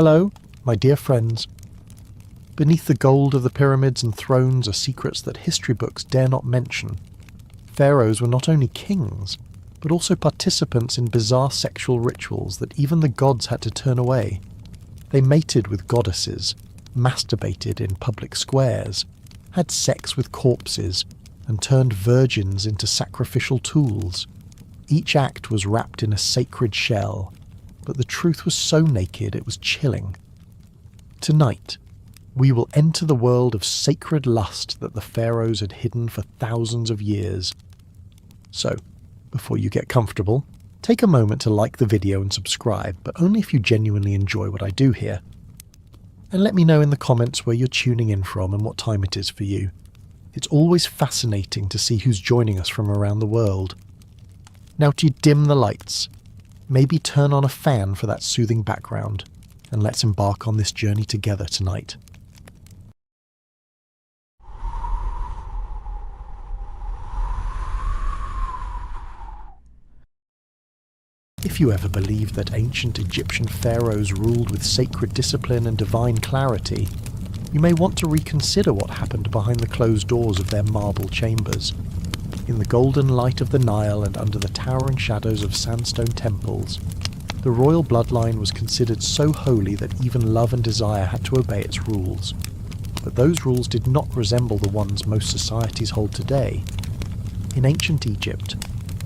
Hello, my dear friends. Beneath the gold of the pyramids and thrones are secrets that history books dare not mention. Pharaohs were not only kings, but also participants in bizarre sexual rituals that even the gods had to turn away. They mated with goddesses, masturbated in public squares, had sex with corpses, and turned virgins into sacrificial tools. Each act was wrapped in a sacred shell, but the truth was so naked it was chilling. Tonight, we will enter the world of sacred lust that the pharaohs had hidden for thousands of years. So, before you get comfortable, take a moment to like the video and subscribe, but only if you genuinely enjoy what I do here. And let me know in the comments where you're tuning in from and what time it is for you. It's always fascinating to see who's joining us from around the world. Now to dim the lights, maybe turn on a fan for that soothing background, and let's embark on this journey together tonight. If you ever believed that ancient Egyptian pharaohs ruled with sacred discipline and divine clarity, you may want to reconsider what happened behind the closed doors of their marble chambers. In the golden light of the Nile and under the towering shadows of sandstone temples, the royal bloodline was considered so holy that even love and desire had to obey its rules. But those rules did not resemble the ones most societies hold today. In ancient Egypt,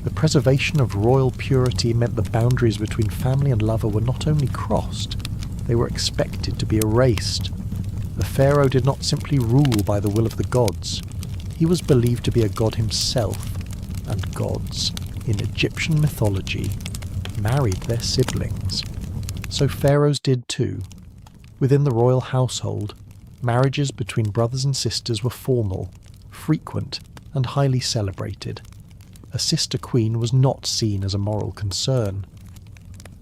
the preservation of royal purity meant the boundaries between family and lover were not only crossed, they were expected to be erased. The pharaoh did not simply rule by the will of the gods. He was believed to be a god himself, and gods, in Egyptian mythology, married their siblings. So pharaohs did too. Within the royal household, marriages between brothers and sisters were formal, frequent, and highly celebrated. A sister queen was not seen as a moral concern.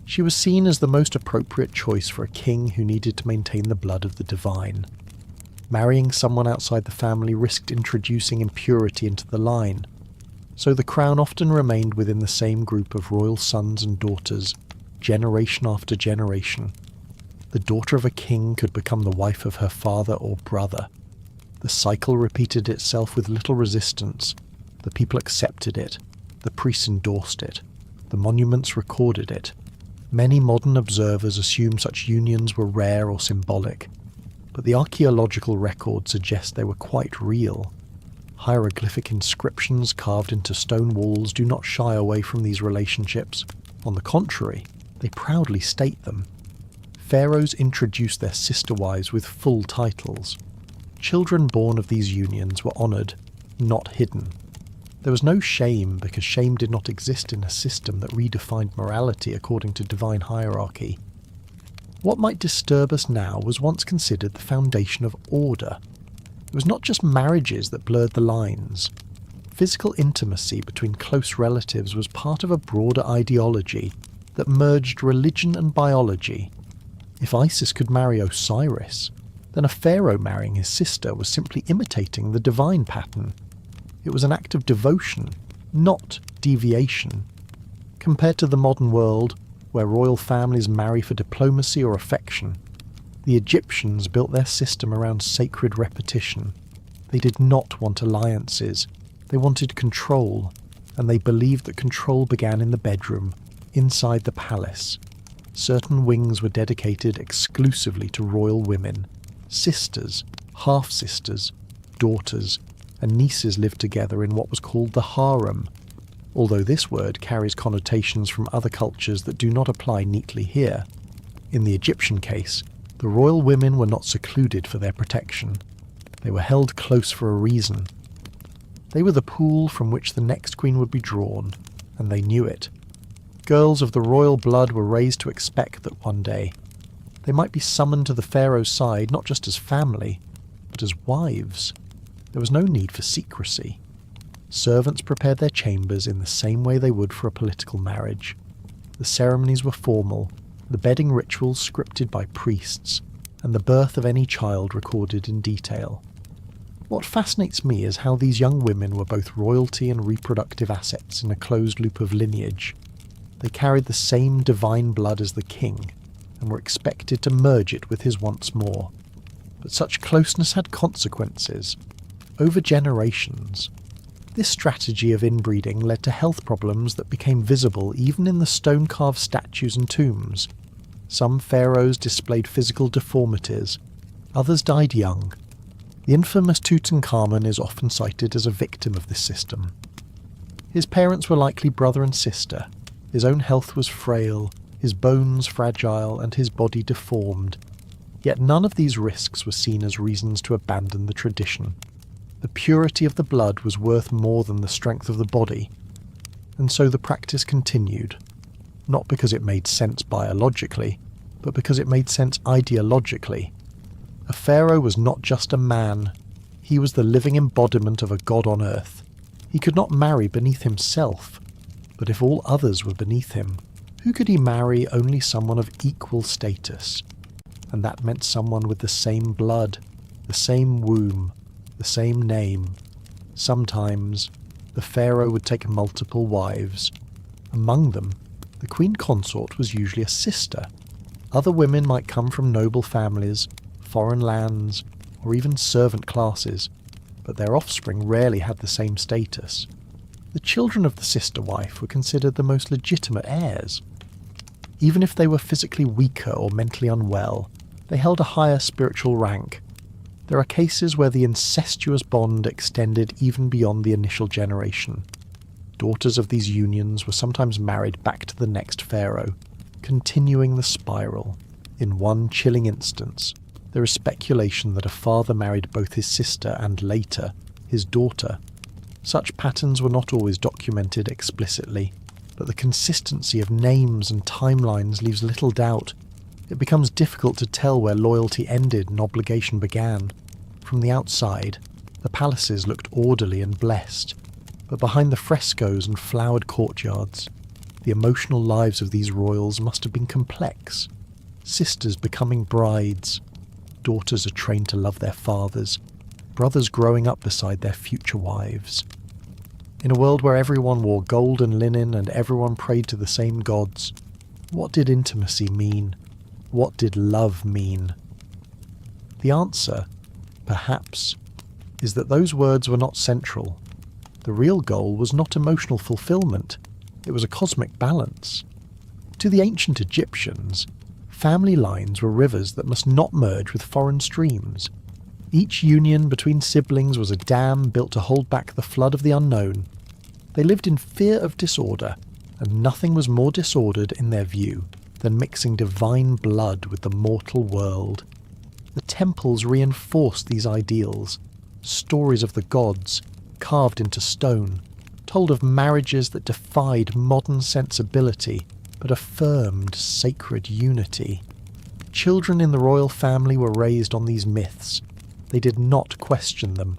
She was seen as the most appropriate choice for a king who needed to maintain the blood of the divine. Marrying someone outside the family risked introducing impurity into the line, so the crown often remained within the same group of royal sons and daughters, generation after generation. The daughter of a king could become the wife of her father or brother. The cycle repeated itself with little resistance. The people accepted it, the priests endorsed it, the monuments recorded it. Many modern observers assume such unions were rare or symbolic, but the archaeological record suggests they were quite real. Hieroglyphic inscriptions carved into stone walls do not shy away from these relationships. On the contrary, they proudly state them. Pharaohs introduced their sister wives with full titles. Children born of these unions were honoured, not hidden. There was no shame because shame did not exist in a system that redefined morality according to divine hierarchy. What might disturb us now was once considered the foundation of order. It was not just marriages that blurred the lines. Physical intimacy between close relatives was part of a broader ideology that merged religion and biology. If Isis could marry Osiris, then a pharaoh marrying his sister was simply imitating the divine pattern. It was an act of devotion, not deviation. Compared to the modern world, where royal families marry for diplomacy or affection, the Egyptians built their system around sacred repetition. They did not want alliances, they wanted control, and they believed that control began in the bedroom, inside the palace. Certain wings were dedicated exclusively to royal women. Sisters, half-sisters, daughters, and nieces lived together in what was called the harem, although this word carries connotations from other cultures that do not apply neatly here. In the Egyptian case, the royal women were not secluded for their protection. They were held close for a reason. They were the pool from which the next queen would be drawn, and they knew it. Girls of the royal blood were raised to expect that one day they might be summoned to the pharaoh's side not just as family, but as wives. There was no need for secrecy. Servants prepared their chambers in the same way they would for a political marriage. The ceremonies were formal, the bedding rituals scripted by priests, and the birth of any child recorded in detail. What fascinates me is how these young women were both royalty and reproductive assets in a closed loop of lineage. They carried the same divine blood as the king, and were expected to merge it with his once more. But such closeness had consequences. Over generations, this strategy of inbreeding led to health problems that became visible even in the stone-carved statues and tombs. Some pharaohs displayed physical deformities, others died young. The infamous Tutankhamun is often cited as a victim of this system. His parents were likely brother and sister. His own health was frail, his bones fragile, and his body deformed. Yet none of these risks were seen as reasons to abandon the tradition. The purity of the blood was worth more than the strength of the body, and so the practice continued, not because it made sense biologically, but because it made sense ideologically. A pharaoh was not just a man, he was the living embodiment of a god on earth. He could not marry beneath himself, but if all others were beneath him, who could he marry? Only someone of equal status. And that meant someone with the same blood, the same womb, the same name. Sometimes, the pharaoh would take multiple wives. Among them, the queen consort was usually a sister. Other women might come from noble families, foreign lands, or even servant classes, but their offspring rarely had the same status. The children of the sister wife were considered the most legitimate heirs. Even if they were physically weaker or mentally unwell, they held a higher spiritual rank. There are cases where the incestuous bond extended even beyond the initial generation. Daughters of these unions were sometimes married back to the next pharaoh, continuing the spiral. In one chilling instance, there is speculation that a father married both his sister and, later, his daughter. Such patterns were not always documented explicitly, but the consistency of names and timelines leaves little doubt. It becomes difficult to tell where loyalty ended and obligation began. From the outside, the palaces looked orderly and blessed, but behind the frescoes and flowered courtyards, the emotional lives of these royals must have been complex. Sisters becoming brides, daughters are trained to love their fathers, brothers growing up beside their future wives. In a world where everyone wore gold and linen and everyone prayed to the same gods, what did intimacy mean? What did love mean? The answer, perhaps, is that those words were not central. The real goal was not emotional fulfillment, it was a cosmic balance. To the ancient Egyptians, family lines were rivers that must not merge with foreign streams. Each union between siblings was a dam built to hold back the flood of the unknown. They lived in fear of disorder, and nothing was more disordered in their view than mixing divine blood with the mortal world. The temples reinforced these ideals, stories of the gods, carved into stone, told of marriages that defied modern sensibility but affirmed sacred unity. Children in the royal family were raised on these myths. They did not question them.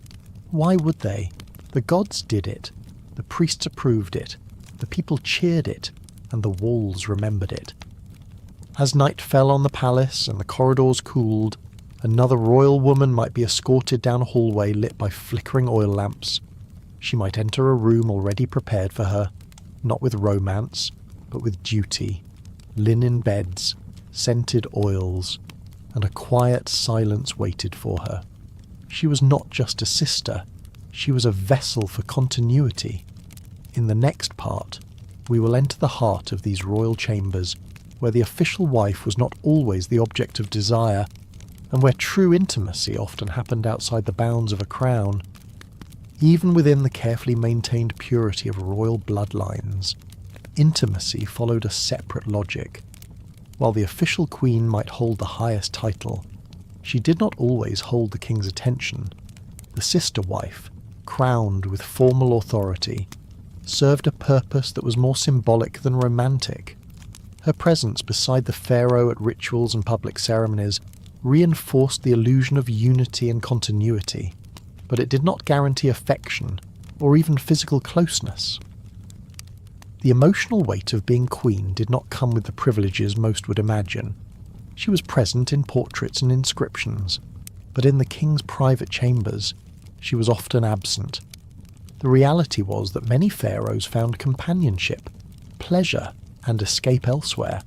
Why would they? The gods did it. The priests approved it. The people cheered it, and the walls remembered it. As night fell on the palace and the corridors cooled, another royal woman might be escorted down a hallway lit by flickering oil lamps. She might enter a room already prepared for her, not with romance, but with duty. Linen beds, scented oils, and a quiet silence waited for her. She was not just a sister, she was a vessel for continuity. In the next part, we will enter the heart of these royal chambers, where the official wife was not always the object of desire, and where true intimacy often happened outside the bounds of a crown. Even within the carefully maintained purity of royal bloodlines, intimacy followed a separate logic. While the official queen might hold the highest title, she did not always hold the king's attention. The sister wife, crowned with formal authority, served a purpose that was more symbolic than romantic. Her presence beside the pharaoh at rituals and public ceremonies reinforced the illusion of unity and continuity, but it did not guarantee affection or even physical closeness. The emotional weight of being queen did not come with the privileges most would imagine. She was present in portraits and inscriptions, but in the king's private chambers, she was often absent. The reality was that many pharaohs found companionship, pleasure, and escape elsewhere.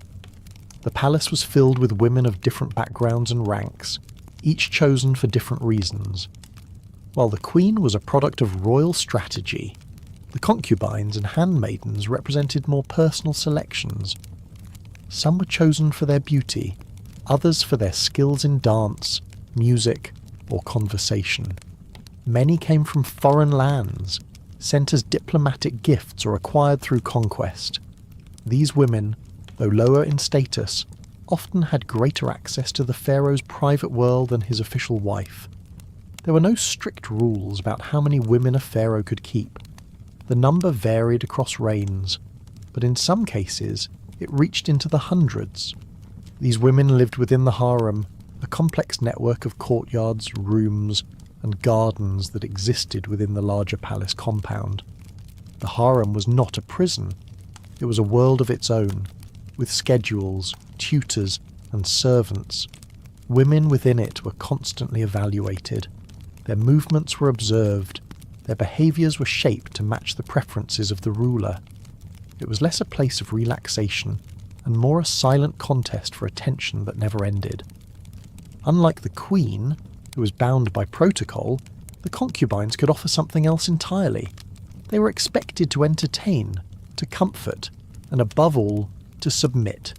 The palace was filled with women of different backgrounds and ranks, each chosen for different reasons. While the queen was a product of royal strategy, the concubines and handmaidens represented more personal selections. Some were chosen for their beauty, others for their skills in dance, music, or conversation. Many came from foreign lands, sent as diplomatic gifts or acquired through conquest. These women, though lower in status, often had greater access to the pharaoh's private world than his official wife. There were no strict rules about how many women a pharaoh could keep. The number varied across reigns, but in some cases it reached into the hundreds. These women lived within the harem, a complex network of courtyards, rooms, and gardens that existed within the larger palace compound. The harem was not a prison. It was a world of its own, with schedules, tutors, and servants. Women within it were constantly evaluated. Their movements were observed. Their behaviours were shaped to match the preferences of the ruler. It was less a place of relaxation and more a silent contest for attention that never ended. Unlike the queen, who was bound by protocol, the concubines could offer something else entirely. They were expected to entertain, to comfort, and above all, to submit.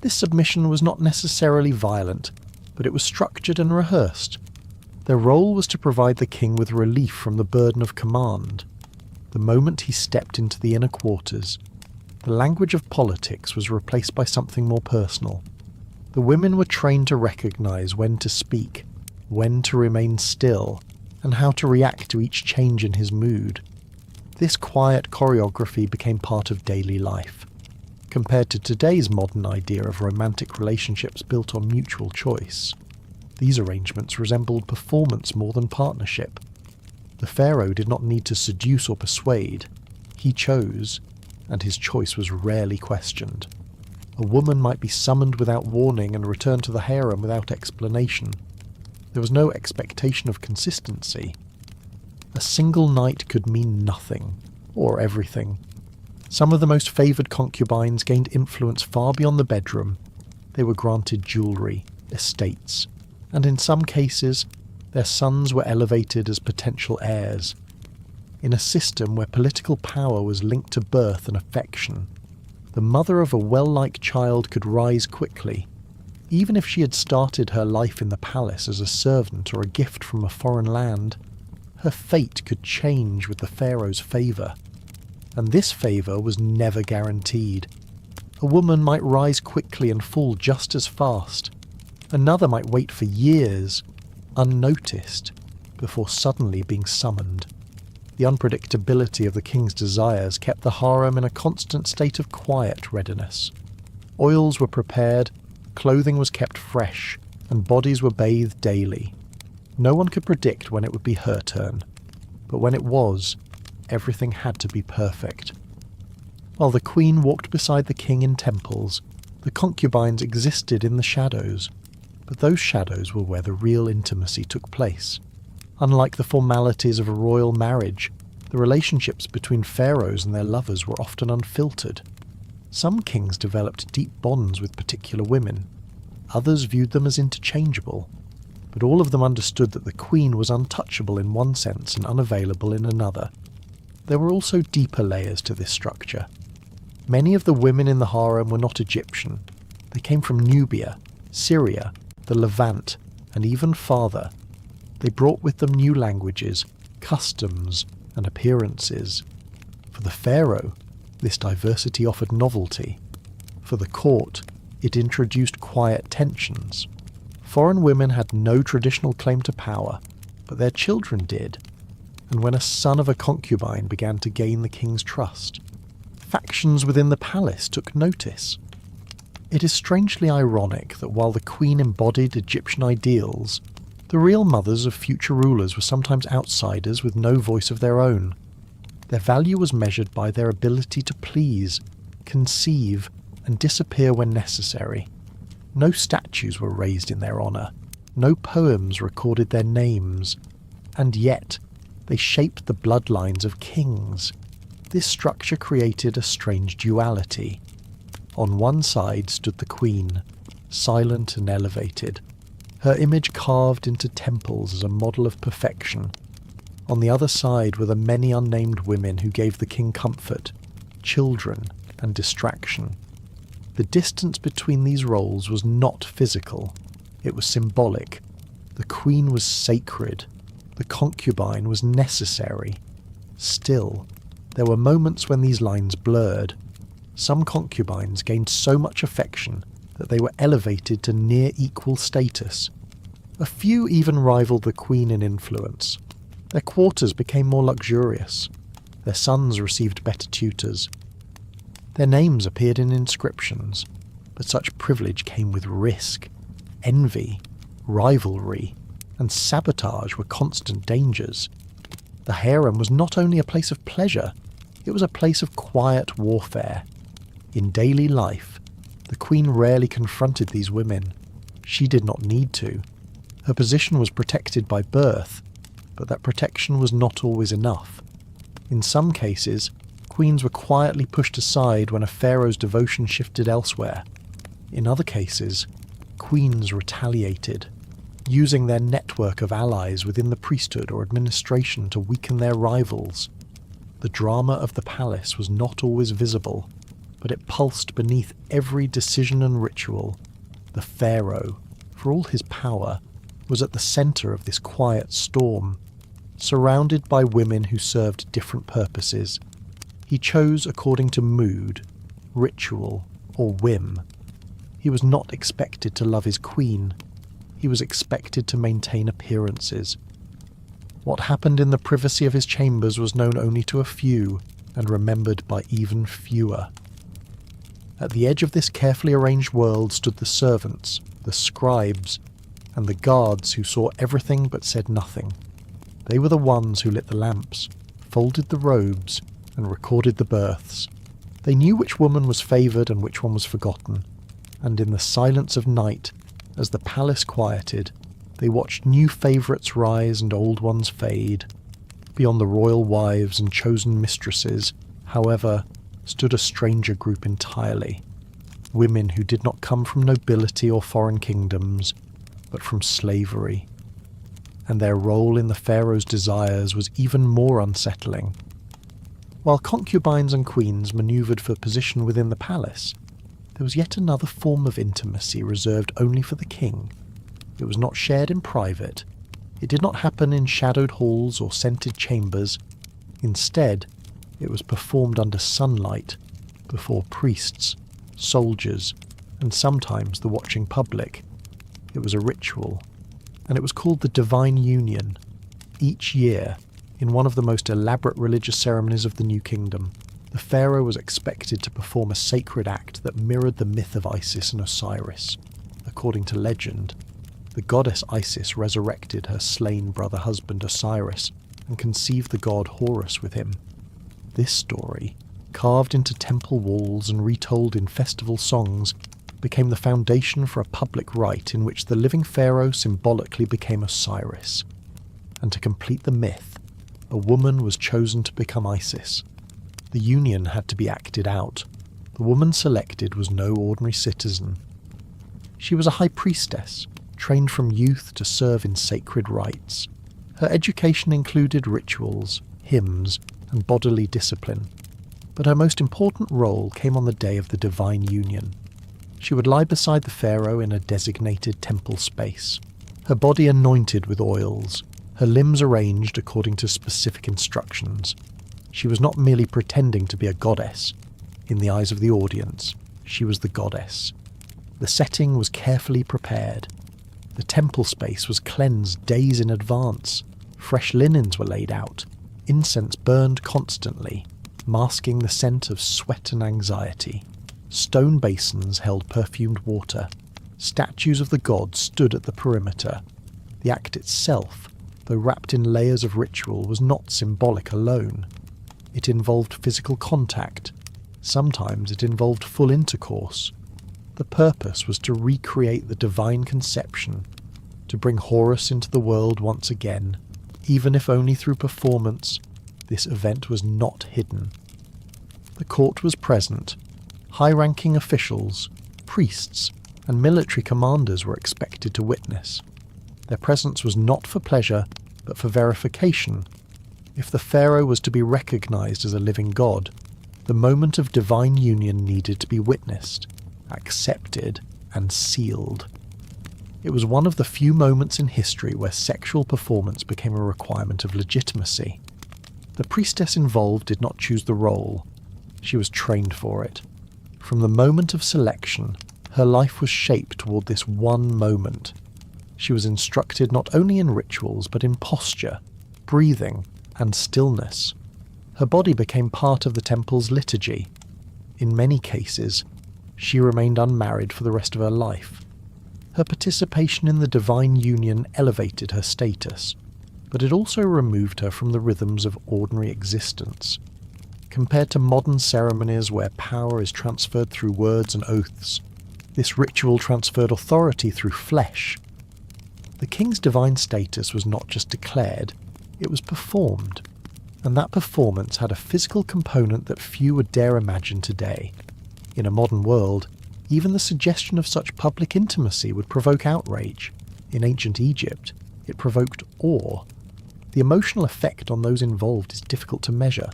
This submission was not necessarily violent, but it was structured and rehearsed. Their role was to provide the king with relief from the burden of command. The moment he stepped into the inner quarters, the language of politics was replaced by something more personal. The women were trained to recognize when to speak, when to remain still, and how to react to each change in his mood. This quiet choreography became part of daily life. Compared to today's modern idea of romantic relationships built on mutual choice, these arrangements resembled performance more than partnership. The pharaoh did not need to seduce or persuade. He chose, and his choice was rarely questioned. A woman might be summoned without warning and returned to the harem without explanation. There was no expectation of consistency. A single night could mean nothing, or everything. Some of the most favoured concubines gained influence far beyond the bedroom. They were granted jewellery, estates, and in some cases, their sons were elevated as potential heirs. In a system where political power was linked to birth and affection, the mother of a well-liked child could rise quickly. Even if she had started her life in the palace as a servant or a gift from a foreign land, her fate could change with the pharaoh's favour. And this favour was never guaranteed. A woman might rise quickly and fall just as fast. Another might wait for years, unnoticed, before suddenly being summoned. The unpredictability of the king's desires kept the harem in a constant state of quiet readiness. Oils were prepared, clothing was kept fresh, and bodies were bathed daily. No one could predict when it would be her turn, but when it was, everything had to be perfect. While the queen walked beside the king in temples, the concubines existed in the shadows, but those shadows were where the real intimacy took place. Unlike the formalities of a royal marriage, the relationships between pharaohs and their lovers were often unfiltered. Some kings developed deep bonds with particular women. Others viewed them as interchangeable. But all of them understood that the queen was untouchable in one sense and unavailable in another. There were also deeper layers to this structure. Many of the women in the harem were not Egyptian. They came from Nubia, Syria, the Levant, and even farther. They brought with them new languages, customs, and appearances. For the pharaoh, this diversity offered novelty. For the court, it introduced quiet tensions. Foreign women had no traditional claim to power, but their children did. And when a son of a concubine began to gain the king's trust, factions within the palace took notice. It is strangely ironic that while the queen embodied Egyptian ideals, the real mothers of future rulers were sometimes outsiders with no voice of their own. Their value was measured by their ability to please, conceive, and disappear when necessary. No statues were raised in their honour, no poems recorded their names, and yet they shaped the bloodlines of kings. This structure created a strange duality. On one side stood the queen, silent and elevated, her image carved into temples as a model of perfection. On the other side were the many unnamed women who gave the king comfort, children, and distraction. The distance between these roles was not physical, it was symbolic. The queen was sacred, the concubine was necessary. Still, there were moments when these lines blurred. Some concubines gained so much affection that they were elevated to near equal status. A few even rivaled the queen in influence. Their quarters became more luxurious. Their sons received better tutors. Their names appeared in inscriptions, but such privilege came with risk. Envy, rivalry, and sabotage were constant dangers. The harem was not only a place of pleasure, it was a place of quiet warfare. In daily life, the queen rarely confronted these women. She did not need to. Her position was protected by birth, but that protection was not always enough. In some cases, queens were quietly pushed aside when a pharaoh's devotion shifted elsewhere. In other cases, queens retaliated, using their network of allies within the priesthood or administration to weaken their rivals. The drama of the palace was not always visible, but it pulsed beneath every decision and ritual. The pharaoh, for all his power, was at the centre of this quiet storm. Surrounded by women who served different purposes, he chose according to mood, ritual, or whim. He was not expected to love his queen. He was expected to maintain appearances. What happened in the privacy of his chambers was known only to a few, and remembered by even fewer. At the edge of this carefully arranged world stood the servants, the scribes, and the guards who saw everything but said nothing. They were the ones who lit the lamps, folded the robes, and recorded the births. They knew which woman was favoured and which one was forgotten, and in the silence of night, as the palace quieted, they watched new favourites rise and old ones fade. Beyond the royal wives and chosen mistresses, however, stood a stranger group entirely. Women who did not come from nobility or foreign kingdoms, but from slavery. And their role in the pharaoh's desires was even more unsettling. While concubines and queens manoeuvred for position within the palace, there was yet another form of intimacy reserved only for the king. It was not shared in private. It did not happen in shadowed halls or scented chambers. Instead, it was performed under sunlight, before priests, soldiers, and sometimes the watching public. It was a ritual, and it was called the Divine Union. Each year, in one of the most elaborate religious ceremonies of the New Kingdom, the pharaoh was expected to perform a sacred act that mirrored the myth of Isis and Osiris. According to legend, the goddess Isis resurrected her slain brother-husband Osiris and conceived the god Horus with him. This story, carved into temple walls and retold in festival songs, became the foundation for a public rite in which the living pharaoh symbolically became Osiris. And to complete the myth, a woman was chosen to become Isis. The union had to be acted out. The woman selected was no ordinary citizen. She was a high priestess, trained from youth to serve in sacred rites. Her education included rituals, hymns, and bodily discipline. But her most important role came on the day of the divine union. She would lie beside the pharaoh in a designated temple space, her body anointed with oils, her limbs arranged according to specific instructions. She was not merely pretending to be a goddess. In the eyes of the audience, she was the goddess. The setting was carefully prepared. The temple space was cleansed days in advance. Fresh linens were laid out. Incense burned constantly, masking the scent of sweat and anxiety. Stone basins held perfumed water. Statues of the gods stood at the perimeter. The act itself, though wrapped in layers of ritual, was not symbolic alone. It involved physical contact. Sometimes it involved full intercourse. The purpose was to recreate the divine conception, to bring Horus into the world once again, even if only through performance. This event was not hidden. The court was present. High-ranking officials, priests, and military commanders were expected to witness. Their presence was not for pleasure, but for verification. If the pharaoh was to be recognized as a living god, the moment of divine union needed to be witnessed, accepted, and sealed. It was one of the few moments in history where sexual performance became a requirement of legitimacy. The priestess involved did not choose the role. She was trained for it. From the moment of selection, her life was shaped toward this one moment. She was instructed not only in rituals but in posture, breathing, and stillness. Her body became part of the temple's liturgy. In many cases, she remained unmarried for the rest of her life. Her participation in the divine union elevated her status, but it also removed her from the rhythms of ordinary existence. Compared to modern ceremonies where power is transferred through words and oaths, this ritual transferred authority through flesh. The king's divine status was not just declared, it was performed, and that performance had a physical component that few would dare imagine today. In a modern world, even the suggestion of such public intimacy would provoke outrage. In ancient Egypt, it provoked awe. The emotional effect on those involved is difficult to measure.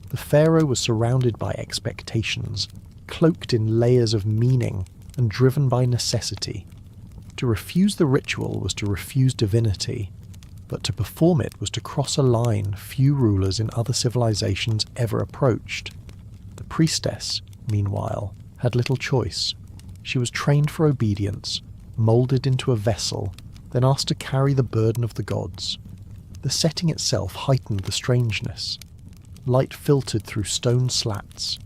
The pharaoh was surrounded by expectations, cloaked in layers of meaning, and driven by necessity. To refuse the ritual was to refuse divinity, but to perform it was to cross a line few rulers in other civilizations ever approached. The priestess, meanwhile, had little choice. She was trained for obedience, moulded into a vessel, then asked to carry the burden of the gods. The setting itself heightened the strangeness. Light filtered through stone slats.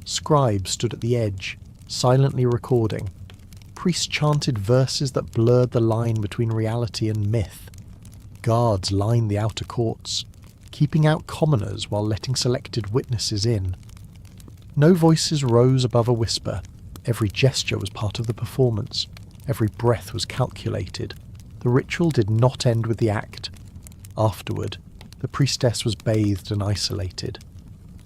Scribes stood at the edge, silently recording. Priests chanted verses that blurred the line between reality and myth. Guards lined the outer courts, keeping out commoners while letting selected witnesses in. No voices rose above a whisper. Every gesture was part of the performance. Every breath was calculated. The ritual did not end with the act. Afterward, the priestess was bathed and isolated.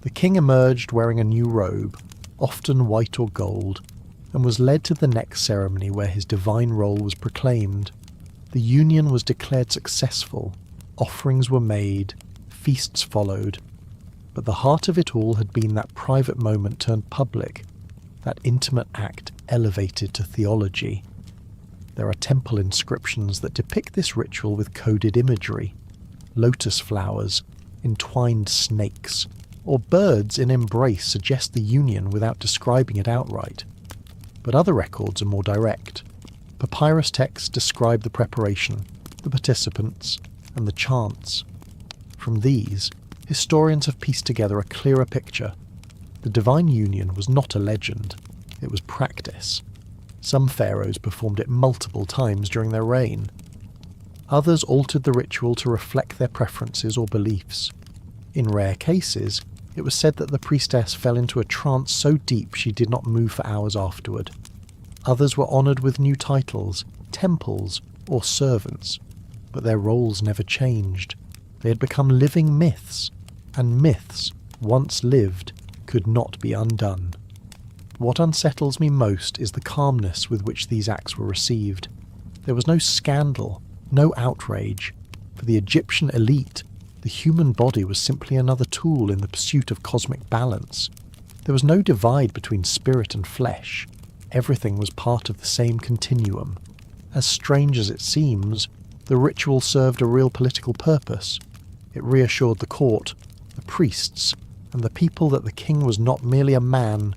The king emerged wearing a new robe, often white or gold, and was led to the next ceremony where his divine role was proclaimed. The union was declared successful, offerings were made, feasts followed, but the heart of it all had been that private moment turned public, that intimate act elevated to theology. There are temple inscriptions that depict this ritual with coded imagery. Lotus flowers, entwined snakes, or birds in embrace suggest the union without describing it outright. But other records are more direct. Papyrus texts describe the preparation, the participants, and the chants. From these, historians have pieced together a clearer picture. The divine union was not a legend, it was practice. Some pharaohs performed it multiple times during their reign. Others altered the ritual to reflect their preferences or beliefs. In rare cases, it was said that the priestess fell into a trance so deep she did not move for hours afterward. Others were honoured with new titles, temples, or servants, but their roles never changed. They had become living myths, and myths, once lived, could not be undone. What unsettles me most is the calmness with which these acts were received. There was no scandal, no outrage. For the Egyptian elite, the human body was simply another tool in the pursuit of cosmic balance. There was no divide between spirit and flesh. Everything was part of the same continuum. As strange as it seems, the ritual served a real political purpose. It reassured the court, the priests, and the people that the king was not merely a man.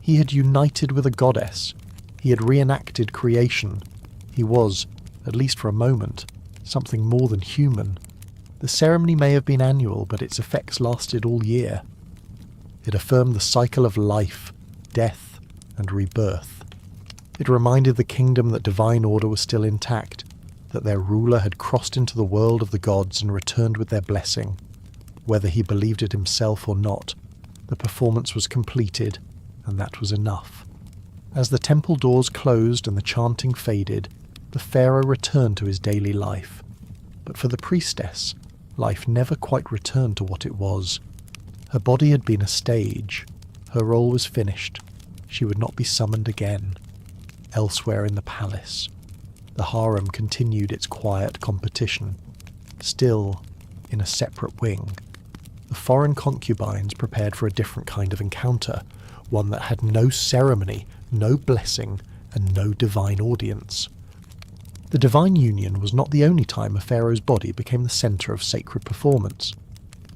He had united with a goddess. He had reenacted creation. He was, at least for a moment, something more than human. The ceremony may have been annual, but its effects lasted all year. It affirmed the cycle of life, death, and rebirth. It reminded the kingdom that divine order was still intact, that their ruler had crossed into the world of the gods and returned with their blessing. Whether he believed it himself or not, the performance was completed, and that was enough. As the temple doors closed and the chanting faded, the pharaoh returned to his daily life. But for the priestess, life never quite returned to what it was. Her body had been a stage. Her role was finished. she would not be summoned again. Elsewhere in the palace, the harem continued its quiet competition. Still, in a separate wing, the foreign concubines prepared for a different kind of encounter, one that had no ceremony, no blessing, and no divine audience. The divine union was not the only time a pharaoh's body became the centre of sacred performance.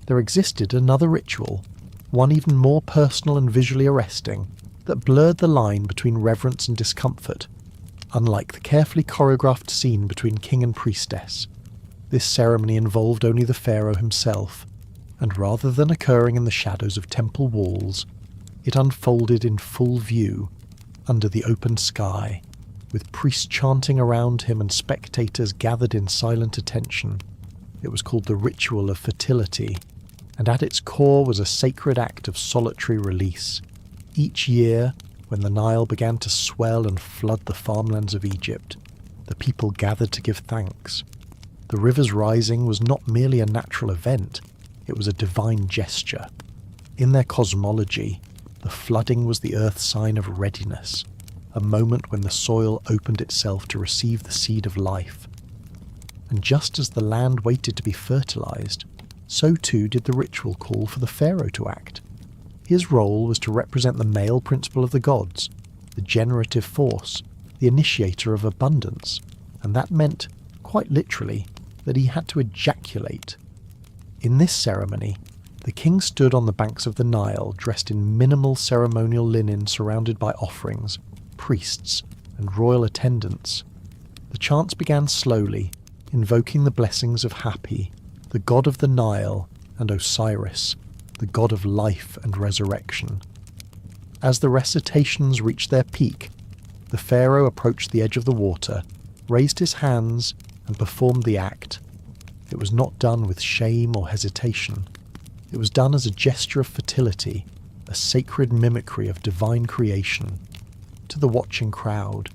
There existed another ritual, one even more personal and visually arresting, that blurred the line between reverence and discomfort. Unlike the carefully choreographed scene between king and priestess, this ceremony involved only the pharaoh himself, and rather than occurring in the shadows of temple walls, it unfolded in full view, under the open sky, with priests chanting around him and spectators gathered in silent attention. It was called the ritual of fertility, and at its core was a sacred act of solitary release. Each year, when the Nile began to swell and flood the farmlands of Egypt, the people gathered to give thanks. The river's rising was not merely a natural event, it was a divine gesture. In their cosmology, the flooding was the earth's sign of readiness, a moment when the soil opened itself to receive the seed of life. And just as the land waited to be fertilized, so too did the ritual call for the pharaoh to act. His role was to represent the male principle of the gods, the generative force, the initiator of abundance, and that meant, quite literally, that he had to ejaculate. In this ceremony, the king stood on the banks of the Nile dressed in minimal ceremonial linen surrounded by offerings, priests, and royal attendants. The chants began slowly, invoking the blessings of Hapi, the god of the Nile, and Osiris, the god of life and resurrection. As the recitations reached their peak, the pharaoh approached the edge of the water, raised his hands, and performed the act. It was not done with shame or hesitation. It was done as a gesture of fertility, a sacred mimicry of divine creation. To the watching crowd,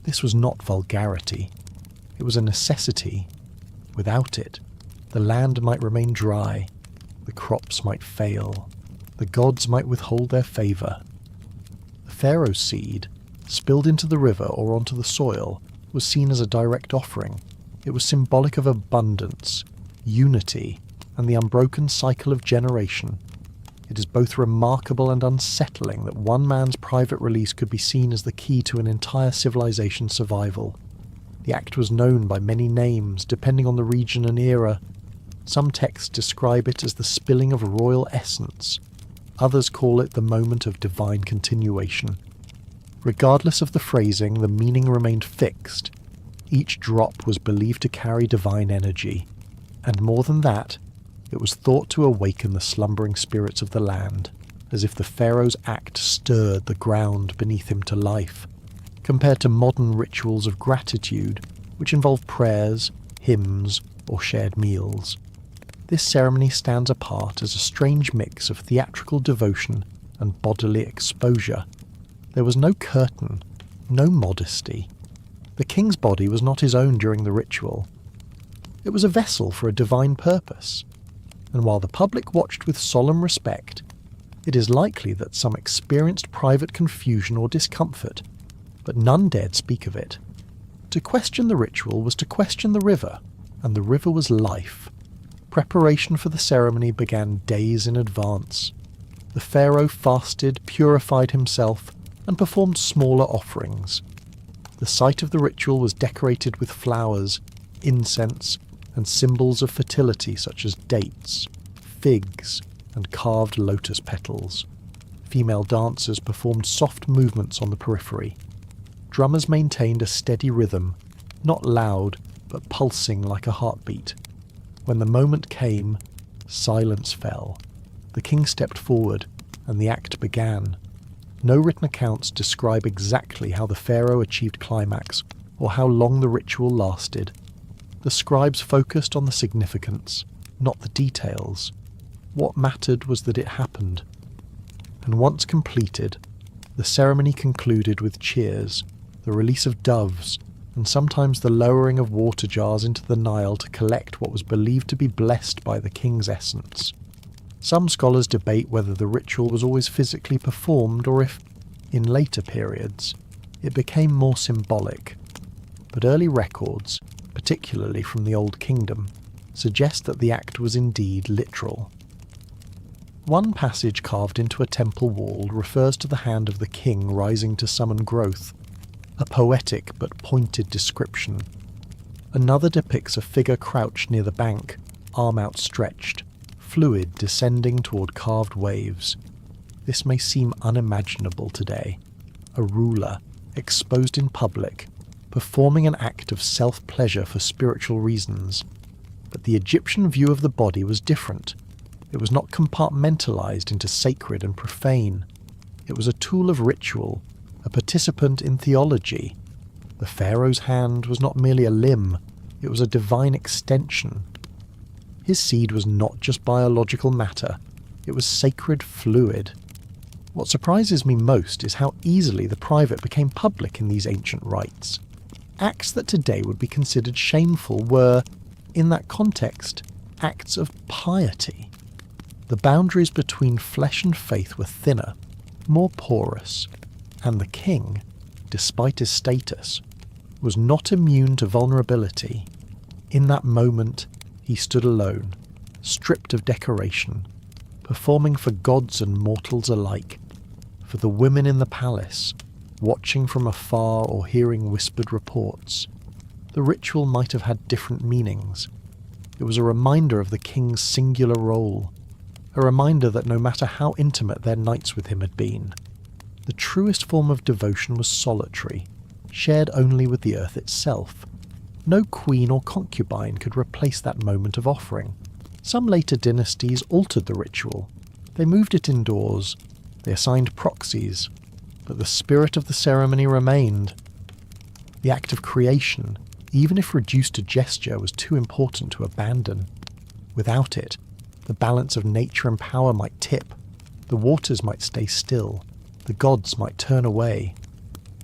this was not vulgarity. It was a necessity. Without it, the land might remain dry, the crops might fail, the gods might withhold their favour. The pharaoh's seed, spilled into the river or onto the soil, was seen as a direct offering. It was symbolic of abundance, unity, and the unbroken cycle of generation. It is both remarkable and unsettling that one man's private release could be seen as the key to an entire civilization's survival. The act was known by many names, depending on the region and era. Some texts describe it as the spilling of royal essence. Others call it the moment of divine continuation. Regardless of the phrasing, the meaning remained fixed. Each drop was believed to carry divine energy. And more than that, it was thought to awaken the slumbering spirits of the land, as if the pharaoh's act stirred the ground beneath him to life, compared to modern rituals of gratitude, which involve prayers, hymns, or shared meals. This ceremony stands apart as a strange mix of theatrical devotion and bodily exposure. There was no curtain, no modesty. The king's body was not his own during the ritual. It was a vessel for a divine purpose, and while the public watched with solemn respect, it is likely that some experienced private confusion or discomfort, but none dared speak of it. To question the ritual was to question the river, and the river was life. Preparation for the ceremony began days in advance. The pharaoh fasted, purified himself, and performed smaller offerings. The site of the ritual was decorated with flowers, incense, and symbols of fertility such as dates, figs, and carved lotus petals. Female dancers performed soft movements on the periphery. Drummers maintained a steady rhythm, not loud, but pulsing like a heartbeat. When the moment came, silence fell. The king stepped forward, and the act began. No written accounts describe exactly how the pharaoh achieved climax, or how long the ritual lasted. The scribes focused on the significance, not the details. What mattered was that it happened. And once completed, the ceremony concluded with cheers, the release of doves, and sometimes the lowering of water jars into the Nile to collect what was believed to be blessed by the king's essence. Some scholars debate whether the ritual was always physically performed or if, In later periods, it became more symbolic, but early records, particularly from the Old Kingdom, suggest that the act was indeed literal. One passage carved into a temple wall refers to the hand of the king rising to summon growth, a poetic but pointed description. Another depicts a figure crouched near the bank, arm outstretched, fluid descending toward carved waves. This may seem unimaginable today. A ruler, exposed in public, performing an act of self-pleasure for spiritual reasons. But the Egyptian view of the body was different. It was not compartmentalized into sacred and profane. It was a tool of ritual, a participant in theology. The pharaoh's hand was not merely a limb, it was a divine extension. His seed was not just biological matter, it was sacred fluid. What surprises me most is how easily the private became public in these ancient rites. Acts that today would be considered shameful were, in that context, acts of piety. The boundaries between flesh and faith were thinner, more porous, and the king, despite his status, was not immune to vulnerability. In that moment, he stood alone, stripped of decoration, performing for gods and mortals alike, for the women in the palace, watching from afar or hearing whispered reports. The ritual might have had different meanings. It was a reminder of the king's singular role, a reminder that no matter how intimate their nights with him had been, the truest form of devotion was solitary, shared only with the earth itself. No queen or concubine could replace that moment of offering. Some later dynasties altered the ritual. They moved it indoors, they assigned proxies, but the spirit of the ceremony remained. The act of creation, even if reduced to gesture, was too important to abandon. Without it, the balance of nature and power might tip, the waters might stay still, the gods might turn away.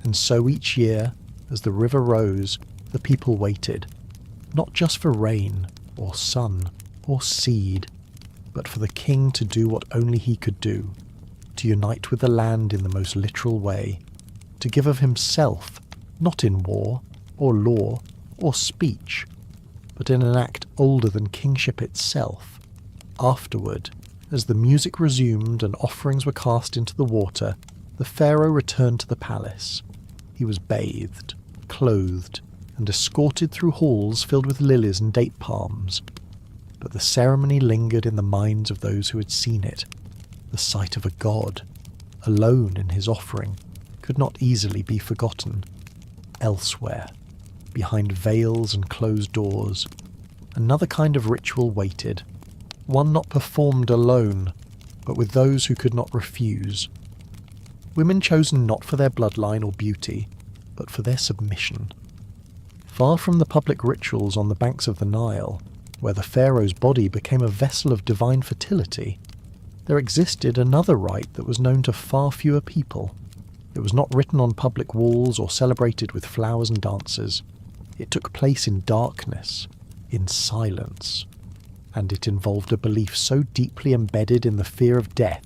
And so each year, as the river rose, the people waited, not just for rain, or sun, or seed, but for the king to do what only he could do, to unite with the land in the most literal way, to give of himself, not in war, or law, or speech, but in an act older than kingship itself. Afterward, as the music resumed and offerings were cast into the water, the pharaoh returned to the palace. He was bathed, clothed, and escorted through halls filled with lilies and date palms. But the ceremony lingered in the minds of those who had seen it. The sight of a god, alone in his offering, could not easily be forgotten. Elsewhere, behind veils and closed doors, another kind of ritual waited, one not performed alone, but with those who could not refuse. Women chosen not for their bloodline or beauty, but for their submission. Far from the public rituals on the banks of the Nile, where the pharaoh's body became a vessel of divine fertility, there existed another rite that was known to far fewer people. It was not written on public walls or celebrated with flowers and dances. It took place in darkness, in silence, and it involved a belief so deeply embedded in the fear of death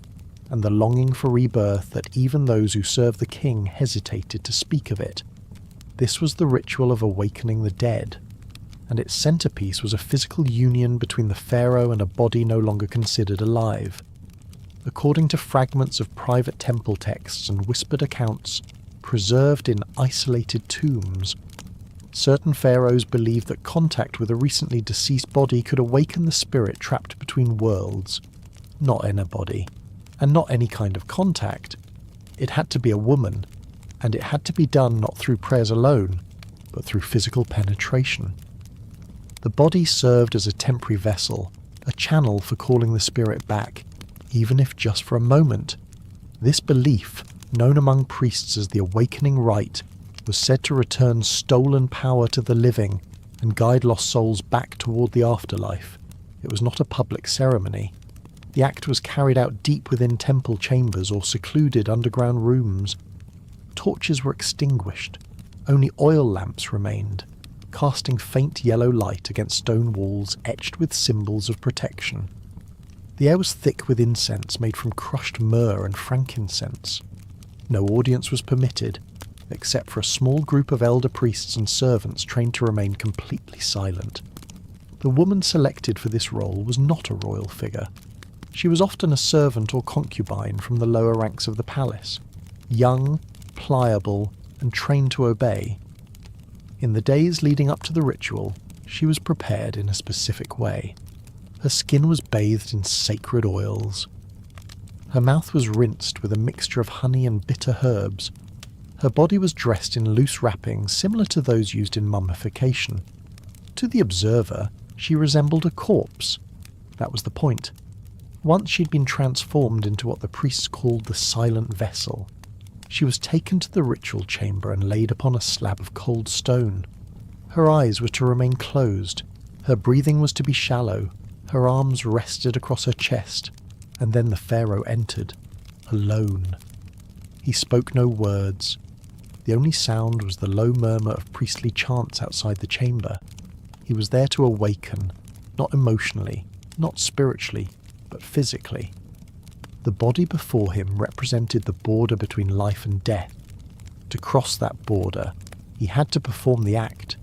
and the longing for rebirth that even those who served the king hesitated to speak of it. This was the ritual of awakening the dead, and its centerpiece was a physical union between the pharaoh and a body no longer considered alive. According to fragments of private temple texts and whispered accounts preserved in isolated tombs, certain pharaohs believed that contact with a recently deceased body could awaken the spirit trapped between worlds. Not in a body, and not any kind of contact. It had to be a woman, and it had to be done not through prayers alone, but through physical penetration. The body served as a temporary vessel, a channel for calling the spirit back, even if just for a moment. This belief, known among priests as the awakening rite, was said to return stolen power to the living and guide lost souls back toward the afterlife. It was not a public ceremony. The act was carried out deep within temple chambers or secluded underground rooms. Torches were extinguished. Only oil lamps remained, casting faint yellow light against stone walls etched with symbols of protection. The air was thick with incense made from crushed myrrh and frankincense. No audience was permitted, except for a small group of elder priests and servants trained to remain completely silent. The woman selected for this role was not a royal figure. She was often a servant or concubine from the lower ranks of the palace, young, pliable, and trained to obey. In the days leading up to the ritual, she was prepared in a specific way. Her skin was bathed in sacred oils. Her mouth was rinsed with a mixture of honey and bitter herbs. Her body was dressed in loose wrappings similar to those used in mummification. To the observer, she resembled a corpse. That was the point. Once she'd been transformed into what the priests called the silent vessel. She was taken to the ritual chamber and laid upon a slab of cold stone. Her eyes were to remain closed. Her breathing was to be shallow. Her arms rested across her chest. And then the Pharaoh entered, alone. He spoke no words. The only sound was the low murmur of priestly chants outside the chamber. He was there to awaken, not emotionally, not spiritually, but physically. The body before him represented the border between life and death. To cross that border, he had to perform the act.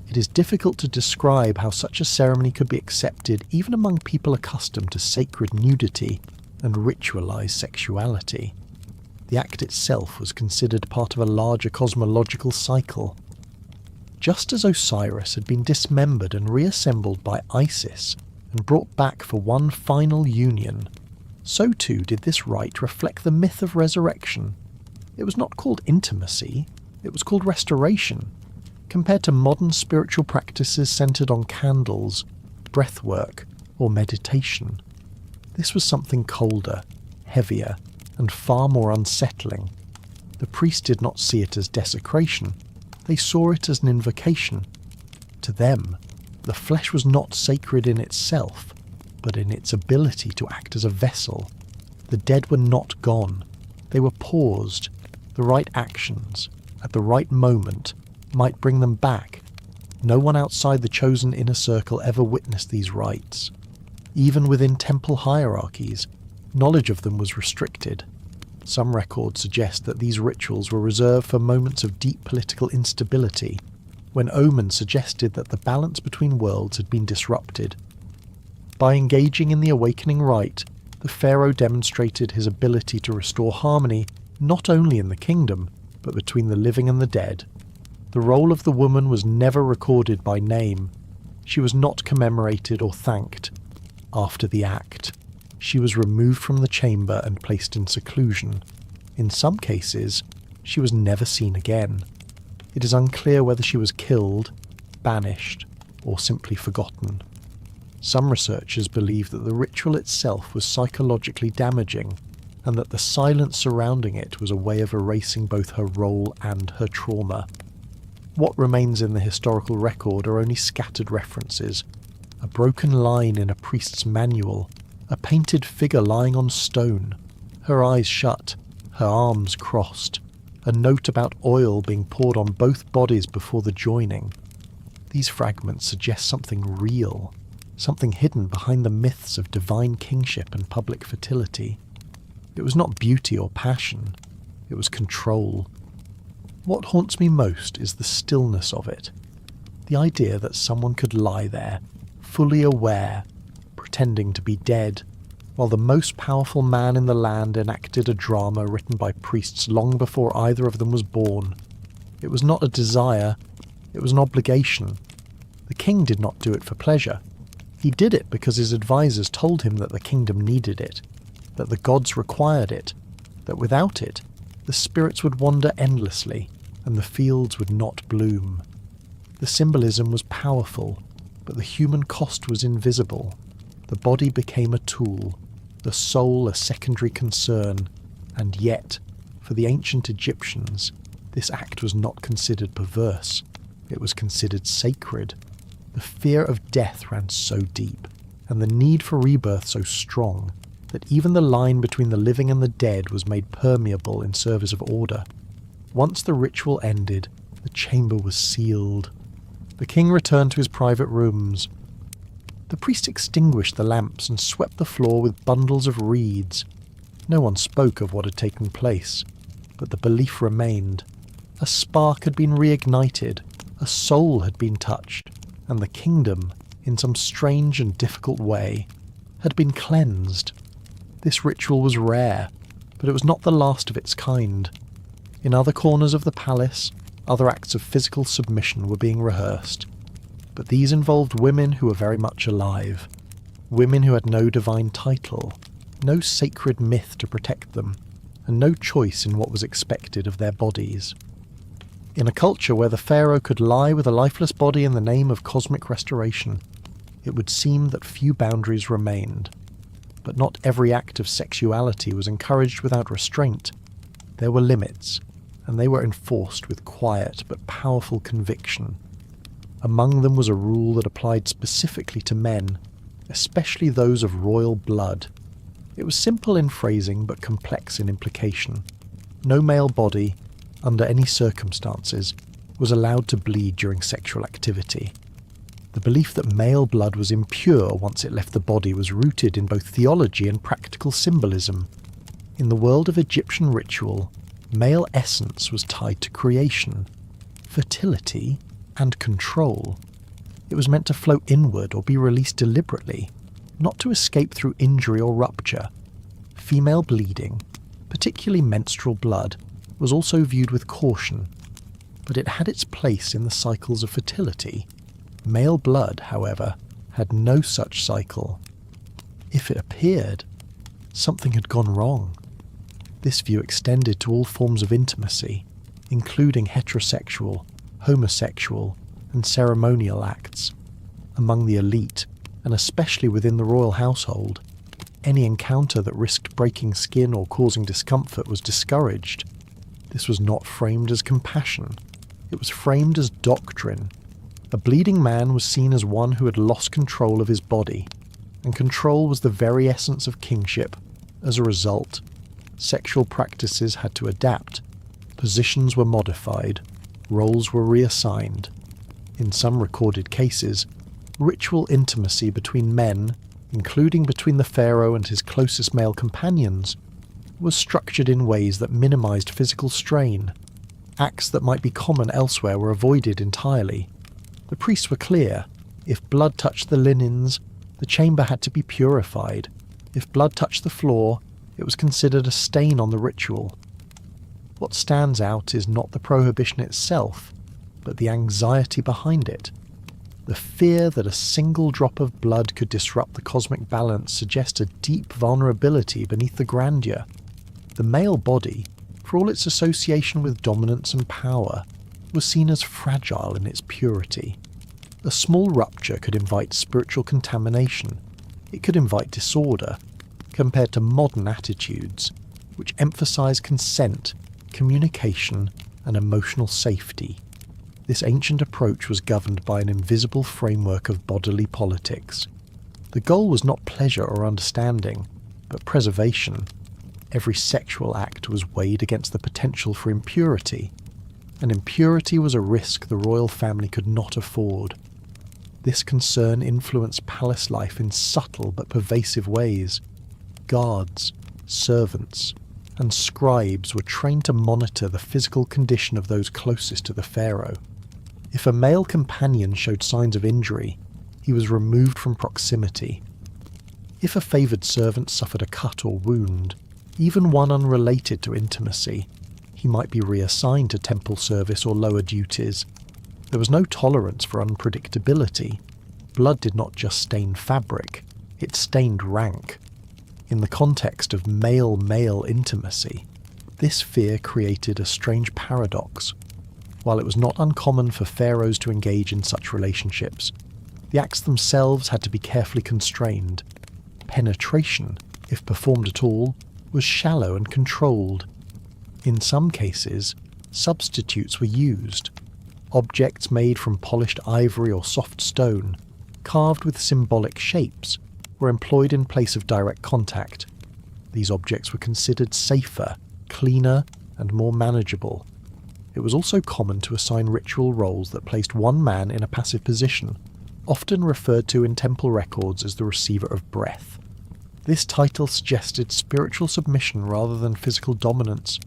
It is difficult to describe how such a ceremony could be accepted even among people accustomed to sacred nudity and ritualized sexuality. The act itself was considered part of a larger cosmological cycle. Just as Osiris had been dismembered and reassembled by Isis and brought back for one final union, so too did this rite reflect the myth of resurrection. It was not called intimacy, it was called restoration. Compared to modern spiritual practices centered on candles, breathwork, or meditation, this was something colder, heavier, and far more unsettling. The priests did not see it as desecration, they saw it as an invocation. To them, the flesh was not sacred in itself, but in its ability to act as a vessel. The dead were not gone, they were paused. The right actions, at the right moment, might bring them back. No one outside the chosen inner circle ever witnessed these rites. Even within temple hierarchies, knowledge of them was restricted. Some records suggest that these rituals were reserved for moments of deep political instability, when omens suggested that the balance between worlds had been disrupted. By engaging in the awakening rite, the pharaoh demonstrated his ability to restore harmony not only in the kingdom, but between the living and the dead. The role of the woman was never recorded by name. She was not commemorated or thanked. After the act, she was removed from the chamber and placed in seclusion. In some cases, she was never seen again. It is unclear whether she was killed, banished, or simply forgotten. Some researchers believe that the ritual itself was psychologically damaging, and that the silence surrounding it was a way of erasing both her role and her trauma. What remains in the historical record are only scattered references. A broken line in a priest's manual, a painted figure lying on stone, her eyes shut, her arms crossed, a note about oil being poured on both bodies before the joining. These fragments suggest something real, something hidden behind the myths of divine kingship and public fertility. It was not beauty or passion, it was control. What haunts me most is the stillness of it. The idea that someone could lie there, fully aware, pretending to be dead, while the most powerful man in the land enacted a drama written by priests long before either of them was born. It was not a desire, it was an obligation. The king did not do it for pleasure. He did it because his advisors told him that the kingdom needed it, that the gods required it, that without it, the spirits would wander endlessly, and the fields would not bloom. The symbolism was powerful, but the human cost was invisible. The body became a tool, the soul a secondary concern, and yet, for the ancient Egyptians, this act was not considered perverse. It was considered sacred. The fear of death ran so deep, and the need for rebirth so strong, that even the line between the living and the dead was made permeable in service of order. Once the ritual ended, the chamber was sealed. The king returned to his private rooms. The priest extinguished the lamps and swept the floor with bundles of reeds. No one spoke of what had taken place. but the belief remained. A spark had been reignited, a soul had been touched, and the kingdom, in some strange and difficult way, had been cleansed. This ritual was rare, but it was not the last of its kind. In other corners of the palace, other acts of physical submission were being rehearsed, but these involved women who were very much alive, women who had no divine title, no sacred myth to protect them, and no choice in what was expected of their bodies. In a culture where the pharaoh could lie with a lifeless body in the name of cosmic restoration, it would seem that few boundaries remained. But not every act of sexuality was encouraged without restraint. There were limits, and they were enforced with quiet but powerful conviction. Among them was a rule that applied specifically to men, especially those of royal blood. It was simple in phrasing but complex in implication. No male body, under any circumstances, was allowed to bleed during sexual activity. The belief that male blood was impure once it left the body was rooted in both theology and practical symbolism. In the world of Egyptian ritual, male essence was tied to creation, fertility, and control. It was meant to flow inward or be released deliberately, not to escape through injury or rupture. Female bleeding, particularly menstrual blood, was also viewed with caution, but it had its place in the cycles of fertility. Male blood, however, had no such cycle. If it appeared, something had gone wrong. This view extended to all forms of intimacy, including heterosexual, homosexual, and ceremonial acts. Among the elite, and especially within the royal household, any encounter that risked breaking skin or causing discomfort was discouraged. This was not framed as compassion. It was framed as doctrine. A bleeding man was seen as one who had lost control of his body, and control was the very essence of kingship. As a result, sexual practices had to adapt. Positions were modified. Roles were reassigned. In some recorded cases, ritual intimacy between men, including between the pharaoh and his closest male companions, was structured in ways that minimized physical strain. Acts that might be common elsewhere were avoided entirely. The priests were clear. If blood touched the linens, the chamber had to be purified. If blood touched the floor, it was considered a stain on the ritual. What stands out is not the prohibition itself, but the anxiety behind it. The fear that a single drop of blood could disrupt the cosmic balance suggests a deep vulnerability beneath the grandeur. The male body, for all its association with dominance and power, was seen as fragile in its purity. A small rupture could invite spiritual contamination. It could invite disorder, compared to modern attitudes, which emphasize consent, communication, and emotional safety. This ancient approach was governed by an invisible framework of bodily politics. The goal was not pleasure or understanding, but preservation. Every sexual act was weighed against the potential for impurity, and impurity was a risk the royal family could not afford. This concern influenced palace life in subtle but pervasive ways. Guards, servants, and scribes were trained to monitor the physical condition of those closest to the pharaoh. If a male companion showed signs of injury, he was removed from proximity. If a favoured servant suffered a cut or wound, even one unrelated to intimacy, he might be reassigned to temple service or lower duties. There was no tolerance for unpredictability. Blood did not just stain fabric, it stained rank. In the context of male-male intimacy, this fear created a strange paradox. While it was not uncommon for pharaohs to engage in such relationships, the acts themselves had to be carefully constrained. Penetration, if performed at all, was shallow and controlled. In some cases, substitutes were used. Objects made from polished ivory or soft stone, carved with symbolic shapes, were employed in place of direct contact. These objects were considered safer, cleaner, and more manageable. It was also common to assign ritual roles that placed one man in a passive position, often referred to in temple records as the receiver of breath. This title suggested spiritual submission rather than physical dominance.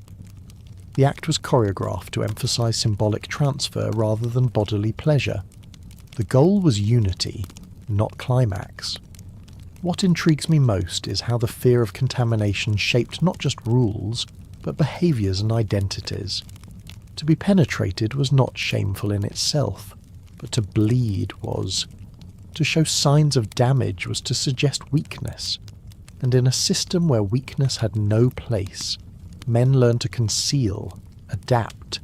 The act was choreographed to emphasize symbolic transfer rather than bodily pleasure. The goal was unity, not climax. What intrigues me most is how the fear of contamination shaped not just rules, but behaviours and identities. To be penetrated was not shameful in itself, but to bleed was. To show signs of damage was to suggest weakness, and in a system where weakness had no place, men learned to conceal, adapt,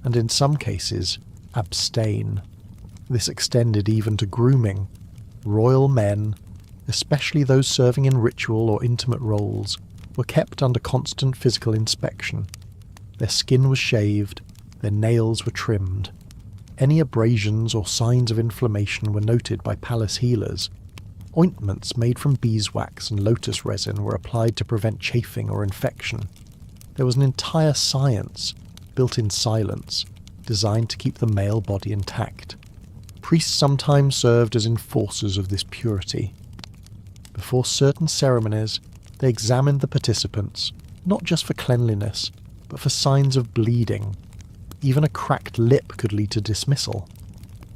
and in some cases, abstain. This extended even to grooming. Royal men, especially those serving in ritual or intimate roles, were kept under constant physical inspection. Their skin was shaved, their nails were trimmed. Any abrasions or signs of inflammation were noted by palace healers. Ointments made from beeswax and lotus resin were applied to prevent chafing or infection. There was an entire science, built in silence, designed to keep the male body intact. Priests sometimes served as enforcers of this purity. Before certain ceremonies, they examined the participants, not just for cleanliness, but for signs of bleeding. Even a cracked lip could lead to dismissal.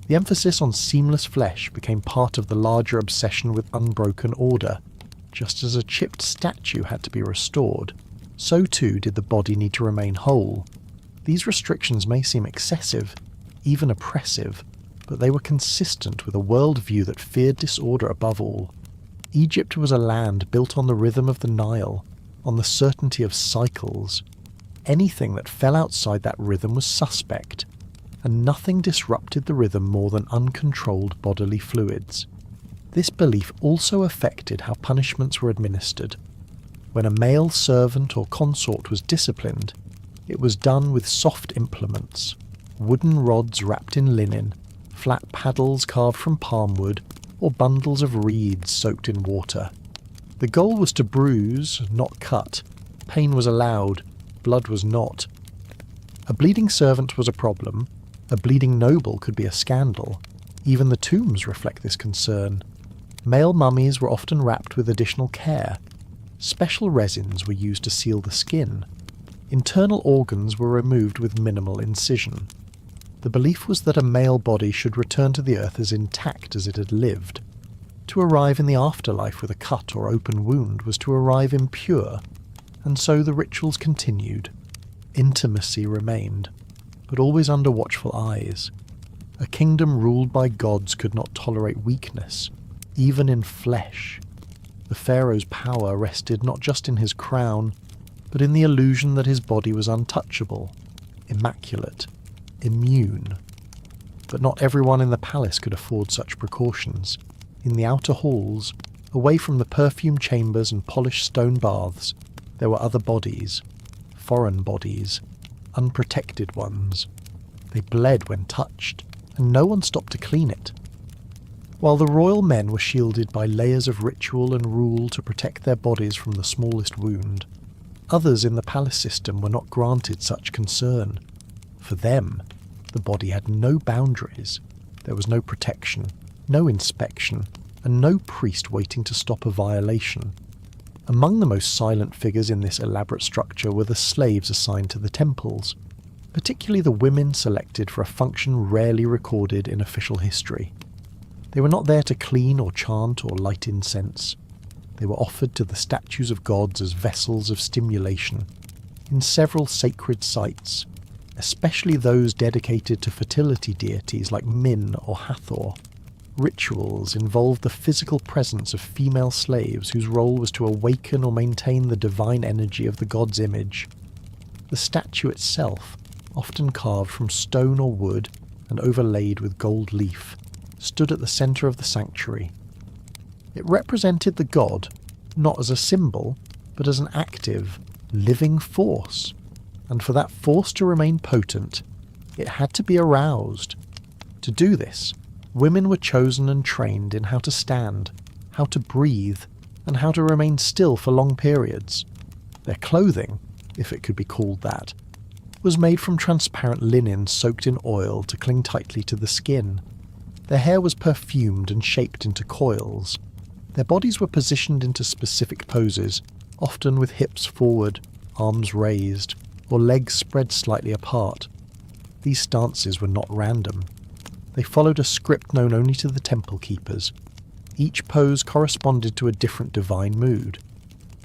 The emphasis on seamless flesh became part of the larger obsession with unbroken order. Just as a chipped statue had to be restored, so too did the body need to remain whole. These restrictions may seem excessive, even oppressive, but they were consistent with a worldview that feared disorder above all. Egypt was a land built on the rhythm of the Nile, on the certainty of cycles. Anything that fell outside that rhythm was suspect, and nothing disrupted the rhythm more than uncontrolled bodily fluids. This belief also affected how punishments were administered. When a male servant or consort was disciplined, it was done with soft implements, wooden rods wrapped in linen, flat paddles carved from palm wood, or bundles of reeds soaked in water. The goal was to bruise, not cut. Pain was allowed, blood was not. A bleeding servant was a problem. A bleeding noble could be a scandal. Even the tombs reflect this concern. Male mummies were often wrapped with additional care. Special resins were used to seal the skin. Internal organs were removed with minimal incision. The belief was that a male body should return to the earth as intact as it had lived. To arrive in the afterlife with a cut or open wound was to arrive impure, and so the rituals continued. Intimacy remained, but always under watchful eyes. A kingdom ruled by gods could not tolerate weakness, even in flesh. The Pharaoh's power rested not just in his crown, but in the illusion that his body was untouchable, immaculate, immune. But not everyone in the palace could afford such precautions. In the outer halls, away from the perfume chambers and polished stone baths, there were other bodies, foreign bodies, unprotected ones. They bled when touched, and no one stopped to clean it. While the royal men were shielded by layers of ritual and rule to protect their bodies from the smallest wound, others in the palace system were not granted such concern. For them, the body had no boundaries. There was no protection, no inspection, and no priest waiting to stop a violation. Among the most silent figures in this elaborate structure were the slaves assigned to the temples, particularly the women selected for a function rarely recorded in official history. They were not there to clean or chant or light incense. They were offered to the statues of gods as vessels of stimulation. In several sacred sites, especially those dedicated to fertility deities like Min or Hathor, rituals involved the physical presence of female slaves whose role was to awaken or maintain the divine energy of the god's image. The statue itself, often carved from stone or wood and overlaid with gold leaf, stood at the centre of the sanctuary. It represented the god, not as a symbol, but as an active, living force. And for that force to remain potent, it had to be aroused. To do this, women were chosen and trained in how to stand, how to breathe, and how to remain still for long periods. Their clothing, if it could be called that, was made from transparent linen soaked in oil to cling tightly to the skin. Their hair was perfumed and shaped into coils. Their bodies were positioned into specific poses, often with hips forward, arms raised, or legs spread slightly apart. These stances were not random. They followed a script known only to the temple keepers. Each pose corresponded to a different divine mood.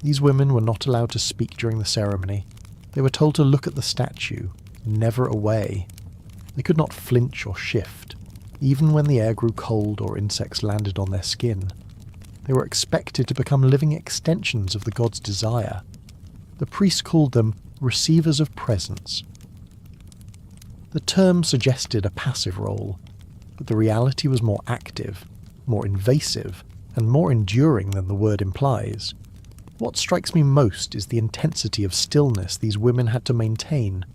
These women were not allowed to speak during the ceremony. They were told to look at the statue, never away. They could not flinch or shift, even when the air grew cold or insects landed on their skin. They were expected to become living extensions of the god's desire. The priests called them receivers of presence. The term suggested a passive role, but the reality was more active, more invasive, and more enduring than the word implies. What strikes me most is the intensity of stillness these women had to maintain,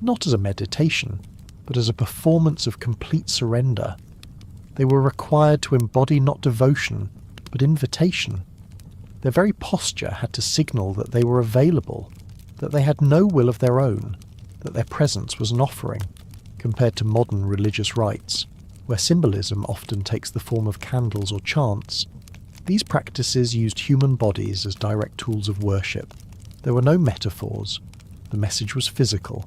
not as a meditation, but as a performance of complete surrender. They were required to embody not devotion, but invitation. Their very posture had to signal that they were available, that they had no will of their own, that their presence was an offering, compared to modern religious rites, where symbolism often takes the form of candles or chants. These practices used human bodies as direct tools of worship. There were no metaphors. The message was physical.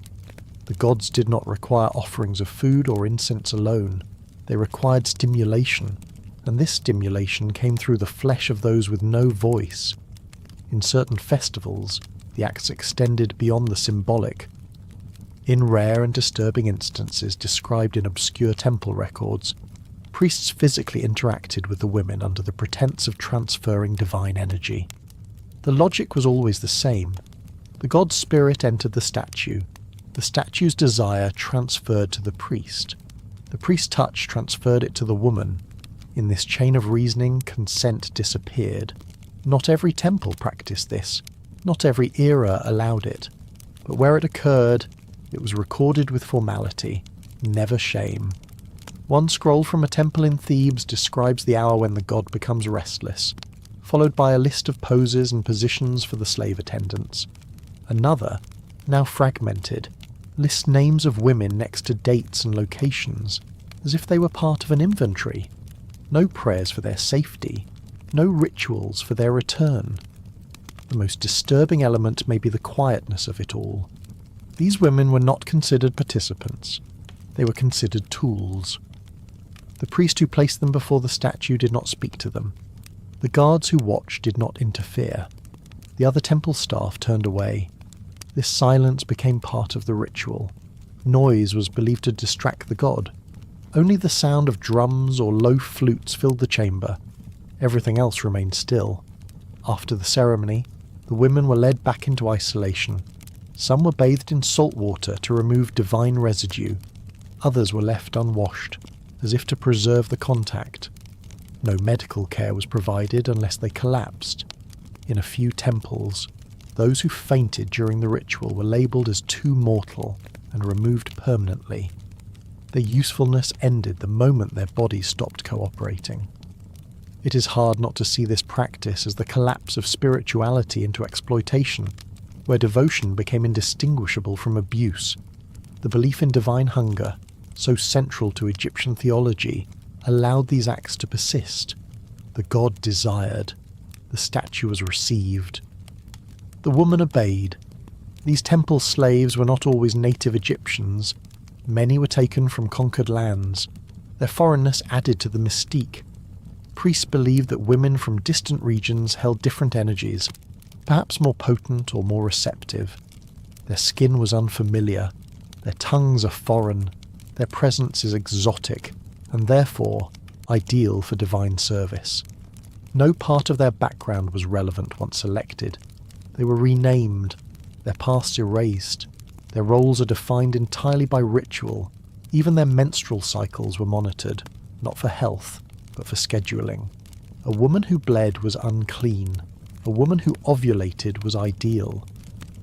The gods did not require offerings of food or incense alone. They required stimulation, and this stimulation came through the flesh of those with no voice. In certain festivals, the acts extended beyond the symbolic. In rare and disturbing instances described in obscure temple records, priests physically interacted with the women under the pretense of transferring divine energy. The logic was always the same. The god's spirit entered the statue. The statue's desire transferred to the priest. The priest's touch transferred it to the woman. In this chain of reasoning, consent disappeared. Not every temple practiced this. Not every era allowed it. But where it occurred, it was recorded with formality, never shame. One scroll from a temple in Thebes describes the hour when the god becomes restless, followed by a list of poses and positions for the slave attendants. Another, now fragmented, lists names of women next to dates and locations, as if they were part of an inventory. No prayers for their safety, no rituals for their return. The most disturbing element may be the quietness of it all. These women were not considered participants. They were considered tools. The priest who placed them before the statue did not speak to them. The guards who watched did not interfere. The other temple staff turned away. This silence became part of the ritual. Noise was believed to distract the god. Only the sound of drums or low flutes filled the chamber. Everything else remained still. After the ceremony, the women were led back into isolation. Some were bathed in salt water to remove divine residue. Others were left unwashed, as if to preserve the contact. No medical care was provided unless they collapsed. In a few temples, those who fainted during the ritual were labelled as too mortal and removed permanently. Their usefulness ended the moment their bodies stopped cooperating. It is hard not to see this practice as the collapse of spirituality into exploitation, where devotion became indistinguishable from abuse. The belief in divine hunger, so central to Egyptian theology, allowed these acts to persist. The god desired. The statue was received. The woman obeyed. These temple slaves were not always native Egyptians. Many were taken from conquered lands. Their foreignness added to the mystique. Priests believed that women from distant regions held different energies, perhaps more potent or more receptive. Their skin was unfamiliar. Their tongues are foreign. Their presence is exotic, and therefore ideal for divine service. No part of their background was relevant once selected. They were renamed, their pasts erased. Their roles are defined entirely by ritual. Even their menstrual cycles were monitored, not for health, but for scheduling. A woman who bled was unclean. A woman who ovulated was ideal.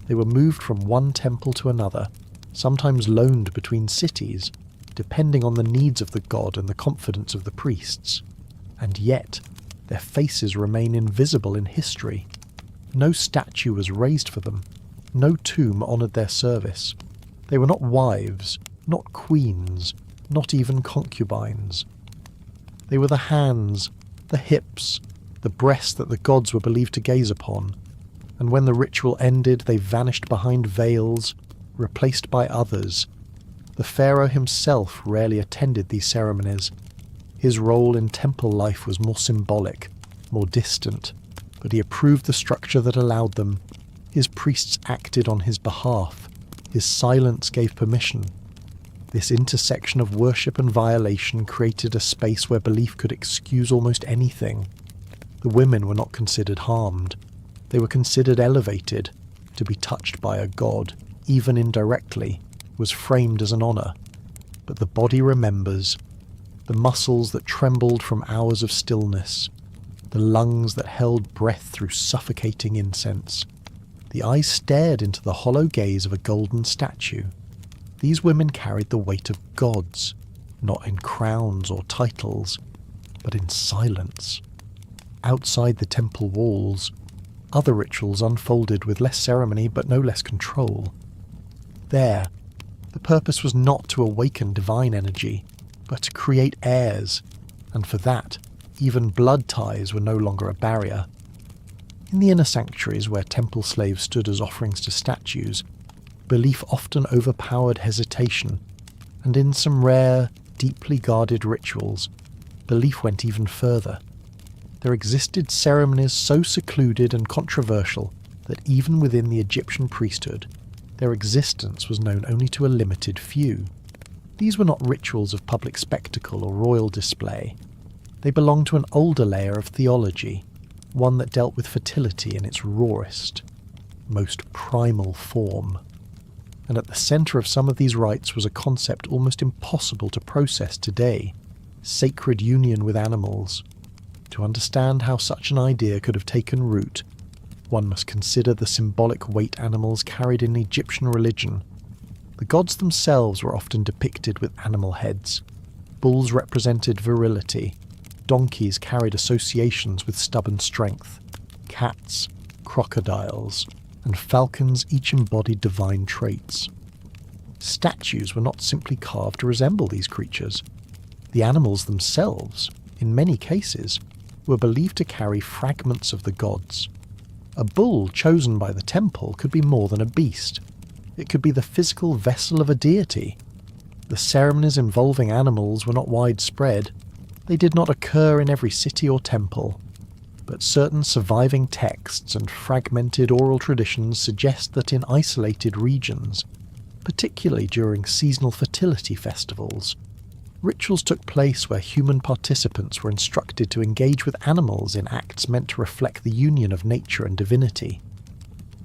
They were moved from one temple to another, sometimes loaned between cities, depending on the needs of the god and the confidence of the priests. And yet, their faces remain invisible in history. No statue was raised for them. No tomb honoured their service. They were not wives, not queens, not even concubines. They were the hands, the hips, the breasts that the gods were believed to gaze upon, and when the ritual ended they vanished behind veils, replaced by others. The pharaoh himself rarely attended these ceremonies. His role in temple life was more symbolic, more distant, but he approved the structure that allowed them. His priests acted on his behalf. His silence gave permission. This intersection of worship and violation created a space where belief could excuse almost anything. The women were not considered harmed. They were considered elevated. To be touched by a god, even indirectly, was framed as an honor. But the body remembers. The muscles that trembled from hours of stillness. The lungs that held breath through suffocating incense. The eyes stared into the hollow gaze of a golden statue. These women carried the weight of gods, not in crowns or titles, but in silence. Outside the temple walls, other rituals unfolded with less ceremony but no less control. There, the purpose was not to awaken divine energy, but to create heirs, and for that, even blood ties were no longer a barrier. In the inner sanctuaries where temple slaves stood as offerings to statues, belief often overpowered hesitation, and in some rare, deeply guarded rituals, belief went even further. There existed ceremonies so secluded and controversial that even within the Egyptian priesthood, their existence was known only to a limited few. These were not rituals of public spectacle or royal display. They belonged to an older layer of theology, one that dealt with fertility in its rawest, most primal form. And at the centre of some of these rites was a concept almost impossible to process today: sacred union with animals. To understand how such an idea could have taken root, one must consider the symbolic weight animals carried in Egyptian religion. The gods themselves were often depicted with animal heads. Bulls represented virility. Donkeys carried associations with stubborn strength. Cats, crocodiles, and falcons each embodied divine traits. Statues were not simply carved to resemble these creatures. The animals themselves, in many cases, were believed to carry fragments of the gods. A bull chosen by the temple could be more than a beast. It could be the physical vessel of a deity. The ceremonies involving animals were not widespread. They did not occur in every city or temple. But certain surviving texts and fragmented oral traditions suggest that in isolated regions, particularly during seasonal fertility festivals, rituals took place where human participants were instructed to engage with animals in acts meant to reflect the union of nature and divinity.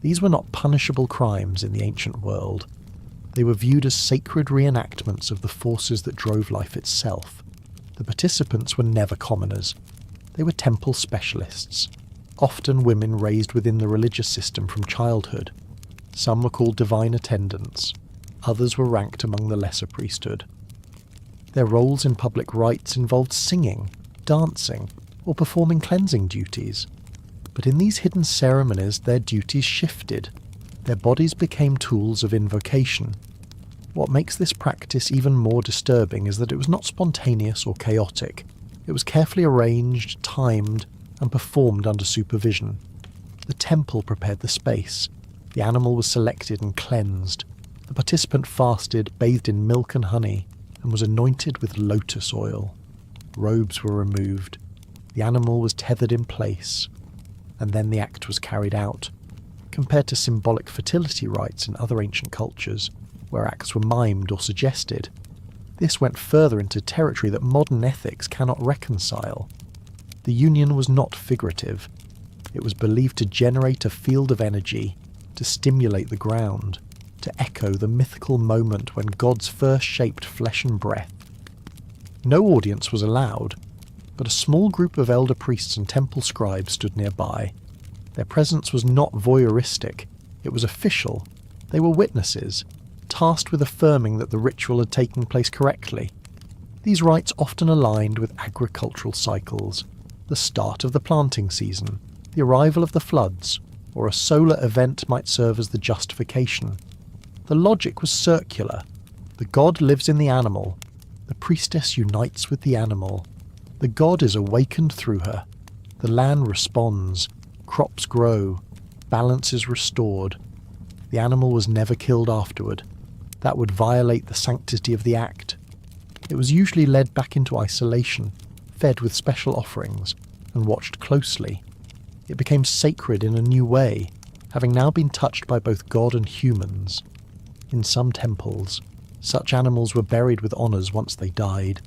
These were not punishable crimes in the ancient world. They were viewed as sacred reenactments of the forces that drove life itself. The participants were never commoners. They were temple specialists, often women raised within the religious system from childhood. Some were called divine attendants. Others were ranked among the lesser priesthood. Their roles in public rites involved singing, dancing, or performing cleansing duties. But in these hidden ceremonies, their duties shifted. Their bodies became tools of invocation. What makes this practice even more disturbing is that it was not spontaneous or chaotic. It was carefully arranged, timed, and performed under supervision. The temple prepared the space. The animal was selected and cleansed. The participant fasted, bathed in milk and honey, and was anointed with lotus oil. Robes were removed. The animal was tethered in place. And then the act was carried out. Compared to symbolic fertility rites in other ancient cultures, where acts were mimed or suggested, this went further into territory that modern ethics cannot reconcile. The union was not figurative. It was believed to generate a field of energy, to stimulate the ground, to echo the mythical moment when gods first shaped flesh and breath. No audience was allowed, but a small group of elder priests and temple scribes stood nearby. Their presence was not voyeuristic, it was official. They were witnesses, tasked with affirming that the ritual had taken place correctly. These rites often aligned with agricultural cycles, the start of the planting season, the arrival of the floods, or a solar event might serve as the justification. The logic was circular. The god lives in the animal. The priestess unites with the animal. The god is awakened through her. The land responds. Crops grow. Balance is restored. The animal was never killed afterward. That would violate the sanctity of the act. It was usually led back into isolation, fed with special offerings, and watched closely. It became sacred in a new way, having now been touched by both God and humans. In some temples, such animals were buried with honours once they died,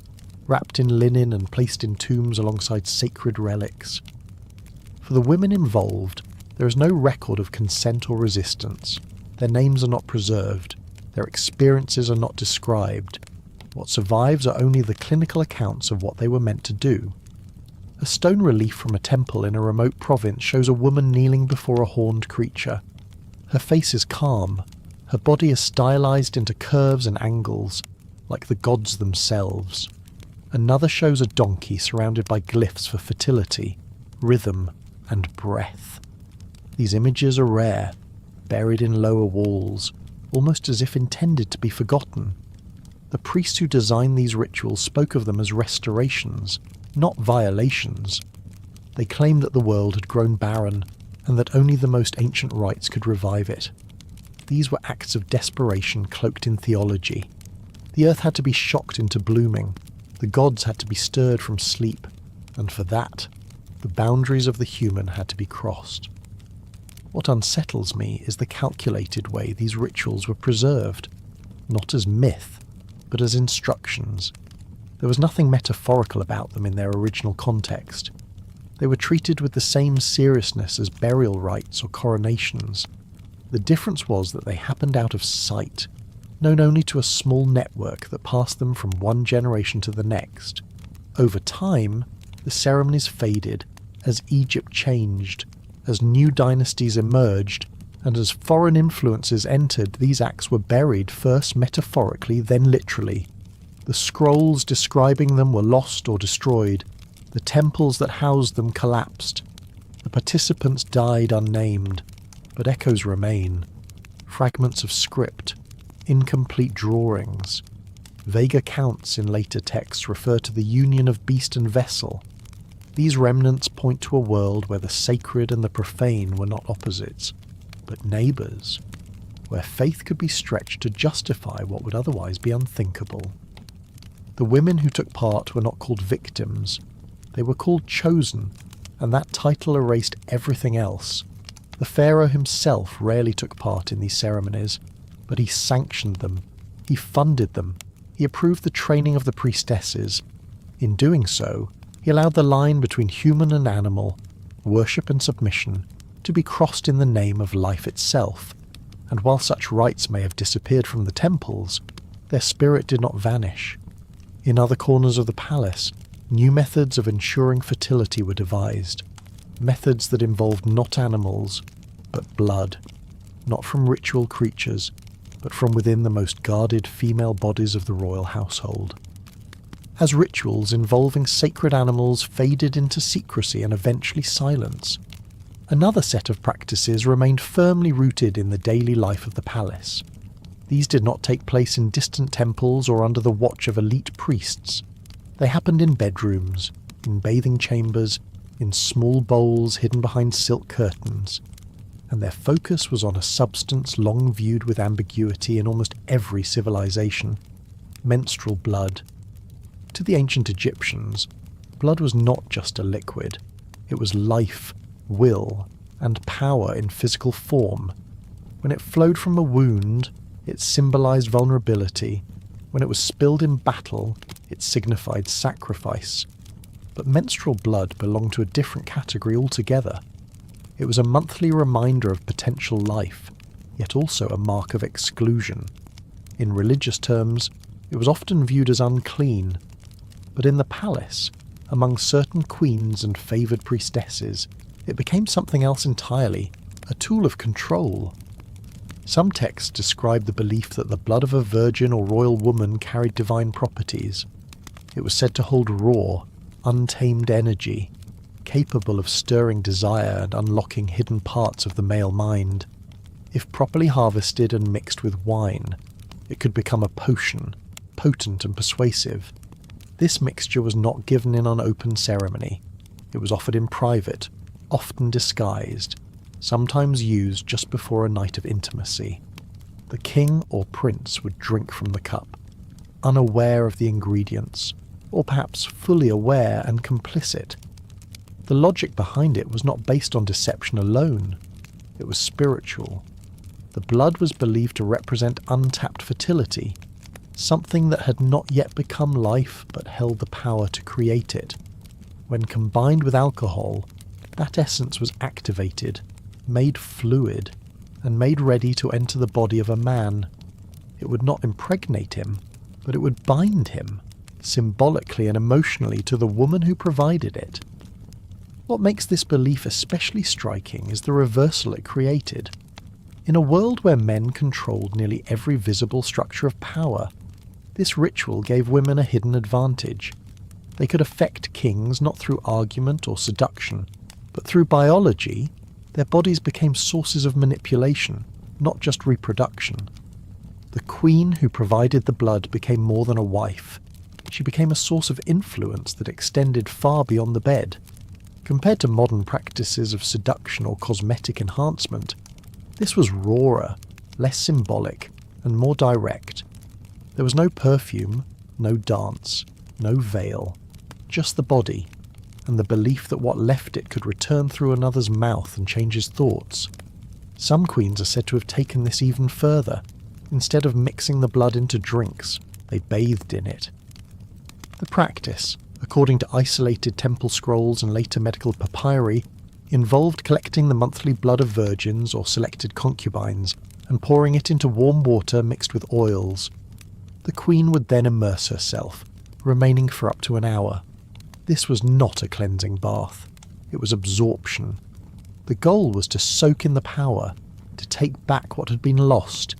wrapped in linen and placed in tombs alongside sacred relics. For the women involved, there is no record of consent or resistance. Their names are not preserved. Their experiences are not described. What survives are only the clinical accounts of what they were meant to do. A stone relief from a temple in a remote province shows a woman kneeling before a horned creature. Her face is calm. Her body is stylized into curves and angles, like the gods themselves. Another shows a donkey surrounded by glyphs for fertility, rhythm, and breath. These images are rare, buried in lower walls, almost as if intended to be forgotten. The priests who designed these rituals spoke of them as restorations, not violations. They claimed that the world had grown barren, and that only the most ancient rites could revive it. These were acts of desperation cloaked in theology. The earth had to be shocked into blooming, the gods had to be stirred from sleep, and for that, the boundaries of the human had to be crossed. What unsettles me is the calculated way these rituals were preserved, not as myth, but as instructions. There was nothing metaphorical about them in their original context. They were treated with the same seriousness as burial rites or coronations. The difference was that they happened out of sight, known only to a small network that passed them from one generation to the next. Over time, the ceremonies faded as Egypt changed, as new dynasties emerged, and as foreign influences entered. These acts were buried, first metaphorically, then literally. The scrolls describing them were lost or destroyed. The temples that housed them collapsed. The participants died unnamed, but echoes remain. Fragments of script, incomplete drawings. Vague accounts in later texts refer to the union of beast and vessel. These remnants point to a world where the sacred and the profane were not opposites, but neighbours, where faith could be stretched to justify what would otherwise be unthinkable. The women who took part were not called victims, they were called chosen, and that title erased everything else. The Pharaoh himself rarely took part in these ceremonies, but he sanctioned them, he funded them, he approved the training of the priestesses. In doing so, he allowed the line between human and animal, worship and submission, to be crossed in the name of life itself, and while such rites may have disappeared from the temples, their spirit did not vanish. In other corners of the palace, new methods of ensuring fertility were devised, methods that involved not animals, but blood, not from ritual creatures, but from within the most guarded female bodies of the royal household. As rituals involving sacred animals faded into secrecy and eventually silence, another set of practices remained firmly rooted in the daily life of the palace. These did not take place in distant temples or under the watch of elite priests. They happened in bedrooms, in bathing chambers, in small bowls hidden behind silk curtains, and their focus was on a substance long viewed with ambiguity in almost every civilization: menstrual blood. To the ancient Egyptians, blood was not just a liquid. It was life, will, and power in physical form. When it flowed from a wound, it symbolized vulnerability. When it was spilled in battle, it signified sacrifice. But menstrual blood belonged to a different category altogether. It was a monthly reminder of potential life, yet also a mark of exclusion. In religious terms, it was often viewed as unclean. But in the palace, among certain queens and favoured priestesses, it became something else entirely, a tool of control. Some texts describe the belief that the blood of a virgin or royal woman carried divine properties. It was said to hold raw, untamed energy, capable of stirring desire and unlocking hidden parts of the male mind. If properly harvested and mixed with wine, it could become a potion, potent and persuasive. This mixture was not given in an open ceremony. It was offered in private, often disguised. sometimes used just before a night of intimacy. The king or prince would drink from the cup, unaware of the ingredients, or perhaps fully aware and complicit. The logic behind it was not based on deception alone. It was spiritual. The blood was believed to represent untapped fertility, something that had not yet become life but held the power to create it. When combined with alcohol, that essence was activated, made fluid, and made ready to enter the body of a man. It would not impregnate him, but it would bind him, symbolically and emotionally, to the woman who provided it. What makes this belief especially striking is the reversal it created. In a world where men controlled nearly every visible structure of power, this ritual gave women a hidden advantage. They could affect kings not through argument or seduction, but through biology. Their bodies became sources of manipulation, not just reproduction. The queen who provided the blood became more than a wife. She became a source of influence that extended far beyond the bed. Compared to modern practices of seduction or cosmetic enhancement, this was rawer, less symbolic, and more direct. There was no perfume, no dance, no veil, just the body, and the belief that what left it could return through another's mouth and change his thoughts. Some queens are said to have taken this even further. Instead of mixing the blood into drinks, they bathed in it. The practice, according to isolated temple scrolls and later medical papyri, involved collecting the monthly blood of virgins or selected concubines and pouring it into warm water mixed with oils. The queen would then immerse herself, remaining for up to an hour. This was not a cleansing bath. It was absorption. The goal was to soak in the power, to take back what had been lost.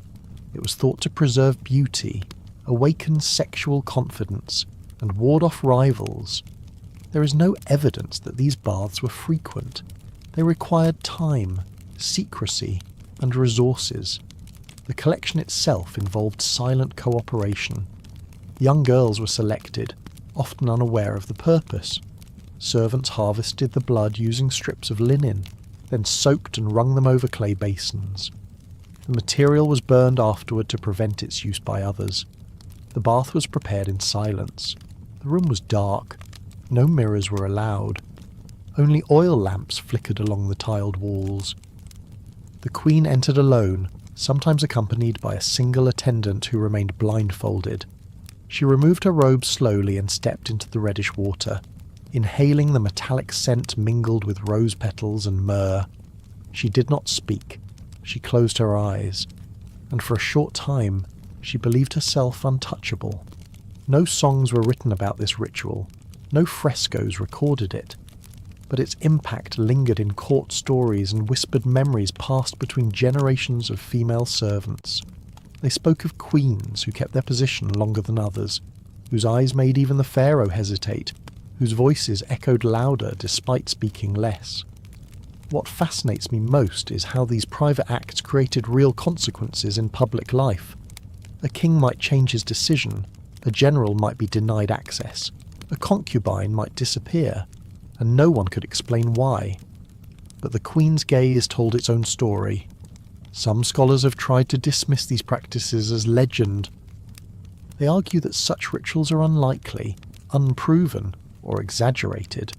It was thought to preserve beauty, awaken sexual confidence, and ward off rivals. There is no evidence that these baths were frequent. They required time, secrecy, and resources. The collection itself involved silent cooperation. Young girls were selected, often unaware of the purpose. Servants harvested the blood using strips of linen, then soaked and wrung them over clay basins. The material was burned afterward to prevent its use by others. The bath was prepared in silence. The room was dark. No mirrors were allowed. Only oil lamps flickered along the tiled walls. The queen entered alone, sometimes accompanied by a single attendant who remained blindfolded. She removed her robe slowly and stepped into the reddish water, inhaling the metallic scent mingled with rose petals and myrrh. She did not speak. She closed her eyes, and for a short time she believed herself untouchable. No songs were written about this ritual, no frescoes recorded it, but its impact lingered in court stories and whispered memories passed between generations of female servants. They spoke of queens who kept their position longer than others, whose eyes made even the Pharaoh hesitate, whose voices echoed louder despite speaking less. What fascinates me most is how these private acts created real consequences in public life. A king might change his decision, a general might be denied access, a concubine might disappear, and no one could explain why. But the queen's gaze told its own story. Some scholars have tried to dismiss these practices as legend. They argue that such rituals are unlikely, unproven, or exaggerated.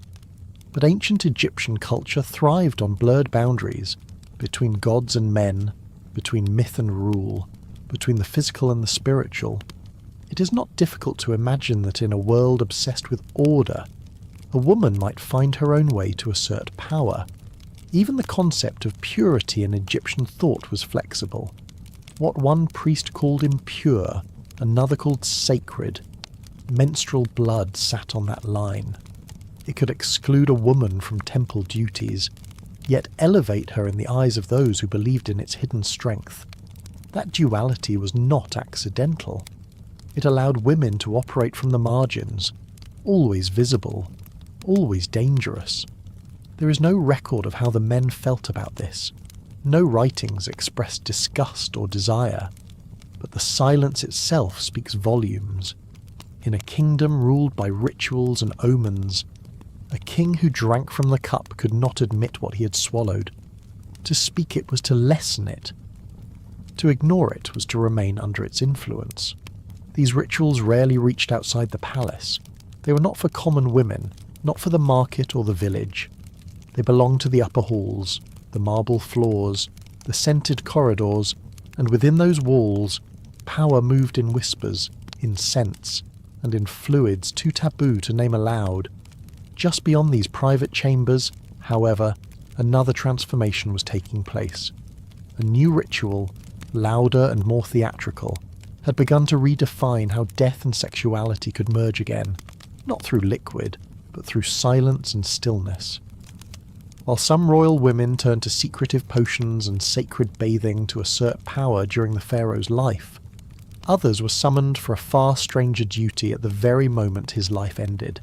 But ancient Egyptian culture thrived on blurred boundaries between gods and men, between myth and rule, between the physical and the spiritual. It is not difficult to imagine that in a world obsessed with order, a woman might find her own way to assert power. Even the concept of purity in Egyptian thought was flexible. What one priest called impure, another called sacred. Menstrual blood sat on that line. It could exclude a woman from temple duties, yet elevate her in the eyes of those who believed in its hidden strength. That duality was not accidental. It allowed women to operate from the margins, always visible, always dangerous. There is no record of how the men felt about this. No writings express disgust or desire, but the silence itself speaks volumes. In a kingdom ruled by rituals and omens, a king who drank from the cup could not admit what he had swallowed. To speak it was to lessen it. To ignore it was to remain under its influence. These rituals rarely reached outside the palace. They were not for common women, not for the market or the village. They belonged to the upper halls, the marble floors, the scented corridors, and within those walls, power moved in whispers, in scents, and in fluids too taboo to name aloud. Just beyond these private chambers, however, another transformation was taking place. A new ritual, louder and more theatrical, had begun to redefine how death and sexuality could merge again, not through liquid, but through silence and stillness. While some royal women turned to secretive potions and sacred bathing to assert power during the pharaoh's life, others were summoned for a far stranger duty at the very moment his life ended.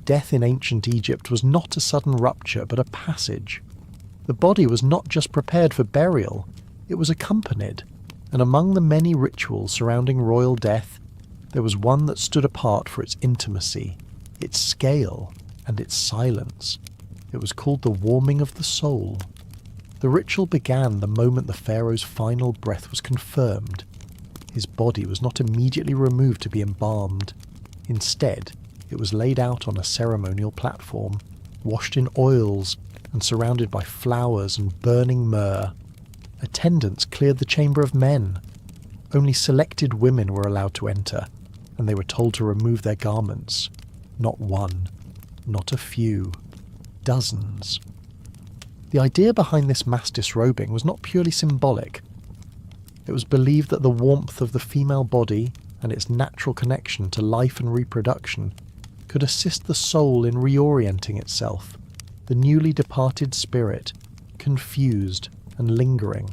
Death in ancient Egypt was not a sudden rupture, but a passage. The body was not just prepared for burial, it was accompanied, and among the many rituals surrounding royal death, there was one that stood apart for its intimacy, its scale, and its silence. It was called the warming of the soul. The ritual began the moment the pharaoh's final breath was confirmed. His body was not immediately removed to be embalmed. Instead, it was laid out on a ceremonial platform, washed in oils and surrounded by flowers and burning myrrh. Attendants cleared the chamber of men. Only selected women were allowed to enter, and they were told to remove their garments. Not one, not a few, dozens. The idea behind this mass disrobing was not purely symbolic. It was believed that the warmth of the female body and its natural connection to life and reproduction could assist the soul in reorienting itself. The newly departed spirit, confused and lingering,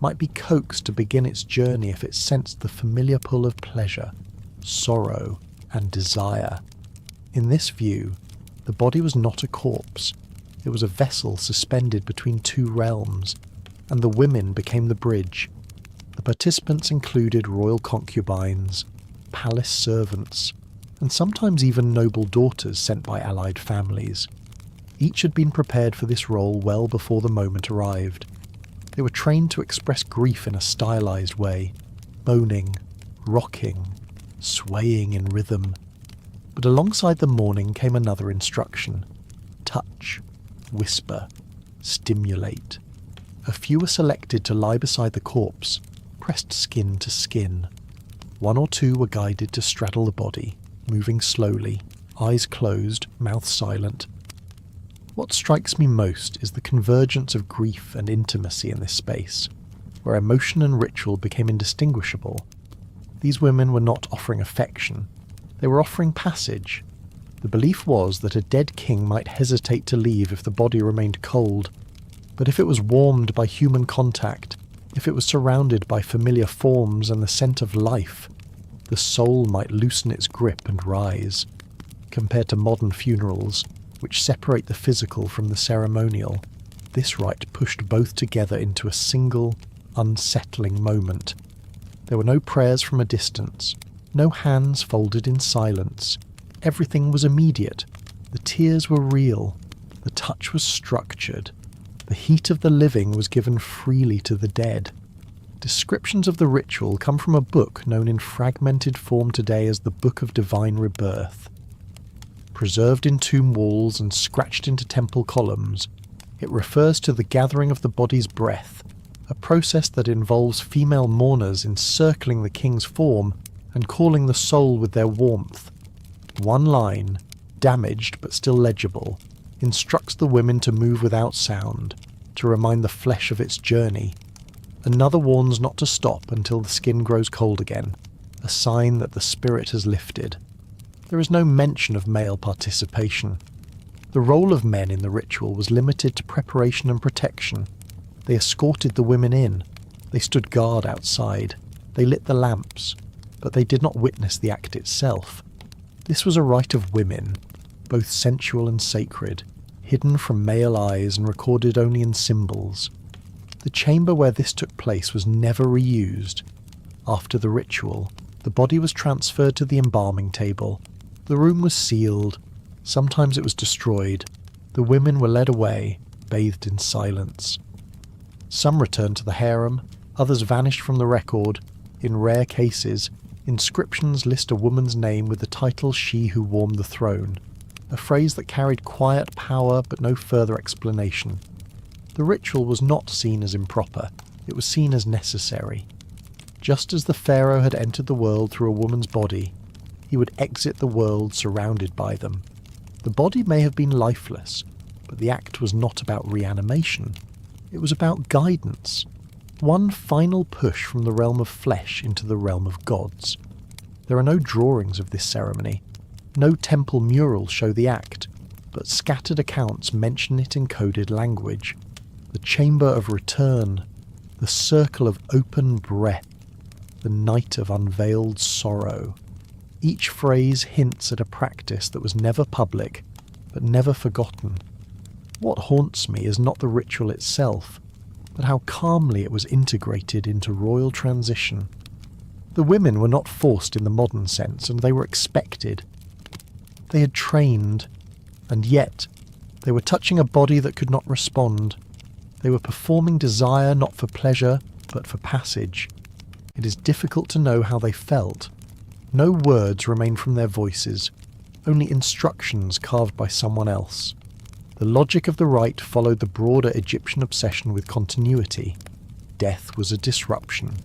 might be coaxed to begin its journey if it sensed the familiar pull of pleasure, sorrow, and desire. In this view, the body was not a corpse. It was a vessel suspended between two realms, and the women became the bridge. The participants included royal concubines, palace servants, and sometimes even noble daughters sent by allied families. Each had been prepared for this role well before the moment arrived. They were trained to express grief in a stylized way, moaning, rocking, swaying in rhythm. But alongside the mourning came another instruction: touch, whisper, stimulate. A few were selected to lie beside the corpse, pressed skin to skin. One or two were guided to straddle the body, moving slowly, eyes closed, mouth silent. What strikes me most is the convergence of grief and intimacy in this space, where emotion and ritual became indistinguishable. These women were not offering affection, they were offering passage. The belief was that a dead king might hesitate to leave if the body remained cold, but if it was warmed by human contact, if it was surrounded by familiar forms and the scent of life, the soul might loosen its grip and rise. Compared to modern funerals, which separate the physical from the ceremonial, this rite pushed both together into a single, unsettling moment. There were no prayers from a distance, no hands folded in silence. Everything was immediate. The tears were real. The touch was structured. The heat of the living was given freely to the dead. Descriptions of the ritual come from a book known in fragmented form today as the Book of Divine Rebirth. Preserved in tomb walls and scratched into temple columns, it refers to the gathering of the body's breath, a process that involves female mourners encircling the king's form and calling the soul with their warmth. One line, damaged but still legible, instructs the women to move without sound, to remind the flesh of its journey. Another warns not to stop until the skin grows cold again, a sign that the spirit has lifted. There is no mention of male participation. The role of men in the ritual was limited to preparation and protection. They escorted the women in. They stood guard outside. They lit the lamps, but they did not witness the act itself. This was a rite of women, both sensual and sacred, hidden from male eyes and recorded only in symbols. The chamber where this took place was never reused. After the ritual, the body was transferred to the embalming table. The room was sealed. Sometimes it was destroyed. The women were led away, bathed in silence. Some returned to the harem, others vanished from the record. In rare cases, inscriptions list a woman's name with the title "she who warmed the throne," a phrase that carried quiet power but no further explanation. The ritual was not seen as improper, it was seen as necessary. Just as the pharaoh had entered the world through a woman's body, he would exit the world surrounded by them. The body may have been lifeless, but the act was not about reanimation. It was about guidance. One final push from the realm of flesh into the realm of gods. There are no drawings of this ceremony. No temple murals show the act, but scattered accounts mention it in coded language. The chamber of return, the circle of open breath, the night of unveiled sorrow. Each phrase hints at a practice that was never public, but never forgotten. What haunts me is not the ritual itself, but how calmly it was integrated into royal transition. The women were not forced in the modern sense, and they were expected. They had trained, and yet they were touching a body that could not respond. They were performing desire not for pleasure, but for passage. It is difficult to know how they felt. No words remain from their voices, only instructions carved by someone else. The logic of the rite followed the broader Egyptian obsession with continuity. Death was a disruption.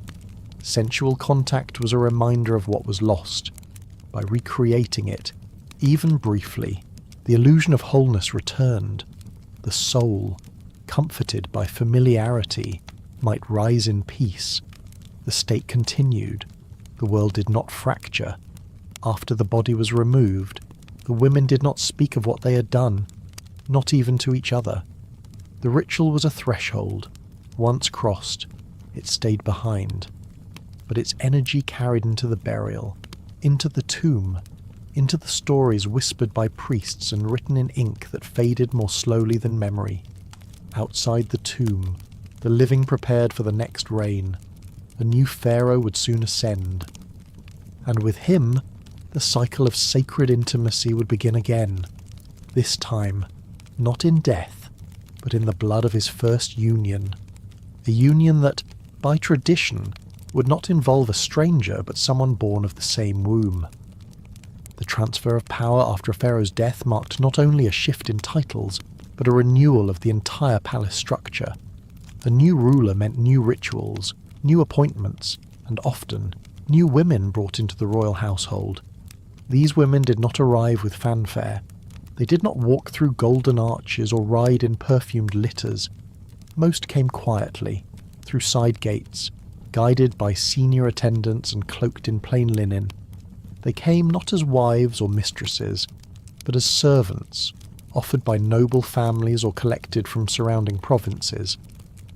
Sensual contact was a reminder of what was lost. By recreating it, even briefly, the illusion of wholeness returned. The soul, comforted by familiarity, might rise in peace. The state continued. The world did not fracture. After the body was removed, the women did not speak of what they had done, not even to each other. The ritual was a threshold. Once crossed, it stayed behind. But its energy carried into the burial, into the tomb, into the stories whispered by priests and written in ink that faded more slowly than memory. Outside the tomb, the living prepared for the next reign. A new pharaoh would soon ascend. And with him, the cycle of sacred intimacy would begin again. This time, not in death, but in the blood of his first union. A union that, by tradition, would not involve a stranger but someone born of the same womb. The transfer of power after a pharaoh's death marked not only a shift in titles, but a renewal of the entire palace structure. A new ruler meant new rituals, new appointments, and often, new women brought into the royal household. These women did not arrive with fanfare. They did not walk through golden arches or ride in perfumed litters. Most came quietly, through side gates, guided by senior attendants and cloaked in plain linen. They came not as wives or mistresses, but as servants, offered by noble families or collected from surrounding provinces.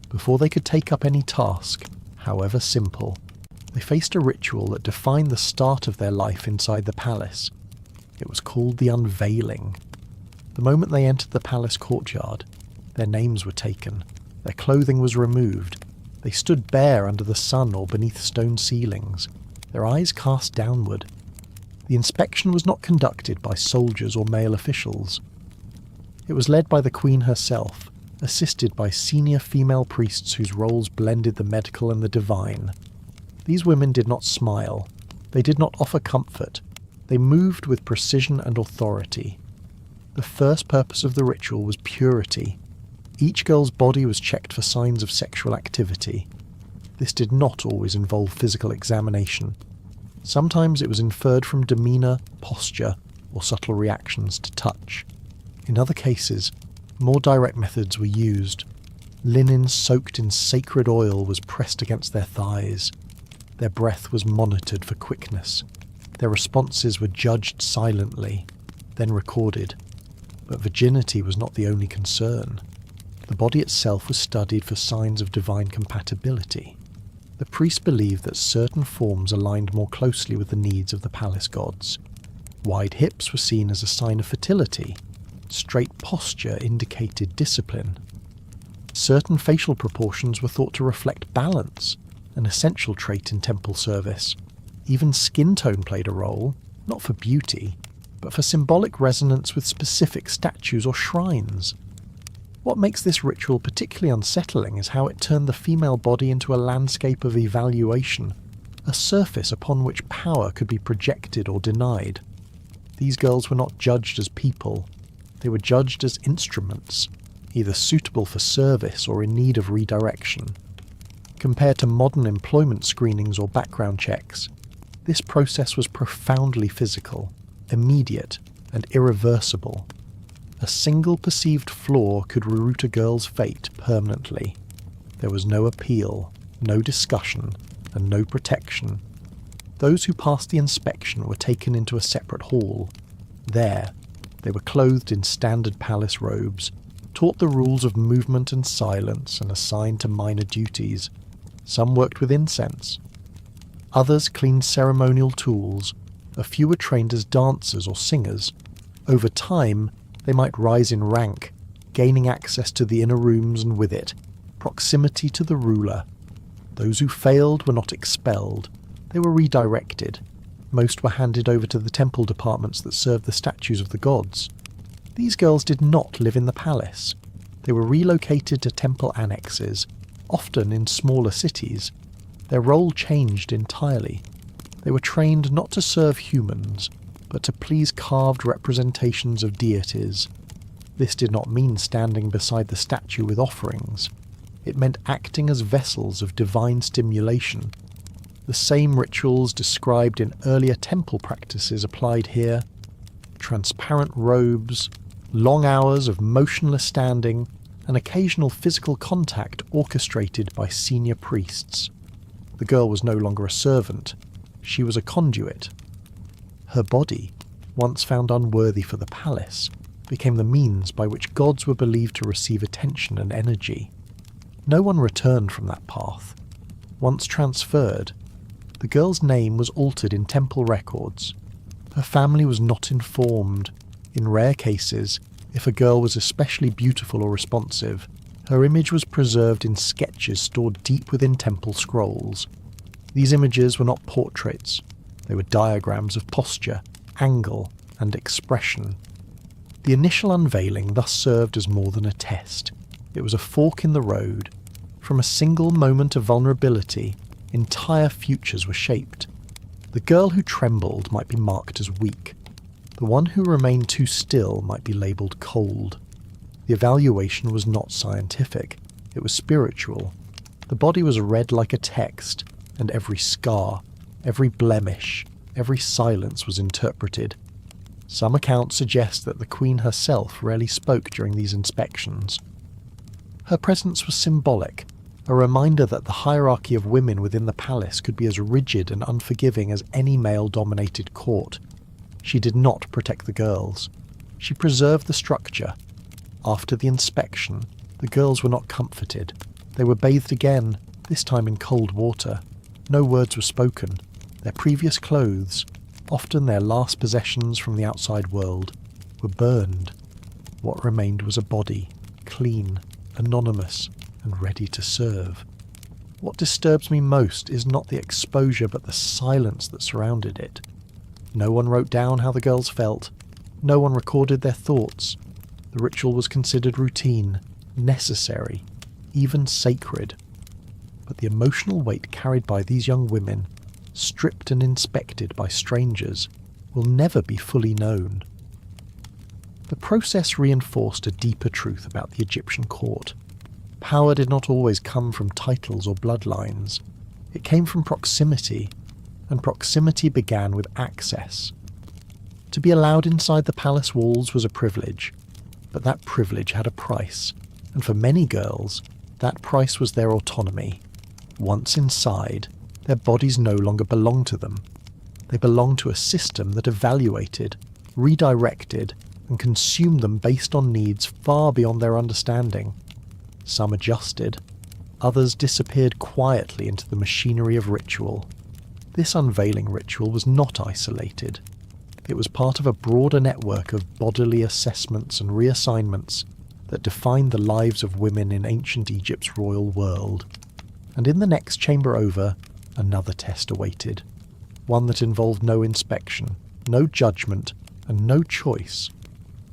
Before they could take up any task, however simple, they faced a ritual that defined the start of their life inside the palace. It was called the unveiling. The moment they entered the palace courtyard, their names were taken, their clothing was removed, they stood bare under the sun or beneath stone ceilings, their eyes cast downward. The inspection was not conducted by soldiers or male officials. It was led by the queen herself, assisted by senior female priests whose roles blended the medical and the divine. These women did not smile. They did not offer comfort. They moved with precision and authority. The first purpose of the ritual was purity. Each girl's body was checked for signs of sexual activity. This did not always involve physical examination. Sometimes it was inferred from demeanour, posture, or subtle reactions to touch. In other cases, more direct methods were used. Linen soaked in sacred oil was pressed against their thighs. Their breath was monitored for quickness. Their responses were judged silently, then recorded. But virginity was not the only concern. The body itself was studied for signs of divine compatibility. The priests believed that certain forms aligned more closely with the needs of the palace gods. Wide hips were seen as a sign of fertility. Straight posture indicated discipline. Certain facial proportions were thought to reflect balance, an essential trait in temple service. Even skin tone played a role, not for beauty, but for symbolic resonance with specific statues or shrines. What makes this ritual particularly unsettling is how it turned the female body into a landscape of evaluation, a surface upon which power could be projected or denied. These girls were not judged as people, they were judged as instruments, either suitable for service or in need of redirection. Compared to modern employment screenings or background checks, this process was profoundly physical, immediate, and irreversible. A single perceived flaw could reroute a girl's fate permanently. There was no appeal, no discussion, and no protection. Those who passed the inspection were taken into a separate hall. There, they were clothed in standard palace robes, taught the rules of movement and silence, and assigned to minor duties. Some worked with incense. Others cleaned ceremonial tools. A few were trained as dancers or singers. Over time, they might rise in rank, gaining access to the inner rooms and with it, proximity to the ruler. Those who failed were not expelled. They were redirected. Most were handed over to the temple departments that served the statues of the gods. These girls did not live in the palace. They were relocated to temple annexes, often in smaller cities. Their role changed entirely. They were trained not to serve humans, but to please carved representations of deities. This did not mean standing beside the statue with offerings. It meant acting as vessels of divine stimulation. The same rituals described in earlier temple practices applied here. Transparent robes, long hours of motionless standing, and occasional physical contact orchestrated by senior priests. The girl was no longer a servant. She was a conduit. Her body, once found unworthy for the palace, became the means by which gods were believed to receive attention and energy. No one returned from that path. Once transferred, the girl's name was altered in temple records. Her family was not informed. In rare cases, if a girl was especially beautiful or responsive, her image was preserved in sketches stored deep within temple scrolls. These images were not portraits. They were diagrams of posture, angle, and expression. The initial unveiling thus served as more than a test. It was a fork in the road. From a single moment of vulnerability, entire futures were shaped. The girl who trembled might be marked as weak. The one who remained too still might be labelled cold. The evaluation was not scientific. It was spiritual. The body was read like a text, and every scar, every blemish, every silence was interpreted. Some accounts suggest that the queen herself rarely spoke during these inspections. Her presence was symbolic, a reminder that the hierarchy of women within the palace could be as rigid and unforgiving as any male-dominated court. She did not protect the girls. She preserved the structure. After the inspection, the girls were not comforted. They were bathed again, this time in cold water. No words were spoken. Their previous clothes, often their last possessions from the outside world, were burned. What remained was a body, clean, anonymous, and ready to serve. What disturbs me most is not the exposure but the silence that surrounded it. No one wrote down how the girls felt. No one recorded their thoughts. The ritual was considered routine, necessary, even sacred. But the emotional weight carried by these young women, stripped and inspected by strangers, will never be fully known. The process reinforced a deeper truth about the Egyptian court. Power did not always come from titles or bloodlines. It came from proximity, and proximity began with access. To be allowed inside the palace walls was a privilege, but that privilege had a price, and for many girls, that price was their autonomy. Once inside, their bodies no longer belonged to them. They belonged to a system that evaluated, redirected, and consumed them based on needs far beyond their understanding. Some adjusted, others disappeared quietly into the machinery of ritual. This unveiling ritual was not isolated. It was part of a broader network of bodily assessments and reassignments that defined the lives of women in ancient Egypt's royal world. And in the next chamber over, another test awaited. One that involved no inspection, no judgment, and no choice.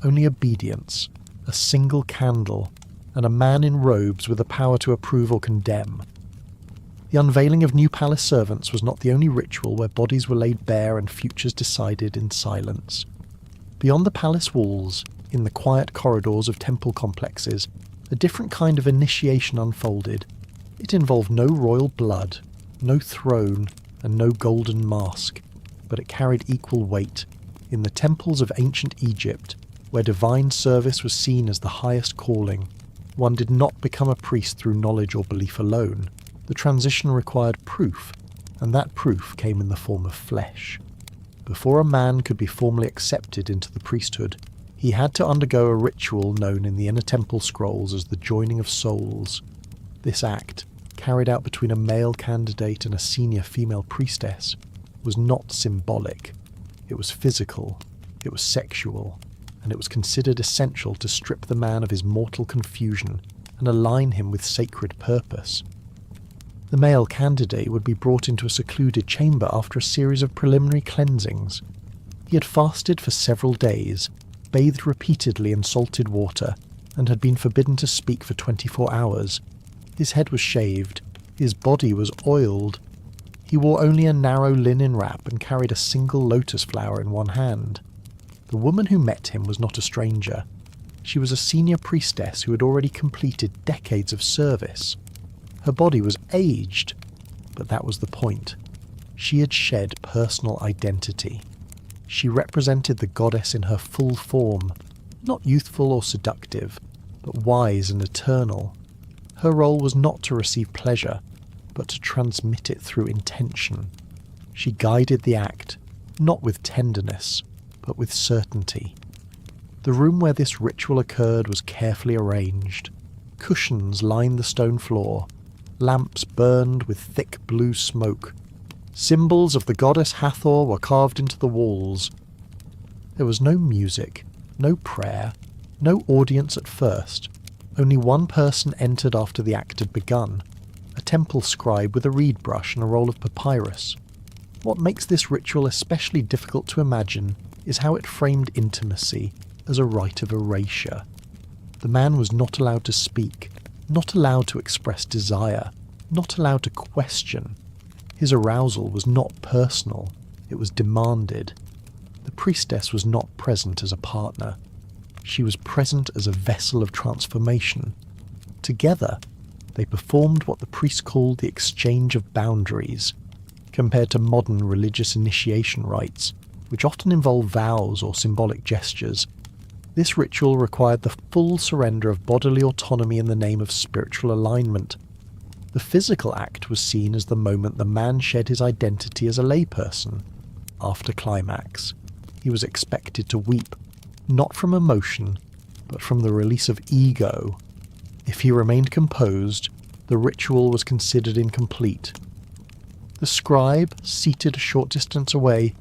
Only obedience, a single candle, and a man in robes with the power to approve or condemn. The unveiling of new palace servants was not the only ritual where bodies were laid bare and futures decided in silence. Beyond the palace walls, in the quiet corridors of temple complexes, a different kind of initiation unfolded. It involved no royal blood, no throne, and no golden mask, but it carried equal weight. In the temples of ancient Egypt, where divine service was seen as the highest calling, one did not become a priest through knowledge or belief alone. The transition required proof, and that proof came in the form of flesh. Before a man could be formally accepted into the priesthood, he had to undergo a ritual known in the Inner Temple scrolls as the joining of souls. This act, carried out between a male candidate and a senior female priestess, was not symbolic. It was physical, it was sexual, and it was considered essential to strip the man of his mortal confusion and align him with sacred purpose. The male candidate would be brought into a secluded chamber after a series of preliminary cleansings. He had fasted for several days, bathed repeatedly in salted water, and had been forbidden to speak for 24 hours. His head was shaved, his body was oiled. He wore only a narrow linen wrap and carried a single lotus flower in one hand. The woman who met him was not a stranger. She was a senior priestess who had already completed decades of service. Her body was aged, but that was the point. She had shed personal identity. She represented the goddess in her full form, not youthful or seductive, but wise and eternal. Her role was not to receive pleasure, but to transmit it through intention. She guided the act, not with tenderness, but with certainty. The room where this ritual occurred was carefully arranged. Cushions lined the stone floor. Lamps burned with thick blue smoke. Symbols of the goddess Hathor were carved into the walls. There was no music, no prayer, no audience at first. Only one person entered after the act had begun, a temple scribe with a reed brush and a roll of papyrus. What makes this ritual especially difficult to imagine is how it framed intimacy as a rite of erasure. The man was not allowed to speak, not allowed to express desire, not allowed to question. His arousal was not personal, it was demanded. The priestess was not present as a partner. She was present as a vessel of transformation. Together, they performed what the priests called the exchange of boundaries. Compared to modern religious initiation rites, which often involve vows or symbolic gestures, this ritual required the full surrender of bodily autonomy in the name of spiritual alignment. The physical act was seen as the moment the man shed his identity as a layperson. After climax, he was expected to weep, not from emotion, but from the release of ego. If he remained composed, the ritual was considered incomplete. The scribe, seated a short distance away,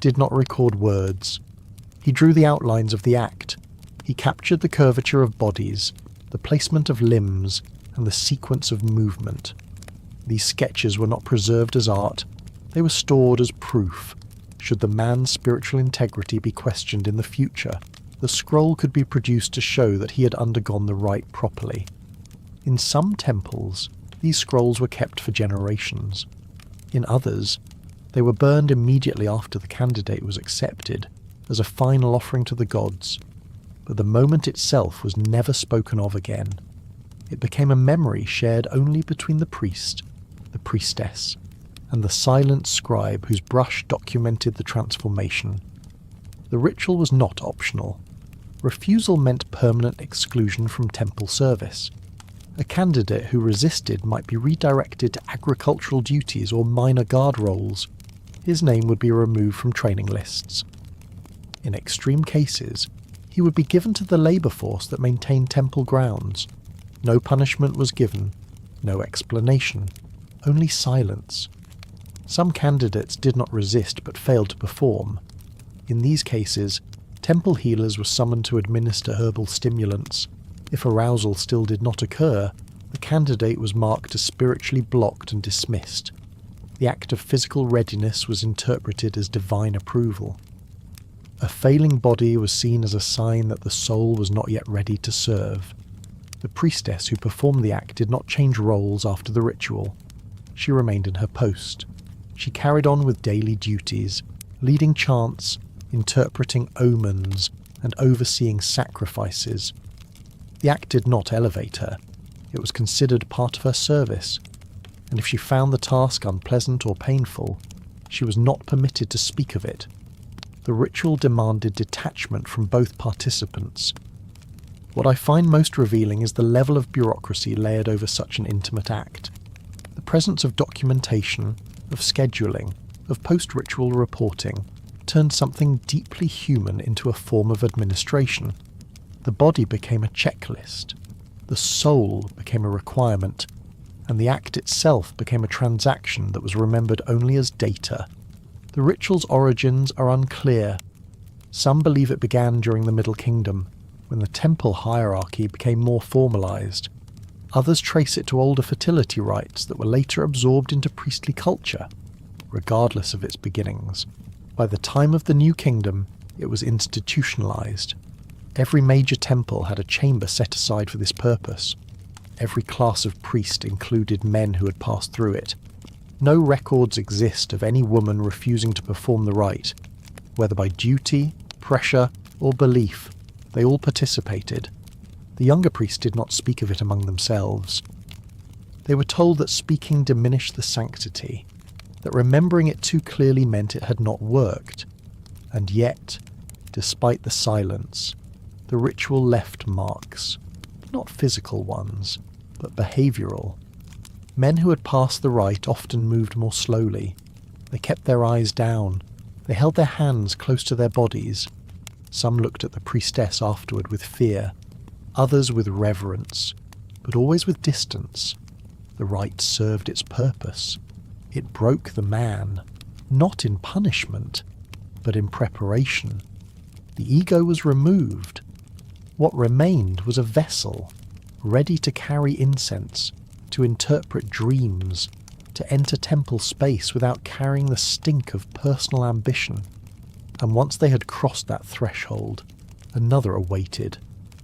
did not record words. He drew the outlines of the act. He captured the curvature of bodies, the placement of limbs, and the sequence of movement. These sketches were not preserved as art, they were stored as proof. Should the man's spiritual integrity be questioned in the future, the scroll could be produced to show that he had undergone the rite properly. In some temples, these scrolls were kept for generations. In others, they were burned immediately after the candidate was accepted, as a final offering to the gods. But the moment itself was never spoken of again. It became a memory shared only between the priest, the priestess, and the silent scribe whose brush documented the transformation. The ritual was not optional. Refusal meant permanent exclusion from temple service. A candidate who resisted might be redirected to agricultural duties or minor guard roles. His name would be removed from training lists. In extreme cases, he would be given to the labour force that maintained temple grounds. No punishment was given, no explanation, only silence. Some candidates did not resist but failed to perform. In these cases, temple healers were summoned to administer herbal stimulants. If arousal still did not occur, the candidate was marked as spiritually blocked and dismissed. The act of physical readiness was interpreted as divine approval. A failing body was seen as a sign that the soul was not yet ready to serve. The priestess who performed the act did not change roles after the ritual. She remained in her post. She carried on with daily duties, leading chants, interpreting omens, and overseeing sacrifices. The act did not elevate her. It was considered part of her service, and if she found the task unpleasant or painful, she was not permitted to speak of it. The ritual demanded detachment from both participants. What I find most revealing is the level of bureaucracy layered over such an intimate act. The presence of documentation, of scheduling, of post-ritual reporting turned something deeply human into a form of administration. The body became a checklist, the soul became a requirement, and the act itself became a transaction that was remembered only as data. The ritual's origins are unclear. Some believe it began during the Middle Kingdom, when the temple hierarchy became more formalized. Others trace it to older fertility rites that were later absorbed into priestly culture. Regardless of its beginnings, by the time of the New Kingdom, it was institutionalized. Every major temple had a chamber set aside for this purpose. Every class of priest included men who had passed through it. No records exist of any woman refusing to perform the rite. Whether by duty, pressure, or belief, they all participated. The younger priests did not speak of it among themselves. They were told that speaking diminished the sanctity, that remembering it too clearly meant it had not worked. And yet, despite the silence, the ritual left marks, not physical ones, but behavioural. Men who had passed the rite often moved more slowly. They kept their eyes down. They held their hands close to their bodies. Some looked at the priestess afterward with fear, others with reverence, but always with distance. The rite served its purpose. It broke the man, not in punishment, but in preparation. The ego was removed. What remained was a vessel, ready to carry incense, to interpret dreams, to enter temple space without carrying the stink of personal ambition. And once they had crossed that threshold, another awaited,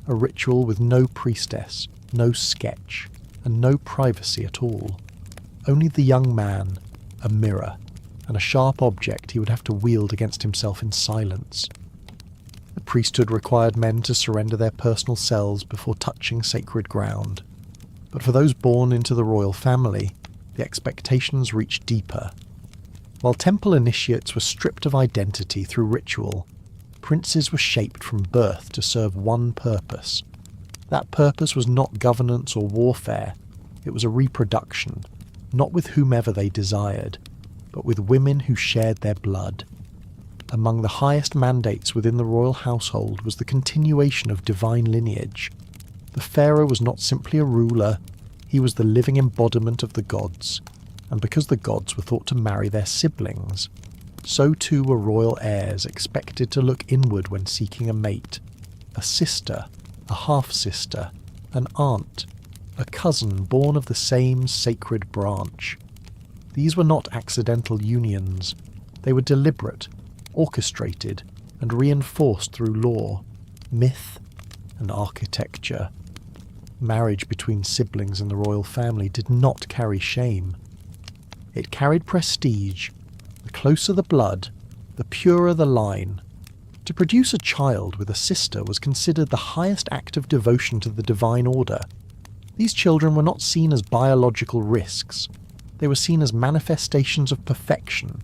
a ritual with no priestess, no sketch, and no privacy at all. Only the young man, a mirror, and a sharp object he would have to wield against himself in silence. The priesthood required men to surrender their personal selves before touching sacred ground. But for those born into the royal family, the expectations reached deeper. While temple initiates were stripped of identity through ritual, princes were shaped from birth to serve one purpose. That purpose was not governance or warfare, it was a reproduction, not with whomever they desired, but with women who shared their blood. Among the highest mandates within the royal household was the continuation of divine lineage. The Pharaoh was not simply a ruler, he was the living embodiment of the gods, and because the gods were thought to marry their siblings, so too were royal heirs expected to look inward when seeking a mate. A sister, a half-sister, an aunt, a cousin born of the same sacred branch. These were not accidental unions. They were deliberate, orchestrated, and reinforced through law, myth, and architecture. Marriage between siblings in the royal family did not carry shame. It carried prestige. The closer the blood, the purer the line. To produce a child with a sister was considered the highest act of devotion to the divine order. These children were not seen as biological risks. They were seen as manifestations of perfection.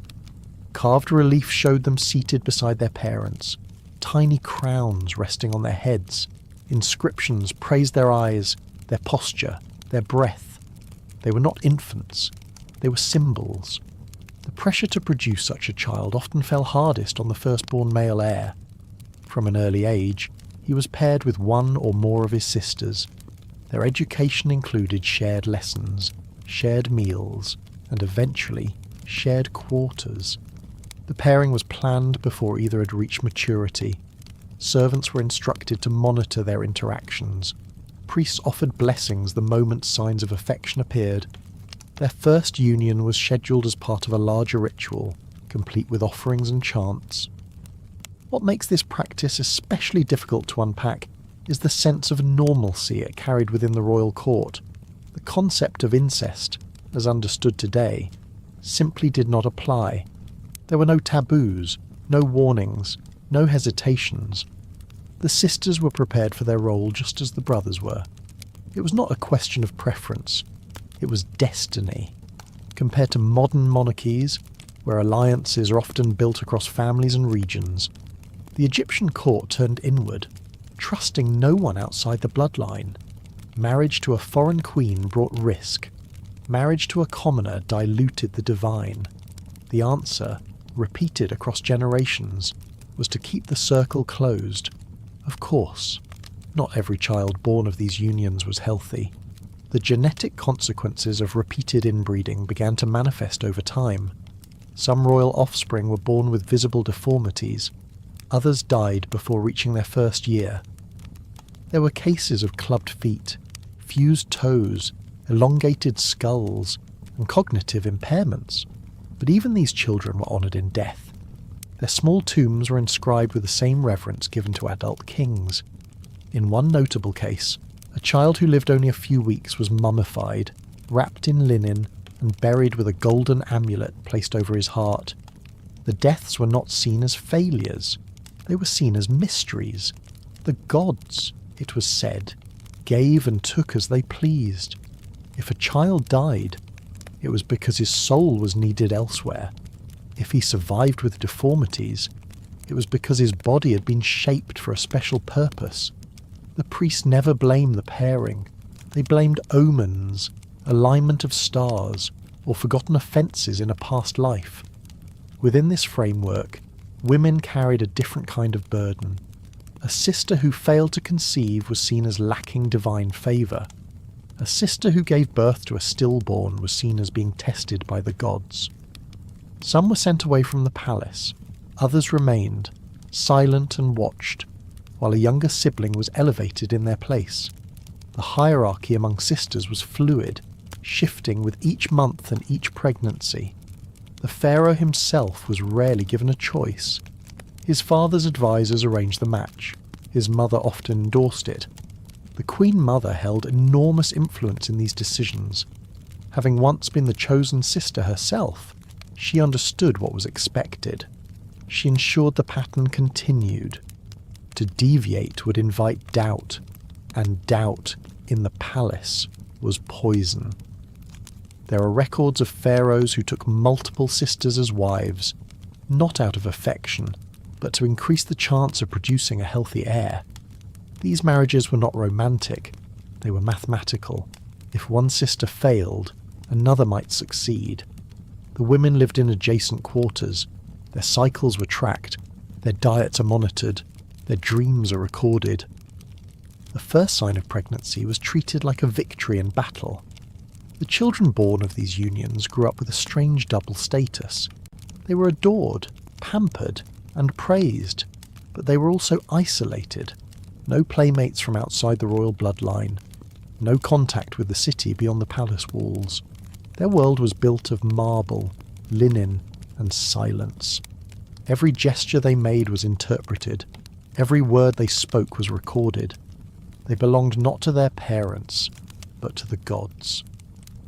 Carved relief showed them seated beside their parents, tiny crowns resting on their heads. Inscriptions praised their eyes, their posture, their breath. They were not infants. They were symbols. The pressure to produce such a child often fell hardest on the firstborn male heir. From an early age, he was paired with one or more of his sisters. Their education included shared lessons, shared meals, and eventually shared quarters. The pairing was planned before either had reached maturity. Servants were instructed to monitor their interactions. Priests offered blessings the moment signs of affection appeared. Their first union was scheduled as part of a larger ritual, complete with offerings and chants. What makes this practice especially difficult to unpack is the sense of normalcy it carried within the royal court. The concept of incest, as understood today, simply did not apply. There were no taboos, no warnings, no hesitations. The sisters were prepared for their role just as the brothers were. It was not a question of preference, it was destiny. Compared to modern monarchies, where alliances are often built across families and regions, the Egyptian court turned inward, trusting no one outside the bloodline. Marriage to a foreign queen brought risk. Marriage to a commoner diluted the divine. The answer, repeated across generations, was to keep the circle closed. Of course, not every child born of these unions was healthy. The genetic consequences of repeated inbreeding began to manifest over time. Some royal offspring were born with visible deformities. Others died before reaching their first year. There were cases of clubbed feet, fused toes, elongated skulls, and cognitive impairments. But even these children were honoured in death. Their small tombs were inscribed with the same reverence given to adult kings. In one notable case, a child who lived only a few weeks was mummified, wrapped in linen, and buried with a golden amulet placed over his heart. The deaths were not seen as failures. They were seen as mysteries. The gods, it was said, gave and took as they pleased. If a child died, it was because his soul was needed elsewhere. If he survived with deformities, it was because his body had been shaped for a special purpose. The priests never blamed the pairing. They blamed omens, alignment of stars, or forgotten offences in a past life. Within this framework, women carried a different kind of burden. A sister who failed to conceive was seen as lacking divine favour. A sister who gave birth to a stillborn was seen as being tested by the gods. Some were sent away from the palace. Others remained, silent and watched, while a younger sibling was elevated in their place. The hierarchy among sisters was fluid, shifting with each month and each pregnancy. The pharaoh himself was rarely given a choice. His father's advisors arranged the match. His mother often endorsed it. The Queen Mother held enormous influence in these decisions. Having once been the chosen sister herself, she understood what was expected. She ensured the pattern continued. To deviate would invite doubt, and doubt in the palace was poison. There are records of pharaohs who took multiple sisters as wives, not out of affection, but to increase the chance of producing a healthy heir. These marriages were not romantic, they were mathematical. If one sister failed, another might succeed. The women lived in adjacent quarters, their cycles were tracked, their diets are monitored, their dreams are recorded. The first sign of pregnancy was treated like a victory in battle. The children born of these unions grew up with a strange double status. They were adored, pampered, and praised, but they were also isolated. No playmates from outside the royal bloodline, no contact with the city beyond the palace walls. Their world was built of marble, linen, and silence. Every gesture they made was interpreted. Every word they spoke was recorded. They belonged not to their parents, but to the gods.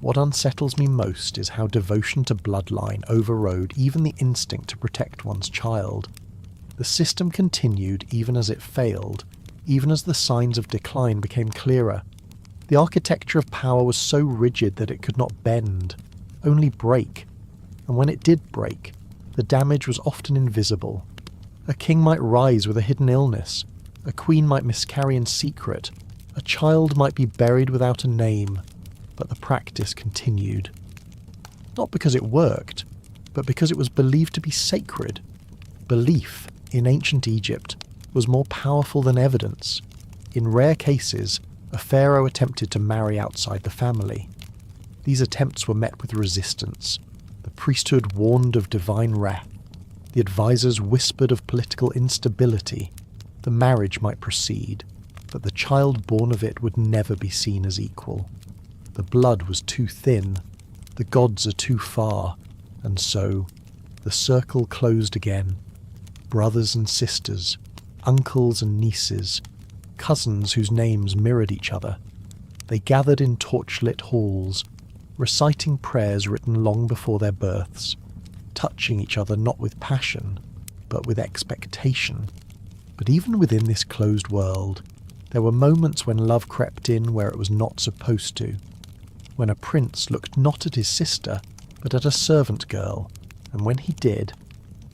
What unsettles me most is how devotion to bloodline overrode even the instinct to protect one's child. The system continued even as it failed, even as the signs of decline became clearer. The architecture of power was so rigid that it could not bend, only break. And when it did break, the damage was often invisible. A king might rise with a hidden illness, a queen might miscarry in secret, a child might be buried without a name, but the practice continued. Not because it worked, but because it was believed to be sacred. Belief, in ancient Egypt, was more powerful than evidence. In rare cases, a pharaoh attempted to marry outside the family. These attempts were met with resistance. The priesthood warned of divine wrath. The advisors whispered of political instability. The marriage might proceed, but the child born of it would never be seen as equal. The blood was too thin, the gods are too far, and so the circle closed again. Brothers and sisters, uncles and nieces, cousins whose names mirrored each other. They gathered in torchlit halls, reciting prayers written long before their births, touching each other not with passion, but with expectation. But even within this closed world, there were moments when love crept in where it was not supposed to, when a prince looked not at his sister, but at a servant girl, and when he did,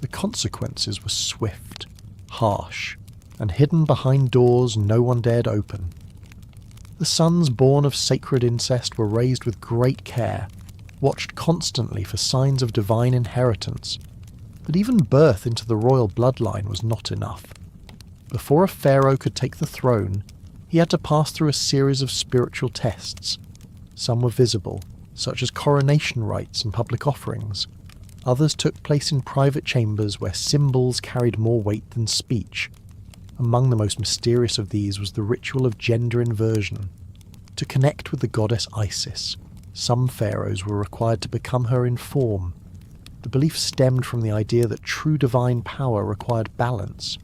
the consequences were swift, harsh, and hidden behind doors no one dared open. The sons born of sacred incest were raised with great care, watched constantly for signs of divine inheritance, but even birth into the royal bloodline was not enough. Before a pharaoh could take the throne, he had to pass through a series of spiritual tests. Some were visible, such as coronation rites and public offerings. Others took place in private chambers where symbols carried more weight than speech. Among the most mysterious of these was the ritual of gender inversion. To connect with the goddess Isis, some pharaohs were required to become her in form. The belief stemmed from the idea that true divine power required balance.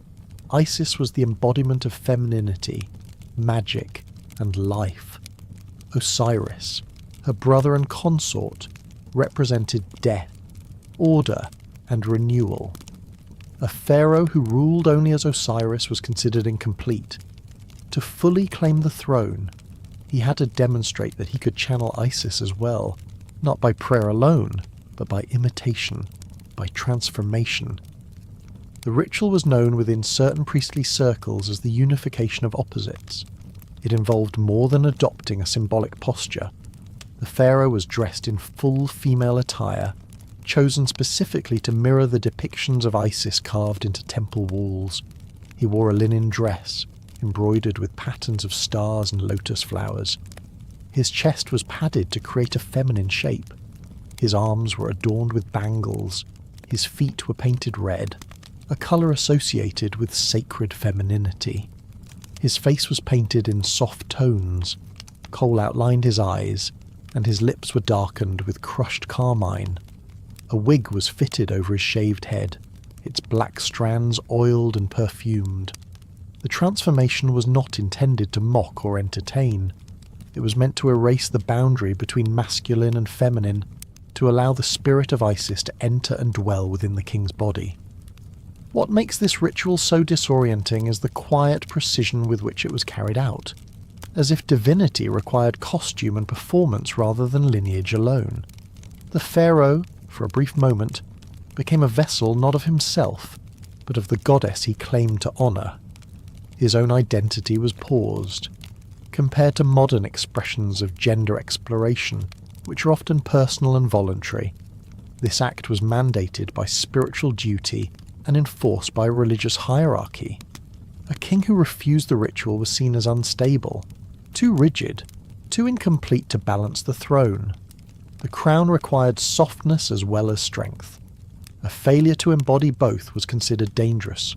Isis was the embodiment of femininity, magic, and life. Osiris, her brother and consort, represented death, order, and renewal. A pharaoh who ruled only as Osiris was considered incomplete. To fully claim the throne, he had to demonstrate that he could channel Isis as well, not by prayer alone, but by imitation, by transformation. The ritual was known within certain priestly circles as the unification of opposites. It involved more than adopting a symbolic posture. The pharaoh was dressed in full female attire, chosen specifically to mirror the depictions of Isis carved into temple walls. He wore a linen dress, embroidered with patterns of stars and lotus flowers. His chest was padded to create a feminine shape. His arms were adorned with bangles. His feet were painted red, a colour associated with sacred femininity. His face was painted in soft tones. Kohl outlined his eyes, and his lips were darkened with crushed carmine. A wig was fitted over his shaved head, its black strands oiled and perfumed. The transformation was not intended to mock or entertain. It was meant to erase the boundary between masculine and feminine, to allow the spirit of Isis to enter and dwell within the king's body. What makes this ritual so disorienting is the quiet precision with which it was carried out, as if divinity required costume and performance rather than lineage alone. The pharaoh, for a brief moment, became a vessel not of himself, but of the goddess he claimed to honour. His own identity was paused, compared to modern expressions of gender exploration, which are often personal and voluntary. This act was mandated by spiritual duty and enforced by a religious hierarchy. A king who refused the ritual was seen as unstable, too rigid, too incomplete to balance the throne. The crown required softness as well as strength. A failure to embody both was considered dangerous.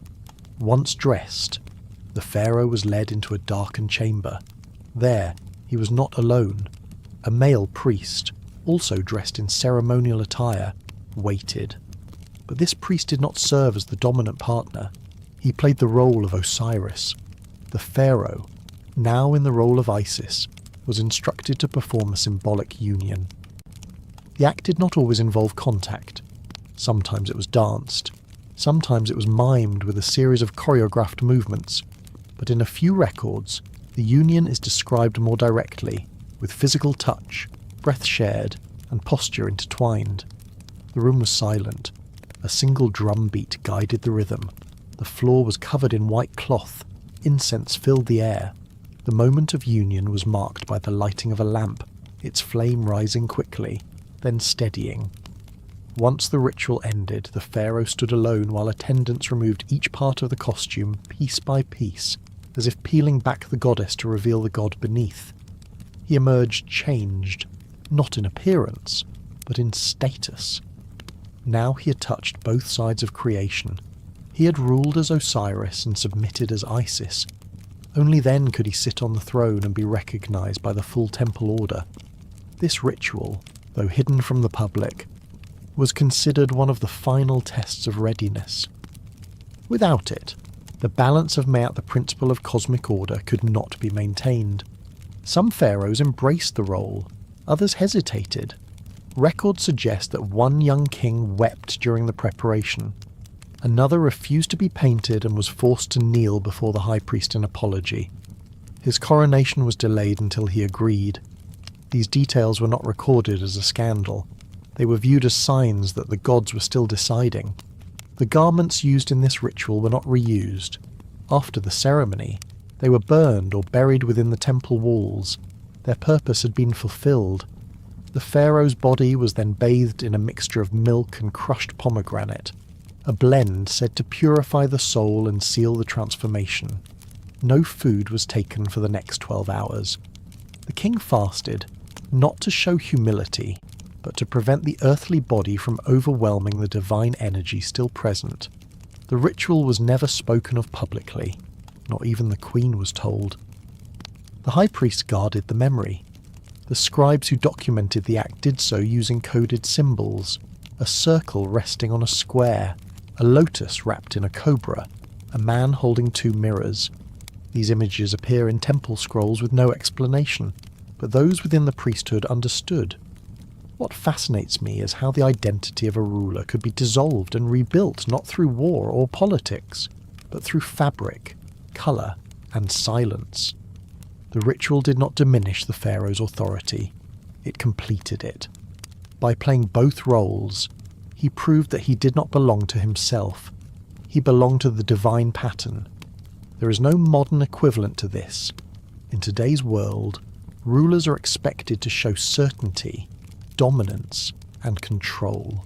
Once dressed, the pharaoh was led into a darkened chamber. There, he was not alone. A male priest, also dressed in ceremonial attire, waited. But this priest did not serve as the dominant partner. He played the role of Osiris. The pharaoh, now in the role of Isis, was instructed to perform a symbolic union. The act did not always involve contact. Sometimes it was danced. Sometimes it was mimed with a series of choreographed movements. But in a few records, the union is described more directly, with physical touch, breath shared, and posture intertwined. The room was silent. A single drum beat guided the rhythm. The floor was covered in white cloth. Incense filled the air. The moment of union was marked by the lighting of a lamp, its flame rising quickly, then steadying. Once the ritual ended, the pharaoh stood alone while attendants removed each part of the costume piece by piece, as if peeling back the goddess to reveal the god beneath. He emerged changed, not in appearance, but in status. Now he had touched both sides of creation. He had ruled as Osiris and submitted as Isis. Only then could he sit on the throne and be recognized by the full temple order. This ritual, though hidden from the public, was considered one of the final tests of readiness. Without it, The balance of the principle of cosmic order could not be maintained. Some pharaohs embraced the role, others hesitated. Records suggest that one young king wept during the preparation. Another refused to be painted and was forced to kneel before the high priest in apology. His coronation was delayed until he agreed. These details were not recorded as a scandal. They were viewed as signs that the gods were still deciding. The garments used in this ritual were not reused. After the ceremony, they were burned or buried within the temple walls. Their purpose had been fulfilled. The pharaoh's body was then bathed in a mixture of milk and crushed pomegranate, a blend said to purify the soul and seal the transformation. No food was taken for the next 12 hours. The king fasted, not to show humility, but to prevent the earthly body from overwhelming the divine energy still present. The ritual was never spoken of publicly. Not even the queen was told. The high priest guarded the memory. The scribes who documented the act did so using coded symbols, a circle resting on a square, a lotus wrapped in a cobra, a man holding two mirrors. These images appear in temple scrolls with no explanation, but those within the priesthood understood. What fascinates me is how the identity of a ruler could be dissolved and rebuilt not through war or politics, but through fabric, colour, and silence. The ritual did not diminish the pharaoh's authority, it completed it. By playing both roles, he proved that he did not belong to himself. He belonged to the divine pattern. There is no modern equivalent to this. In today's world, rulers are expected to show certainty, dominance, and control.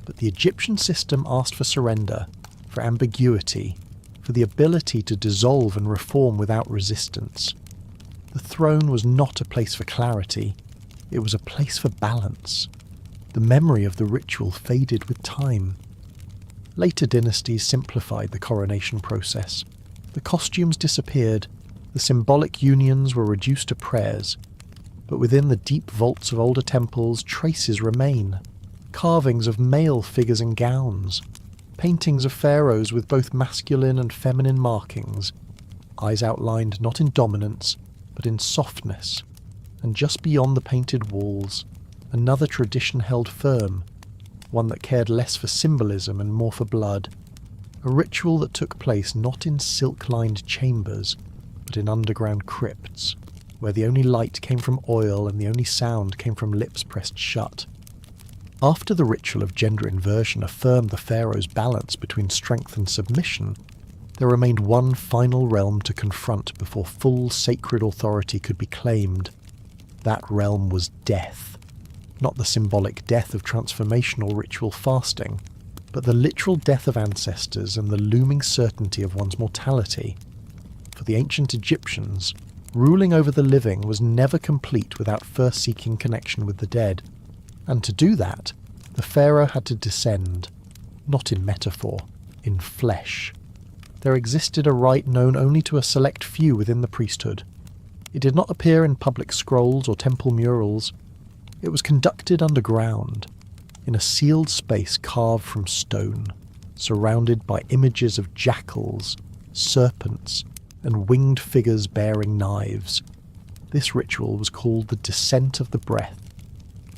But the Egyptian system asked for surrender, for ambiguity, for the ability to dissolve and reform without resistance. The throne was not a place for clarity, it was a place for balance. The memory of the ritual faded with time. Later dynasties simplified the coronation process. The costumes disappeared, the symbolic unions were reduced to prayers. But within the deep vaults of older temples, traces remain. Carvings of male figures and gowns. Paintings of pharaohs with both masculine and feminine markings. Eyes outlined not in dominance, but in softness. And just beyond the painted walls, another tradition held firm, one that cared less for symbolism and more for blood. A ritual that took place not in silk-lined chambers, but in underground crypts, where the only light came from oil and the only sound came from lips pressed shut. After the ritual of gender inversion affirmed the pharaoh's balance between strength and submission, there remained one final realm to confront before full sacred authority could be claimed. That realm was death. Not the symbolic death of transformational ritual fasting, but the literal death of ancestors and the looming certainty of one's mortality. For the ancient Egyptians, ruling over the living was never complete without first seeking connection with the dead. And to do that, the pharaoh had to descend, not in metaphor, in flesh. There existed a rite known only to a select few within the priesthood. It did not appear in public scrolls or temple murals. It was conducted underground, in a sealed space carved from stone, surrounded by images of jackals, serpents, and winged figures bearing knives. This ritual was called the Descent of the Breath,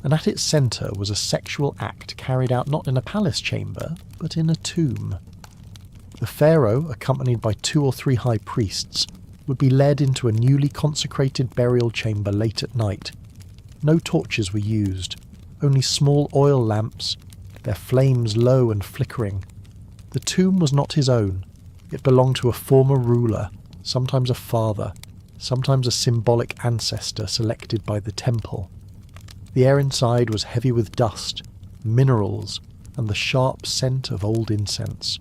and at its centre was a sexual act carried out not in a palace chamber, but in a tomb. The pharaoh, accompanied by 2 or 3 high priests, would be led into a newly consecrated burial chamber late at night. No torches were used, only small oil lamps, their flames low and flickering. The tomb was not his own. It belonged to a former ruler, sometimes a father, sometimes a symbolic ancestor selected by the temple. The air inside was heavy with dust, minerals, and the sharp scent of old incense.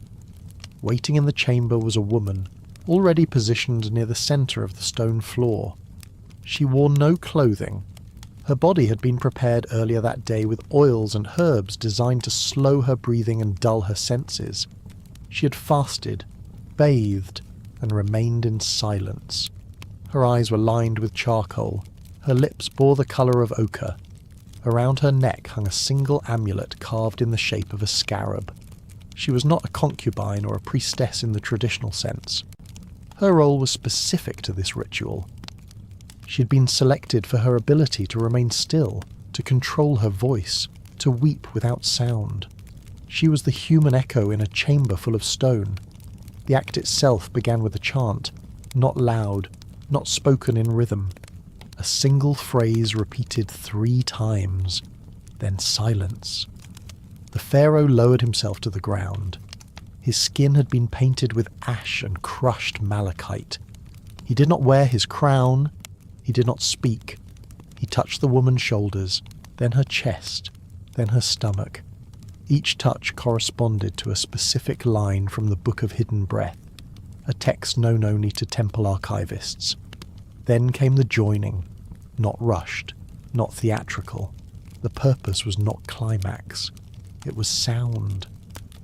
Waiting in the chamber was a woman, already positioned near the centre of the stone floor. She wore no clothing. Her body had been prepared earlier that day with oils and herbs designed to slow her breathing and dull her senses. She had fasted, bathed, and remained in silence. Her eyes were lined with charcoal. Her lips bore the colour of ochre. Around her neck hung a single amulet carved in the shape of a scarab. She was not a concubine or a priestess in the traditional sense. Her role was specific to this ritual. She had been selected for her ability to remain still, to control her voice, to weep without sound. She was the human echo in a chamber full of stone. The act itself began with a chant, not loud, not spoken in rhythm. A single phrase repeated 3 times, then silence. The pharaoh lowered himself to the ground. His skin had been painted with ash and crushed malachite. He did not wear his crown. He did not speak. He touched the woman's shoulders, then her chest, then her stomach. Each touch corresponded to a specific line from the Book of Hidden Breath, a text known only to temple archivists. Then came the joining, not rushed, not theatrical. The purpose was not climax. It was sound.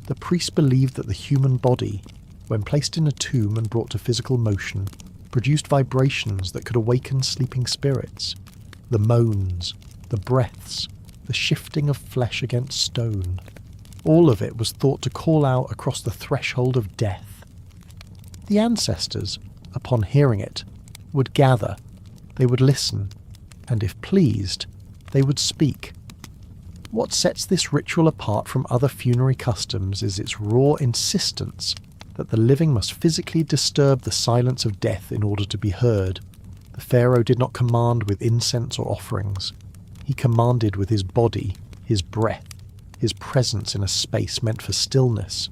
The priest believed that the human body, when placed in a tomb and brought to physical motion, produced vibrations that could awaken sleeping spirits. The moans, the breaths, the shifting of flesh against stone. All of it was thought to call out across the threshold of death. The ancestors, upon hearing it, would gather, they would listen, and if pleased, they would speak. What sets this ritual apart from other funerary customs is its raw insistence that the living must physically disturb the silence of death in order to be heard. The pharaoh did not command with incense or offerings. He commanded with his body, his breath, his presence in a space meant for stillness.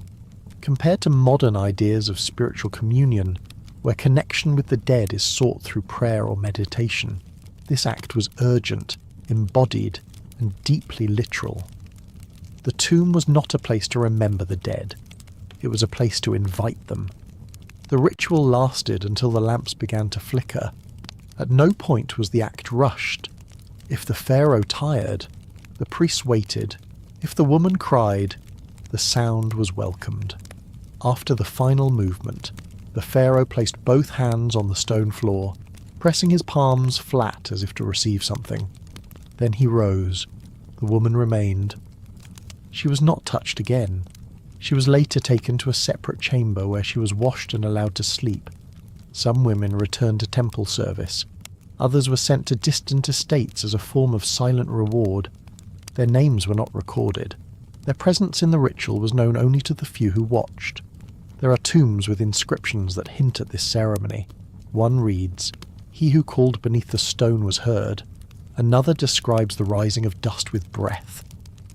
Compared to modern ideas of spiritual communion, where connection with the dead is sought through prayer or meditation, this act was urgent, embodied, and deeply literal. The tomb was not a place to remember the dead. It was a place to invite them. The ritual lasted until the lamps began to flicker. At no point was the act rushed. If the pharaoh tired, the priests waited. If the woman cried, the sound was welcomed. After the final movement, the pharaoh placed both hands on the stone floor, pressing his palms flat as if to receive something. Then he rose. The woman remained. She was not touched again. She was later taken to a separate chamber where she was washed and allowed to sleep. Some women returned to temple service. Others were sent to distant estates as a form of silent reward. Their names were not recorded. Their presence in the ritual was known only to the few who watched. There are tombs with inscriptions that hint at this ceremony. One reads, "He who called beneath the stone was heard." Another describes the rising of dust with breath.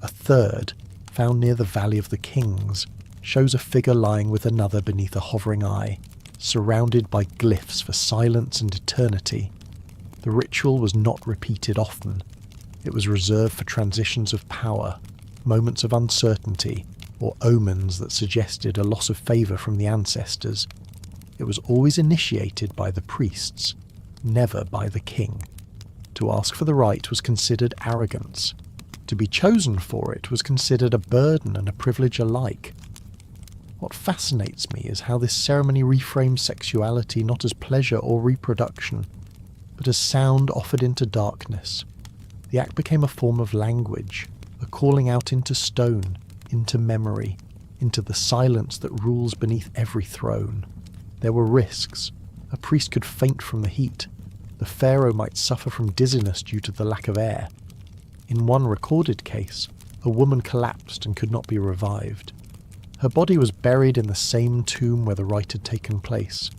A third, found near the Valley of the Kings, shows a figure lying with another beneath a hovering eye, surrounded by glyphs for silence and eternity. The ritual was not repeated often. It was reserved for transitions of power, moments of uncertainty, or omens that suggested a loss of favour from the ancestors. It was always initiated by the priests, never by the king. To ask for the rite was considered arrogance. To be chosen for it was considered a burden and a privilege alike. What fascinates me is how this ceremony reframes sexuality not as pleasure or reproduction, but as sound offered into darkness. The act became a form of language, a calling out into stone, into memory, into the silence that rules beneath every throne. There were risks. A priest could faint from the heat. The pharaoh might suffer from dizziness due to the lack of air. In one recorded case, a woman collapsed and could not be revived. Her body was buried in the same tomb where the rite had taken place,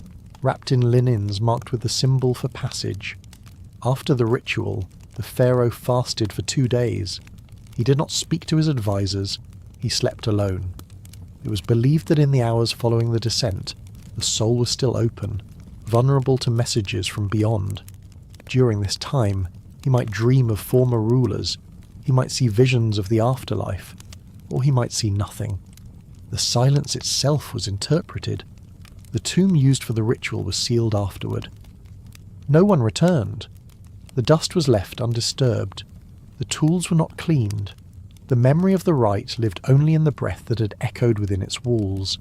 wrapped in linens marked with the symbol for passage. After the ritual, the pharaoh fasted for 2 days. He did not speak to his advisors. He slept alone. It was believed that in the hours following the descent, the soul was still open, vulnerable to messages from beyond. During this time, he might dream of former rulers, he might see visions of the afterlife, or he might see nothing. The silence itself was interpreted. The tomb used for the ritual was sealed afterward. No one returned. The dust was left undisturbed. The tools were not cleaned. The memory of the rite lived only in the breath that had echoed within its walls,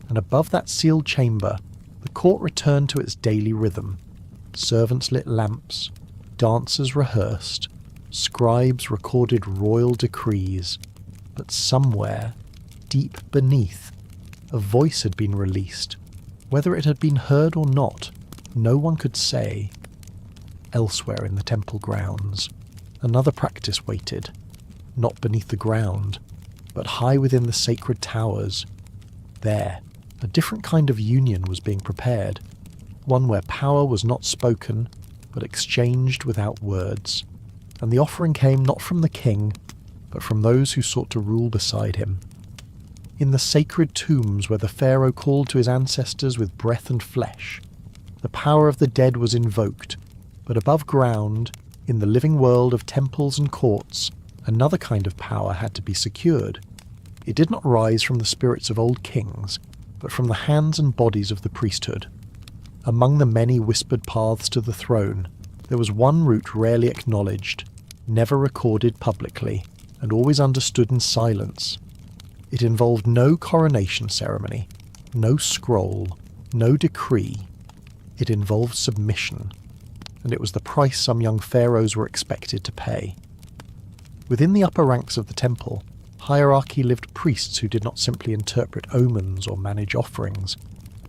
and above that sealed chamber, the court returned to its daily rhythm. Servants lit lamps, dancers rehearsed, scribes recorded royal decrees, but somewhere, deep beneath, a voice had been released. Whether it had been heard or not, no one could say. Elsewhere in the temple grounds, another practice waited, not beneath the ground, but high within the sacred towers. There, a different kind of union was being prepared, one where power was not spoken, but exchanged without words, and the offering came not from the king, but from those who sought to rule beside him. In the sacred tombs where the Pharaoh called to his ancestors with breath and flesh, the power of the dead was invoked, but above ground, in the living world of temples and courts, another kind of power had to be secured. It did not rise from the spirits of old kings, but from the hands and bodies of the priesthood. Among the many whispered paths to the throne, there was one route rarely acknowledged, never recorded publicly, and always understood in silence. It involved no coronation ceremony, no scroll, no decree. It involved submission, and it was the price some young pharaohs were expected to pay. Within the upper ranks of the temple, hierarchy lived priests who did not simply interpret omens or manage offerings.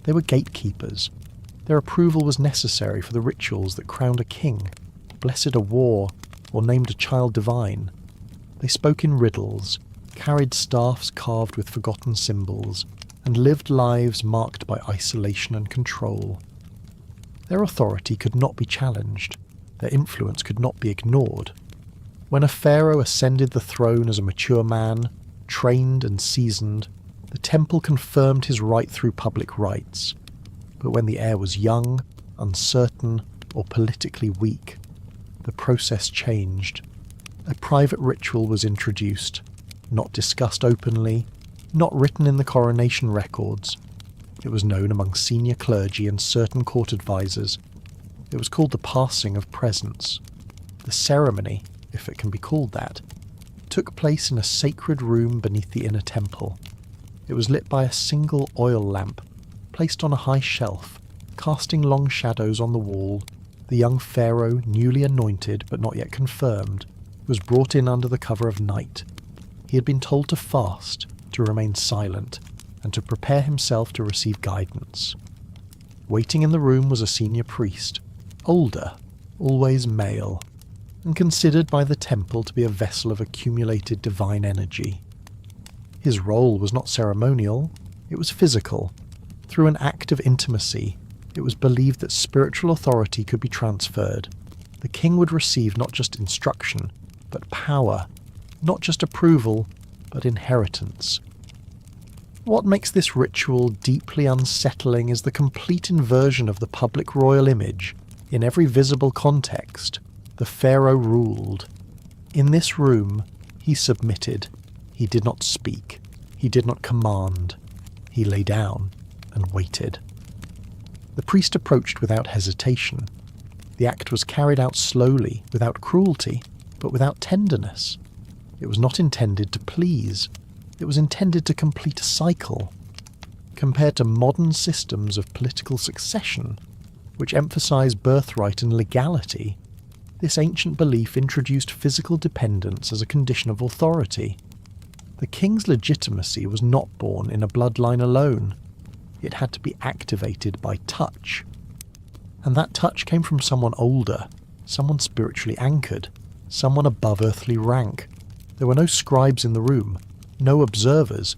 They were gatekeepers. Their approval was necessary for the rituals that crowned a king, blessed a war, or named a child divine. They spoke in riddles, carried staffs carved with forgotten symbols, and lived lives marked by isolation and control. Their authority could not be challenged. Their influence could not be ignored. When a pharaoh ascended the throne as a mature man, trained and seasoned, the temple confirmed his right through public rites. But when the heir was young, uncertain, or politically weak, the process changed. A private ritual was introduced, not discussed openly, not written in the coronation records. It was known among senior clergy and certain court advisors. It was called the passing of presence. The ceremony, if it can be called that, took place in a sacred room beneath the inner temple. It was lit by a single oil lamp, placed on a high shelf, casting long shadows on the wall. The young pharaoh, newly anointed but not yet confirmed, was brought in under the cover of night. He had been told to fast, to remain silent, and to prepare himself to receive guidance. Waiting in the room was a senior priest, older, always male, and considered by the temple to be a vessel of accumulated divine energy. His role was not ceremonial, it was physical. Through an act of intimacy, it was believed that spiritual authority could be transferred. The king would receive not just instruction, but power, not just approval, but inheritance. What makes this ritual deeply unsettling is the complete inversion of the public royal image. In every visible context, the pharaoh ruled. In this room, he submitted. He did not speak. He did not command. He lay down and waited. The priest approached without hesitation. The act was carried out slowly, without cruelty, but without tenderness. It was not intended to please. It was intended to complete a cycle. Compared to modern systems of political succession, which emphasize birthright and legality, this ancient belief introduced physical dependence as a condition of authority. The king's legitimacy was not born in a bloodline alone. It had to be activated by touch. And that touch came from someone older, someone spiritually anchored, someone above earthly rank. There were no scribes in the room, no observers,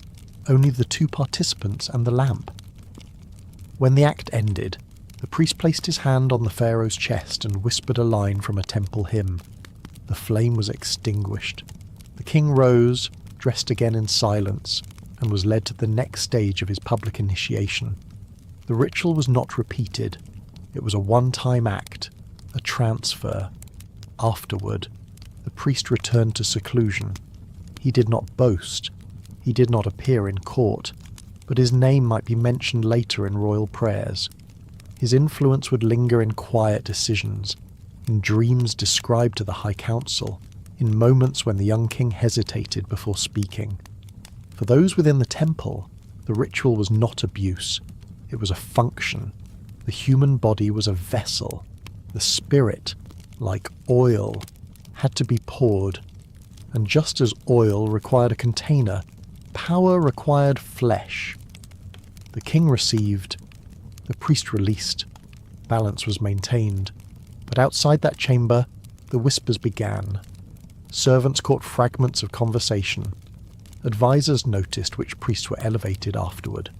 only the two participants and the lamp. When the act ended, the priest placed his hand on the pharaoh's chest and whispered a line from a temple hymn. The flame was extinguished. The king rose, dressed again in silence, and was led to the next stage of his public initiation. The ritual was not repeated. It was a one-time act, a transfer. Afterward, the priest returned to seclusion. He did not boast. He did not appear in court, but his name might be mentioned later in royal prayers. His influence would linger in quiet decisions, in dreams described to the High Council, in moments when the young king hesitated before speaking. For those within the temple, the ritual was not abuse. It was a function. The human body was a vessel. The spirit, like oil, had to be poured. And just as oil required a container, Power required flesh. The king received, the priest released. Balance was maintained. But outside that chamber, the whispers began. Servants caught fragments of conversation. Advisors noticed which priests were elevated afterward.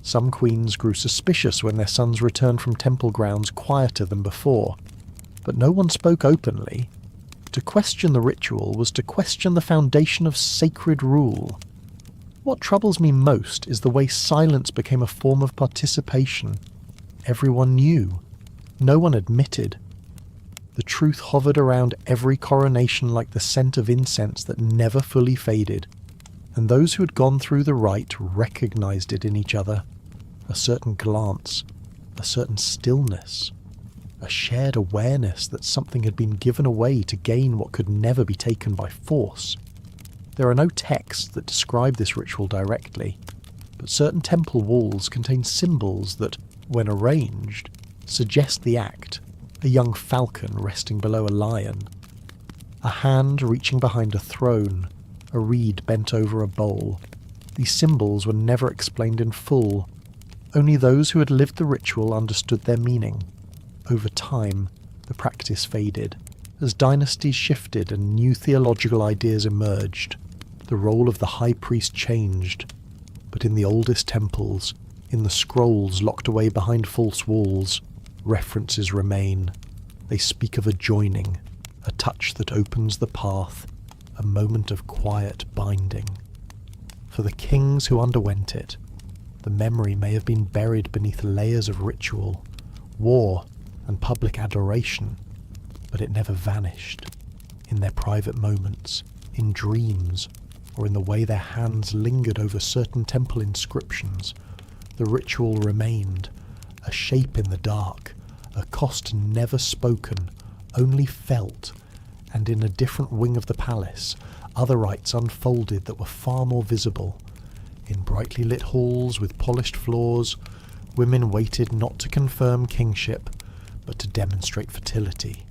Some queens grew suspicious when their sons returned from temple grounds quieter than before. But no one spoke openly. To question the ritual was to question the foundation of sacred rule. What troubles me most is the way silence became a form of participation. Everyone knew. No one admitted. The truth hovered around every coronation like the scent of incense that never fully faded, and those who had gone through the rite recognized it in each other. A certain glance, a certain stillness, a shared awareness that something had been given away to gain what could never be taken by force. There are no texts that describe this ritual directly, but certain temple walls contain symbols that, when arranged, suggest the act. A young falcon resting below a lion, a hand reaching behind a throne, a reed bent over a bowl. These symbols were never explained in full. Only those who had lived the ritual understood their meaning. Over time, the practice faded. As dynasties shifted and new theological ideas emerged, the role of the high priest changed. But in the oldest temples, in the scrolls locked away behind false walls, references remain. They speak of a joining, a touch that opens the path, a moment of quiet binding. For the kings who underwent it, the memory may have been buried beneath layers of ritual, war, and public adoration, but it never vanished. In their private moments, in dreams, or in the way their hands lingered over certain temple inscriptions, the ritual remained, a shape in the dark, a cost never spoken, only felt, and in a different wing of the palace, other rites unfolded that were far more visible. In brightly lit halls with polished floors, women waited not to confirm kingship, but to demonstrate fertility.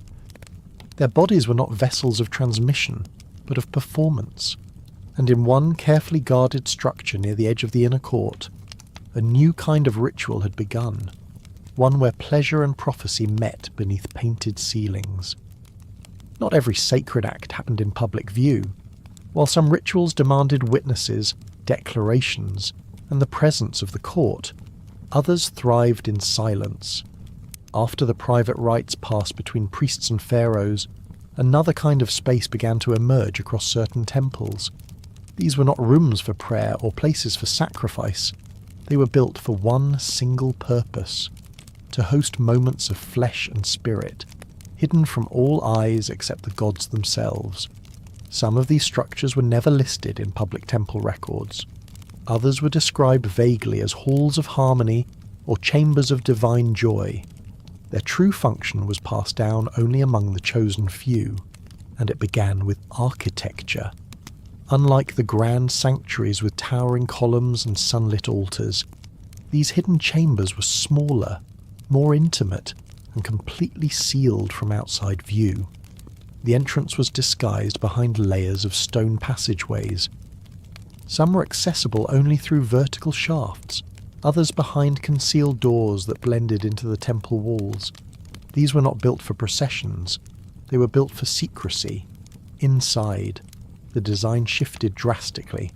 Their bodies were not vessels of transmission, but of performance, and in one carefully guarded structure near the edge of the inner court, a new kind of ritual had begun. One where pleasure and prophecy met beneath painted ceilings. Not every sacred act happened in public view. While some rituals demanded witnesses, declarations, and the presence of the court, others thrived in silence. After the private rites passed between priests and pharaohs, another kind of space began to emerge across certain temples. These were not rooms for prayer or places for sacrifice. They were built for one single purpose: to host moments of flesh and spirit, hidden from all eyes except the gods themselves. Some of these structures were never listed in public temple records. Others were described vaguely as halls of harmony or chambers of divine joy. Their true function was passed down only among the chosen few, and it began with architecture. Unlike the grand sanctuaries with towering columns and sunlit altars, these hidden chambers were smaller, more intimate, and completely sealed from outside view. The entrance was disguised behind layers of stone passageways. Some were accessible only through vertical shafts, others behind concealed doors that blended into the temple walls. These were not built for processions, they were built for secrecy. Inside, the design shifted drastically.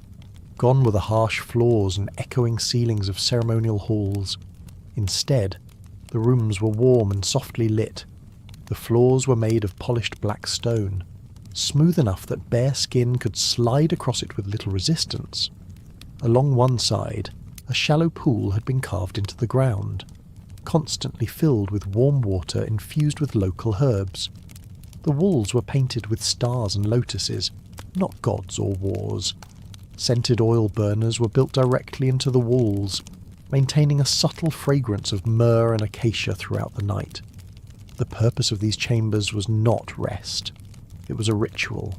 Gone were the harsh floors and echoing ceilings of ceremonial halls. Instead, the rooms were warm and softly lit. The floors were made of polished black stone, smooth enough that bare skin could slide across it with little resistance. Along one side, a shallow pool had been carved into the ground, constantly filled with warm water infused with local herbs. The walls were painted with stars and lotuses, not gods or wars. Scented oil burners were built directly into the walls, maintaining a subtle fragrance of myrrh and acacia throughout the night. The purpose of these chambers was not rest. It was a ritual.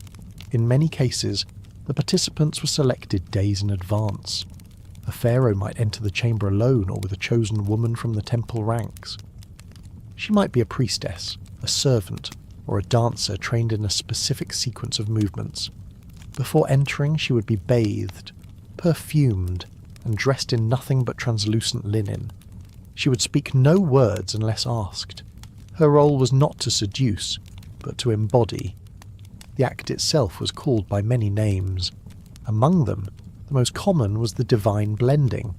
In many cases, the participants were selected days in advance. A pharaoh might enter the chamber alone or with a chosen woman from the temple ranks. She might be a priestess, a servant, or a dancer trained in a specific sequence of movements. Before entering, she would be bathed, perfumed, and dressed in nothing but translucent linen. She would speak no words unless asked. Her role was not to seduce, but to embody. The act itself was called by many names. Among them, the most common was the divine blending.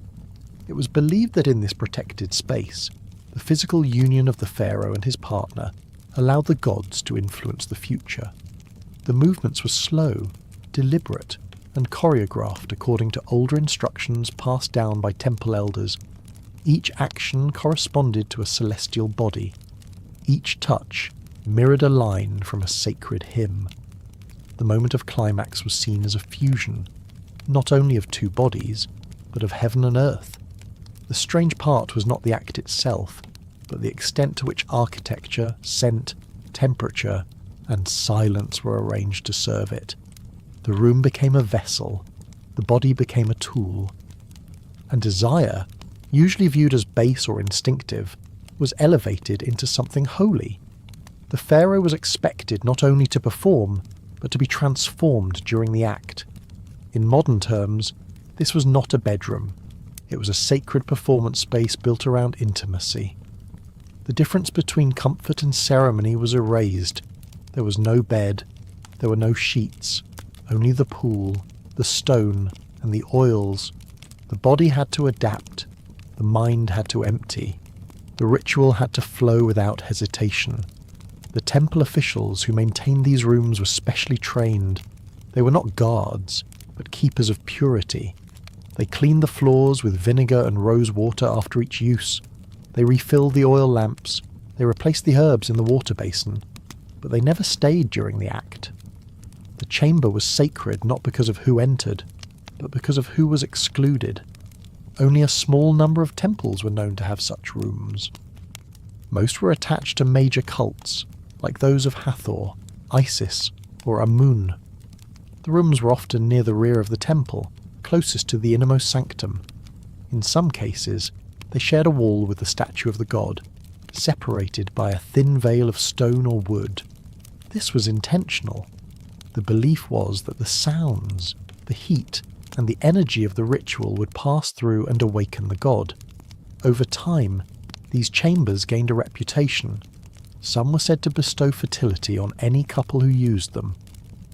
It was believed that in this protected space, the physical union of the pharaoh and his partner allowed the gods to influence the future. The movements were slow, deliberate, and choreographed according to older instructions passed down by temple elders. Each action corresponded to a celestial body. Each touch mirrored a line from a sacred hymn. The moment of climax was seen as a fusion, not only of two bodies, but of heaven and earth. The strange part was not the act itself, but the extent to which architecture, scent, temperature, and silence were arranged to serve it. The room became a vessel, the body became a tool, and desire, usually viewed as base or instinctive, was elevated into something holy. The pharaoh was expected not only to perform, but to be transformed during the act. In modern terms, this was not a bedroom. It was a sacred performance space built around intimacy. The difference between comfort and ceremony was erased. There was no bed, there were no sheets, only the pool, the stone, and the oils. The body had to adapt, the mind had to empty. The ritual had to flow without hesitation. The temple officials who maintained these rooms were specially trained. They were not guards, but keepers of purity. They cleaned the floors with vinegar and rose water after each use. They refilled the oil lamps. They replaced the herbs in the water basin. But they never stayed during the act. The chamber was sacred not because of who entered, but because of who was excluded. Only a small number of temples were known to have such rooms. Most were attached to major cults, like those of Hathor, Isis, or Amun. The rooms were often near the rear of the temple, closest to the innermost sanctum. In some cases, they shared a wall with the statue of the god, separated by a thin veil of stone or wood. This was intentional. The belief was that the sounds, the heat, and the energy of the ritual would pass through and awaken the god. Over time, these chambers gained a reputation. Some were said to bestow fertility on any couple who used them.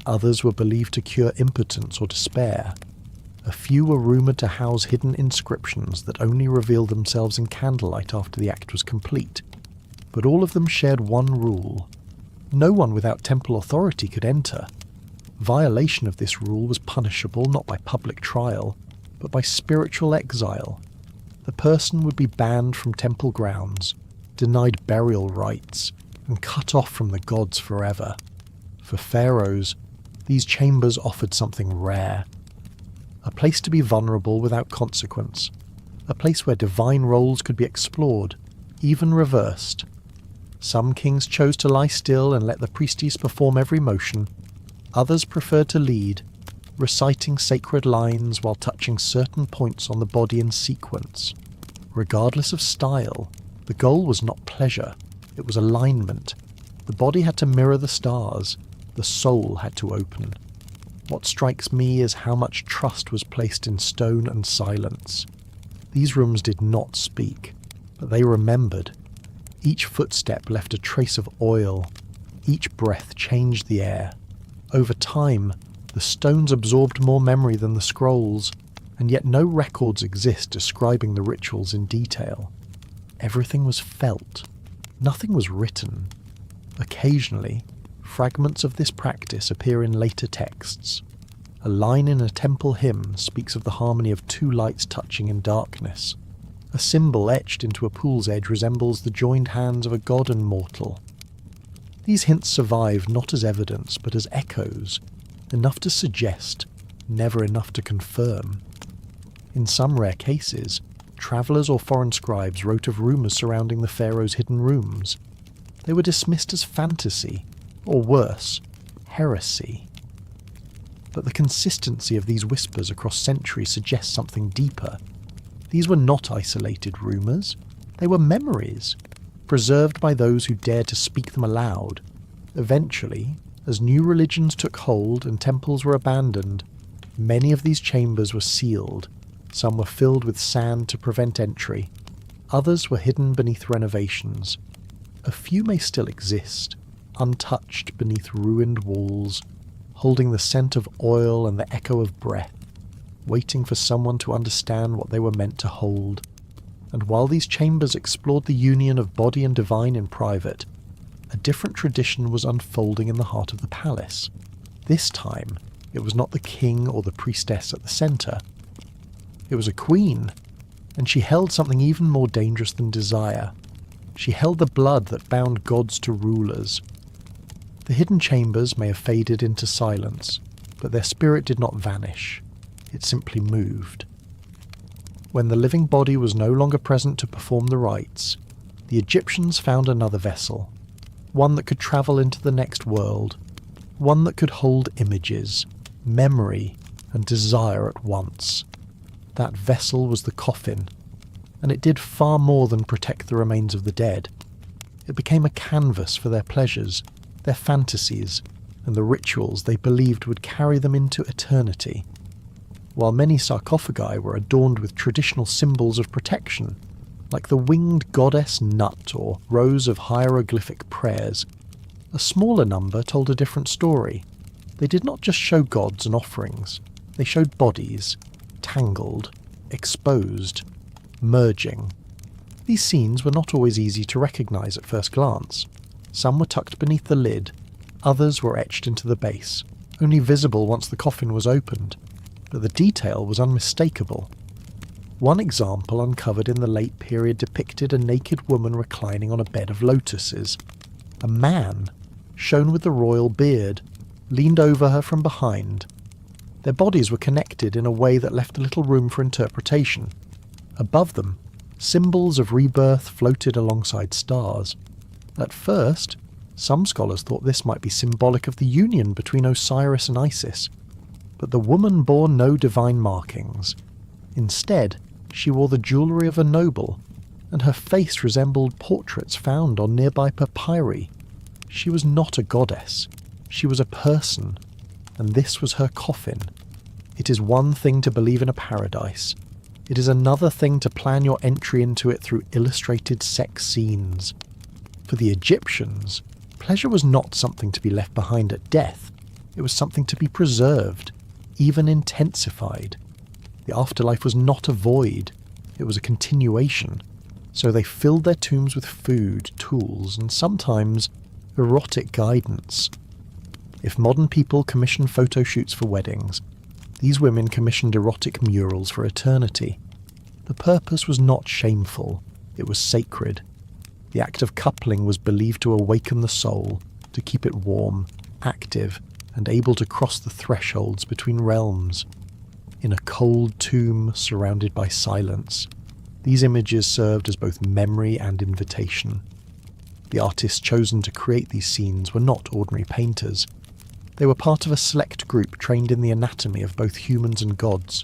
Others were believed to cure impotence or despair. A few were rumoured to house hidden inscriptions that only revealed themselves in candlelight after the act was complete. But all of them shared one rule. No one without temple authority could enter. Violation of this rule was punishable not by public trial, but by spiritual exile. The person would be banned from temple grounds, denied burial rites, and cut off from the gods forever. For pharaohs, these chambers offered something rare. A place to be vulnerable without consequence. A place where divine roles could be explored, even reversed. Some kings chose to lie still and let the priestess perform every motion. Others preferred to lead, reciting sacred lines while touching certain points on the body in sequence. Regardless of style, the goal was not pleasure, it was alignment. The body had to mirror the stars, the soul had to open. What strikes me is how much trust was placed in stone and silence. These rooms did not speak, but they remembered. Each footstep left a trace of oil. Each breath changed the air. Over time, the stones absorbed more memory than the scrolls, and yet no records exist describing the rituals in detail. Everything was felt. Nothing was written. Occasionally, fragments of this practice appear in later texts. A line in a temple hymn speaks of the harmony of two lights touching in darkness. A symbol etched into a pool's edge resembles the joined hands of a god and mortal. These hints survive not as evidence but as echoes, enough to suggest, never enough to confirm. In some rare cases, travellers or foreign scribes wrote of rumours surrounding the pharaoh's hidden rooms. They were dismissed as fantasy, or worse, heresy. But the consistency of these whispers across centuries suggests something deeper. These were not isolated rumours, they were memories, preserved by those who dared to speak them aloud. Eventually, as new religions took hold and temples were abandoned, Many of these chambers were sealed, some were filled with sand to prevent entry, others were hidden beneath renovations. A few may still exist, untouched beneath ruined walls, holding the scent of oil and the echo of breath, waiting for someone to understand what they were meant to hold. And while these chambers explored the union of body and divine in private, a different tradition was unfolding in the heart of the palace. This time, it was not the king or the priestess at the centre. It was a queen, and she held something even more dangerous than desire. She held the blood that bound gods to rulers. The hidden chambers may have faded into silence, but their spirit did not vanish. It simply moved. When the living body was no longer present to perform the rites, the Egyptians found another vessel, one that could travel into the next world, one that could hold images, memory, and desire at once. That vessel was the coffin, and it did far more than protect the remains of the dead. It became a canvas for their pleasures, their fantasies, and the rituals they believed would carry them into eternity. While many sarcophagi were adorned with traditional symbols of protection, like the winged goddess Nut or rows of hieroglyphic prayers, a smaller number told a different story. They did not just show gods and offerings, they showed bodies, tangled, exposed, merging. These scenes were not always easy to recognize at first glance. Some were tucked beneath the lid, others were etched into the base, only visible once the coffin was opened. But the detail was unmistakable. One example uncovered in the late period depicted a naked woman reclining on a bed of lotuses. A man, shown with the royal beard, leaned over her from behind. Their bodies were connected in a way that left little room for interpretation. Above them, symbols of rebirth floated alongside stars. At first, some scholars thought this might be symbolic of the union between Osiris and Isis, but the woman bore no divine markings. Instead, she wore the jewellery of a noble, and her face resembled portraits found on nearby papyri. She was not a goddess, she was a person, and this was her coffin. It is one thing to believe in a paradise. It is another thing to plan your entry into it through illustrated sex scenes. For the Egyptians, pleasure was not something to be left behind at death. It was something to be preserved, even intensified. The afterlife was not a void, it was a continuation. So they filled their tombs with food, tools, and sometimes erotic guidance. If modern people commission photo shoots for weddings, these women commissioned erotic murals for eternity. The purpose was not shameful, it was sacred. The act of coupling was believed to awaken the soul, to keep it warm, active, and able to cross the thresholds between realms. In a cold tomb surrounded by silence, these images served as both memory and invitation. The artists chosen to create these scenes were not ordinary painters. They were part of a select group trained in the anatomy of both humans and gods.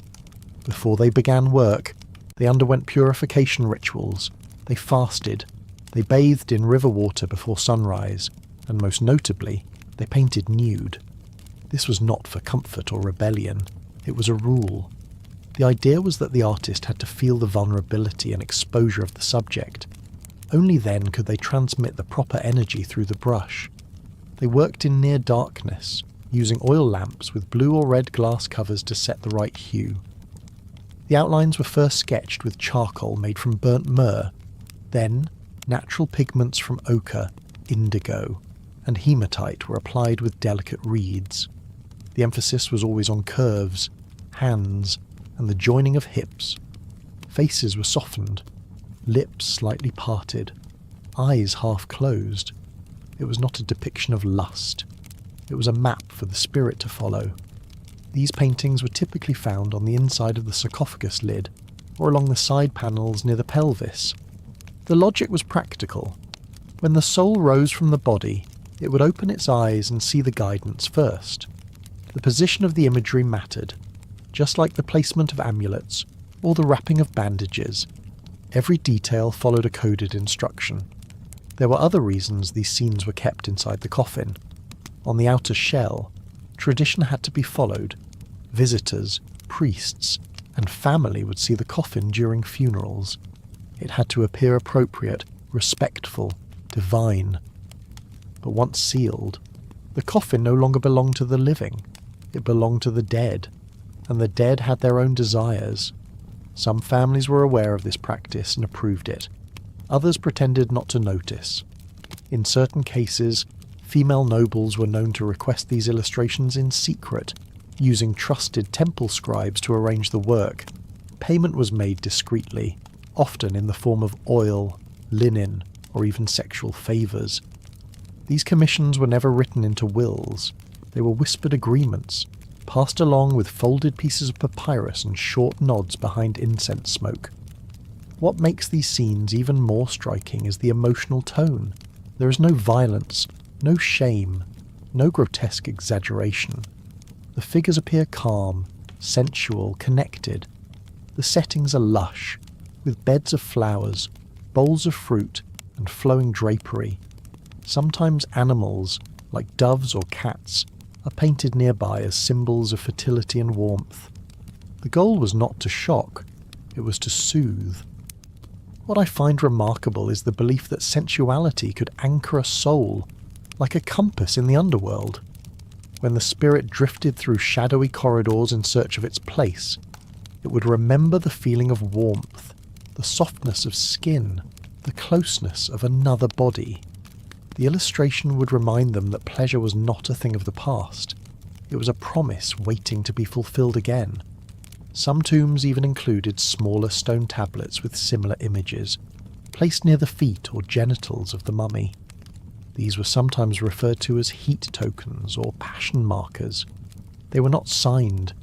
Before they began work, they underwent purification rituals, they fasted, they bathed in river water before sunrise, and most notably, they painted nude. This was not for comfort or rebellion, it was a rule. The idea was that the artist had to feel the vulnerability and exposure of the subject. Only then could they transmit the proper energy through the brush. They worked in near darkness, using oil lamps with blue or red glass covers to set the right hue. The outlines were first sketched with charcoal made from burnt myrrh, then natural pigments from ochre, indigo, and hematite were applied with delicate reeds. The emphasis was always on curves, hands, and the joining of hips. Faces were softened, lips slightly parted, eyes half closed. It was not a depiction of lust. It was a map for the spirit to follow. These paintings were typically found on the inside of the sarcophagus lid, or along the side panels near the pelvis. The logic was practical. When the soul rose from the body, it would open its eyes and see the guidance first. The position of the imagery mattered, just like the placement of amulets or the wrapping of bandages. Every detail followed a coded instruction. There were other reasons these scenes were kept inside the coffin. On the outer shell, tradition had to be followed. Visitors, priests, and family would see the coffin during funerals. It had to appear appropriate, respectful, divine. But once sealed, the coffin no longer belonged to the living. It belonged to the dead, and the dead had their own desires. Some families were aware of this practice and approved it. Others pretended not to notice. In certain cases, female nobles were known to request these illustrations in secret, using trusted temple scribes to arrange the work. Payment was made discreetly, often in the form of oil, linen, or even sexual favours. These commissions were never written into wills. They were whispered agreements, passed along with folded pieces of papyrus and short nods behind incense smoke. What makes these scenes even more striking is the emotional tone. There is no violence, no shame, no grotesque exaggeration. The figures appear calm, sensual, connected. The settings are lush, with beds of flowers, bowls of fruit, and flowing drapery. Sometimes animals, like doves or cats, are painted nearby as symbols of fertility and warmth. The goal was not to shock, it was to soothe. What I find remarkable is the belief that sensuality could anchor a soul, like a compass in the underworld. When the spirit drifted through shadowy corridors in search of its place, it would remember the feeling of warmth, the softness of skin, the closeness of another body. The illustration would remind them that pleasure was not a thing of the past. It was a promise waiting to be fulfilled again. Some tombs even included smaller stone tablets with similar images, placed near the feet or genitals of the mummy. These were sometimes referred to as heat tokens or passion markers. They were not signed.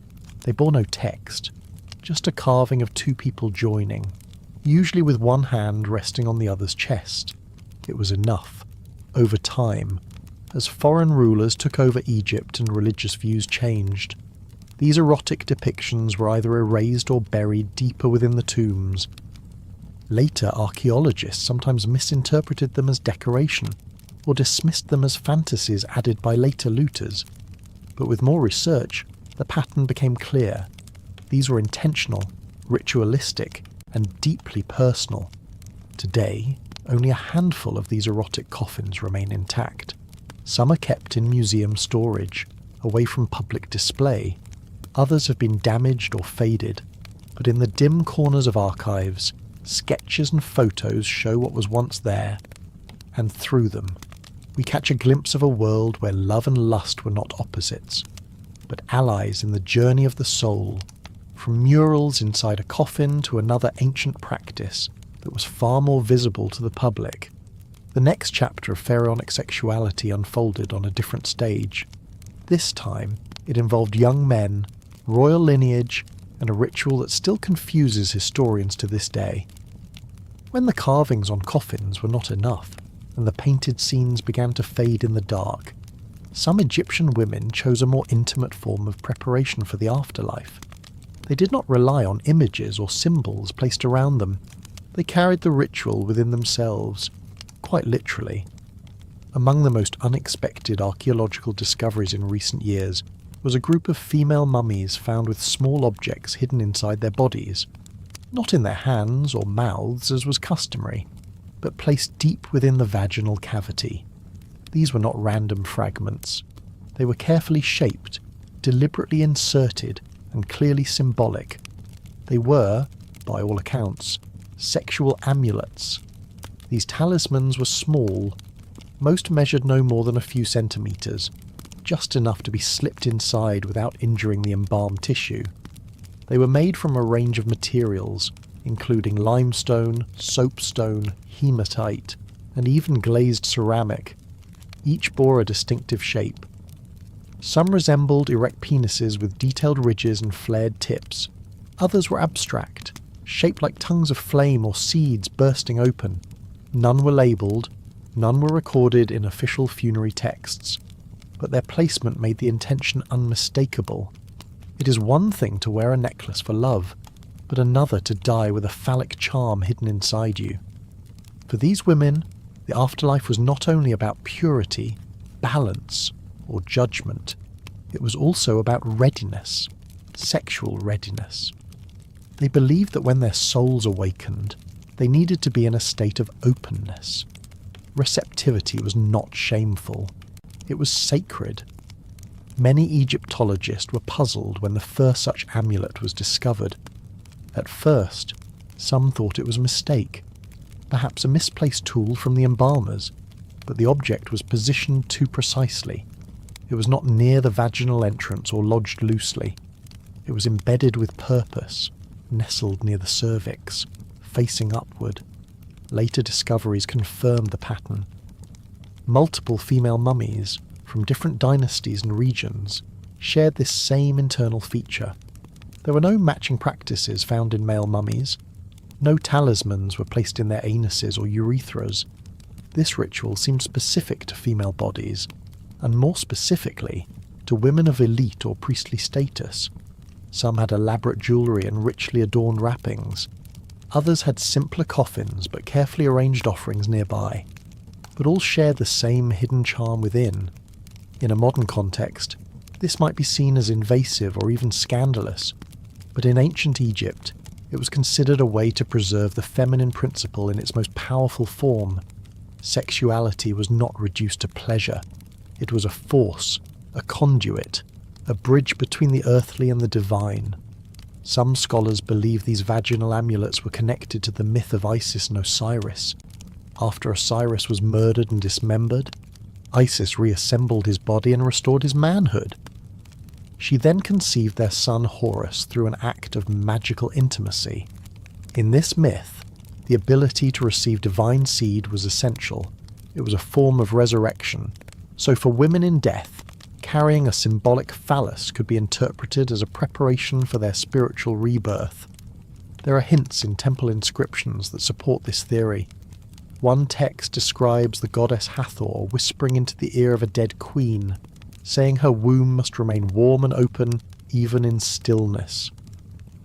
They bore no text, just a carving of two people joining, usually with one hand resting on the other's chest. It was enough. Over time, as foreign rulers took over Egypt and religious views changed, these erotic depictions were either erased or buried deeper within the tombs. Later, archaeologists sometimes misinterpreted them as decoration, or dismissed them as fantasies added by later looters. But with more research, the pattern became clear. These were intentional, ritualistic, and deeply personal. Today, only a handful of these erotic coffins remain intact. Some are kept in museum storage, away from public display. Others have been damaged or faded, but in the dim corners of archives, sketches and photos show what was once there, and through them, we catch a glimpse of a world where love and lust were not opposites, but allies in the journey of the soul, from murals inside a coffin to another ancient practice that was far more visible to the public. The next chapter of pharaonic sexuality unfolded on a different stage. This time, it involved young men, royal lineage, and a ritual that still confuses historians to this day. When the carvings on coffins were not enough, and the painted scenes began to fade in the dark, some Egyptian women chose a more intimate form of preparation for the afterlife. They did not rely on images or symbols placed around them. They carried the ritual within themselves, quite literally. Among the most unexpected archaeological discoveries in recent years was a group of female mummies found with small objects hidden inside their bodies, not in their hands or mouths as was customary, but placed deep within the vaginal cavity. These were not random fragments. They were carefully shaped, deliberately inserted, and clearly symbolic. They were, by all accounts, sexual amulets. These talismans were small. Most measured no more than a few centimetres, just enough to be slipped inside without injuring the embalmed tissue. They were made from a range of materials, including limestone, soapstone, hematite, and even glazed ceramic. Each bore a distinctive shape. Some resembled erect penises with detailed ridges and flared tips. Others were abstract, shaped like tongues of flame or seeds bursting open. None were labelled, none were recorded in official funerary texts, but their placement made the intention unmistakable. It is one thing to wear a necklace for love, but another to die with a phallic charm hidden inside you. For these women, the afterlife was not only about purity, balance, or judgment. It was also about readiness. sexual readiness. They believed that when their souls awakened, they needed to be in a state of openness. Receptivity was not shameful. It was sacred. Many Egyptologists were puzzled when the first such amulet was discovered. At first, some thought it was a mistake, perhaps a misplaced tool from the embalmers, but the object was positioned too precisely. It was not near the vaginal entrance or lodged loosely. It was embedded with purpose, nestled near the cervix, facing upward. Later discoveries confirmed the pattern. Multiple female mummies from different dynasties and regions shared this same internal feature. There were no matching practices found in male mummies. No talismans were placed in their anuses or urethras. This ritual seemed specific to female bodies, and more specifically, to women of elite or priestly status. Some had elaborate jewellery and richly adorned wrappings. Others had simpler coffins but carefully arranged offerings nearby. But all shared the same hidden charm within. In a modern context, this might be seen as invasive or even scandalous, but in ancient Egypt, it was considered a way to preserve the feminine principle in its most powerful form. Sexuality was not reduced to pleasure. It was a force, a conduit, a bridge between the earthly and the divine. Some scholars believe these vaginal amulets were connected to the myth of Isis and Osiris. After Osiris was murdered and dismembered, Isis reassembled his body and restored his manhood. She then conceived their son Horus through an act of magical intimacy. In this myth, the ability to receive divine seed was essential. It was a form of resurrection. So for women in death, carrying a symbolic phallus could be interpreted as a preparation for their spiritual rebirth. There are hints in temple inscriptions that support this theory. One text describes the goddess Hathor whispering into the ear of a dead queen, saying her womb must remain warm and open even in stillness.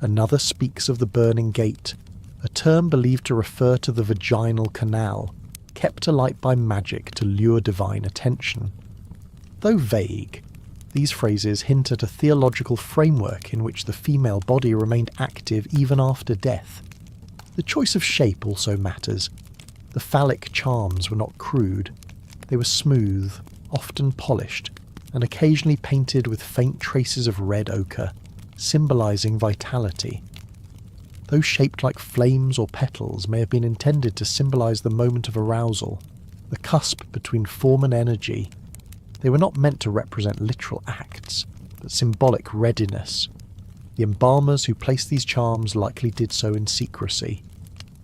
Another speaks of the burning gate, a term believed to refer to the vaginal canal, kept alight by magic to lure divine attention. Though vague, these phrases hint at a theological framework in which the female body remained active even after death. The choice of shape also matters. The phallic charms were not crude. They were smooth, often polished, and occasionally painted with faint traces of red ochre, symbolizing vitality. Those shaped like flames or petals may have been intended to symbolize the moment of arousal, the cusp between form and energy. They were not meant to represent literal acts, but symbolic readiness. The embalmers who placed these charms likely did so in secrecy.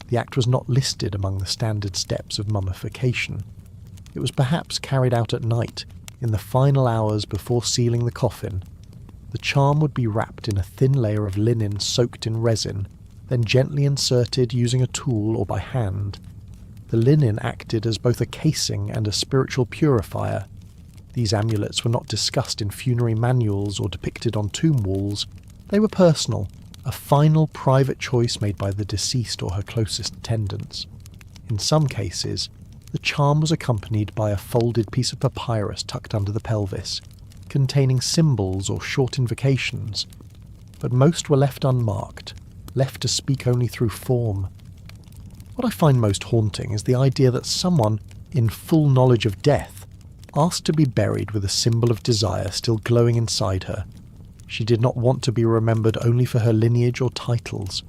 The act was not listed among the standard steps of mummification. It was perhaps carried out at night, in the final hours before sealing the coffin. The charm would be wrapped in a thin layer of linen soaked in resin, then gently inserted using a tool or by hand. The linen acted as both a casing and a spiritual purifier. These amulets were not discussed in funerary manuals or depicted on tomb walls. They were personal, a final private choice made by the deceased or her closest attendants. In some cases, the charm was accompanied by a folded piece of papyrus tucked under the pelvis, containing symbols or short invocations, but most were left unmarked, left to speak only through form. What I find most haunting is the idea that someone, in full knowledge of death, asked to be buried with a symbol of desire still glowing inside her. She did not want to be remembered only for her lineage or titles.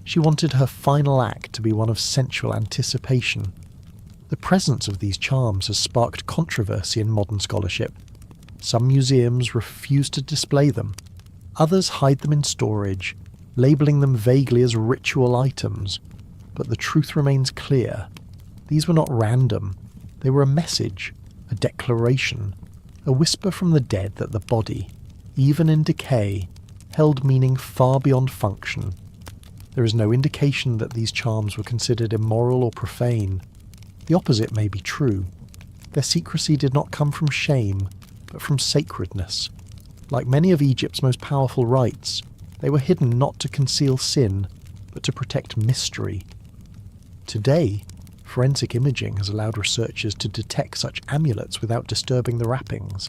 She wanted her final act to be one of sensual anticipation. The presence of these charms has sparked controversy in modern scholarship. Some museums refuse to display them. Others hide them in storage, labelling them vaguely as ritual items. But the truth remains clear. These were not random. They were a message, a declaration, a whisper from the dead that the body, even in decay, held meaning far beyond function. There is no indication that these charms were considered immoral or profane. The opposite may be true. Their secrecy did not come from shame, but from sacredness. Like many of Egypt's most powerful rites, they were hidden not to conceal sin, but to protect mystery. Today, forensic imaging has allowed researchers to detect such amulets without disturbing the wrappings.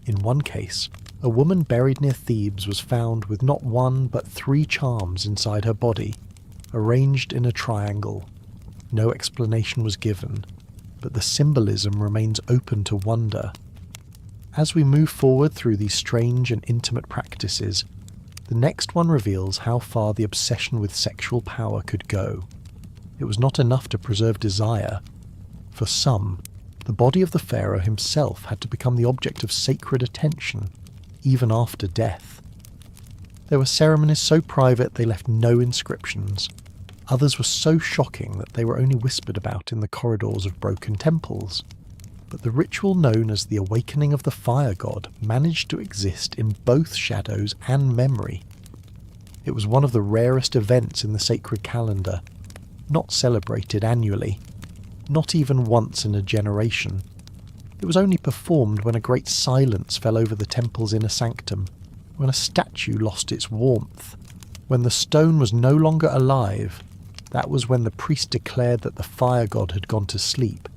In one case, A woman buried near Thebes was found with not one but 3 charms inside her body, arranged in a triangle. No explanation was given, but the symbolism remains open to wonder. As we move forward through these strange and intimate practices, the next one reveals how far the obsession with sexual power could go. It was not enough to preserve desire. For some, the body of the pharaoh himself had to become the object of sacred attention, even after death. There were ceremonies so private they left no inscriptions. Others were so shocking that they were only whispered about in the corridors of broken temples. But the ritual known as the awakening of the fire god managed to exist in both shadows and memory. It was one of the rarest events in the sacred calendar, not celebrated annually, not even once in a generation. It was only performed when a great silence fell over the temple's inner sanctum, when a statue lost its warmth, when the stone was no longer alive. That was when the priest declared that the fire god had gone to sleep,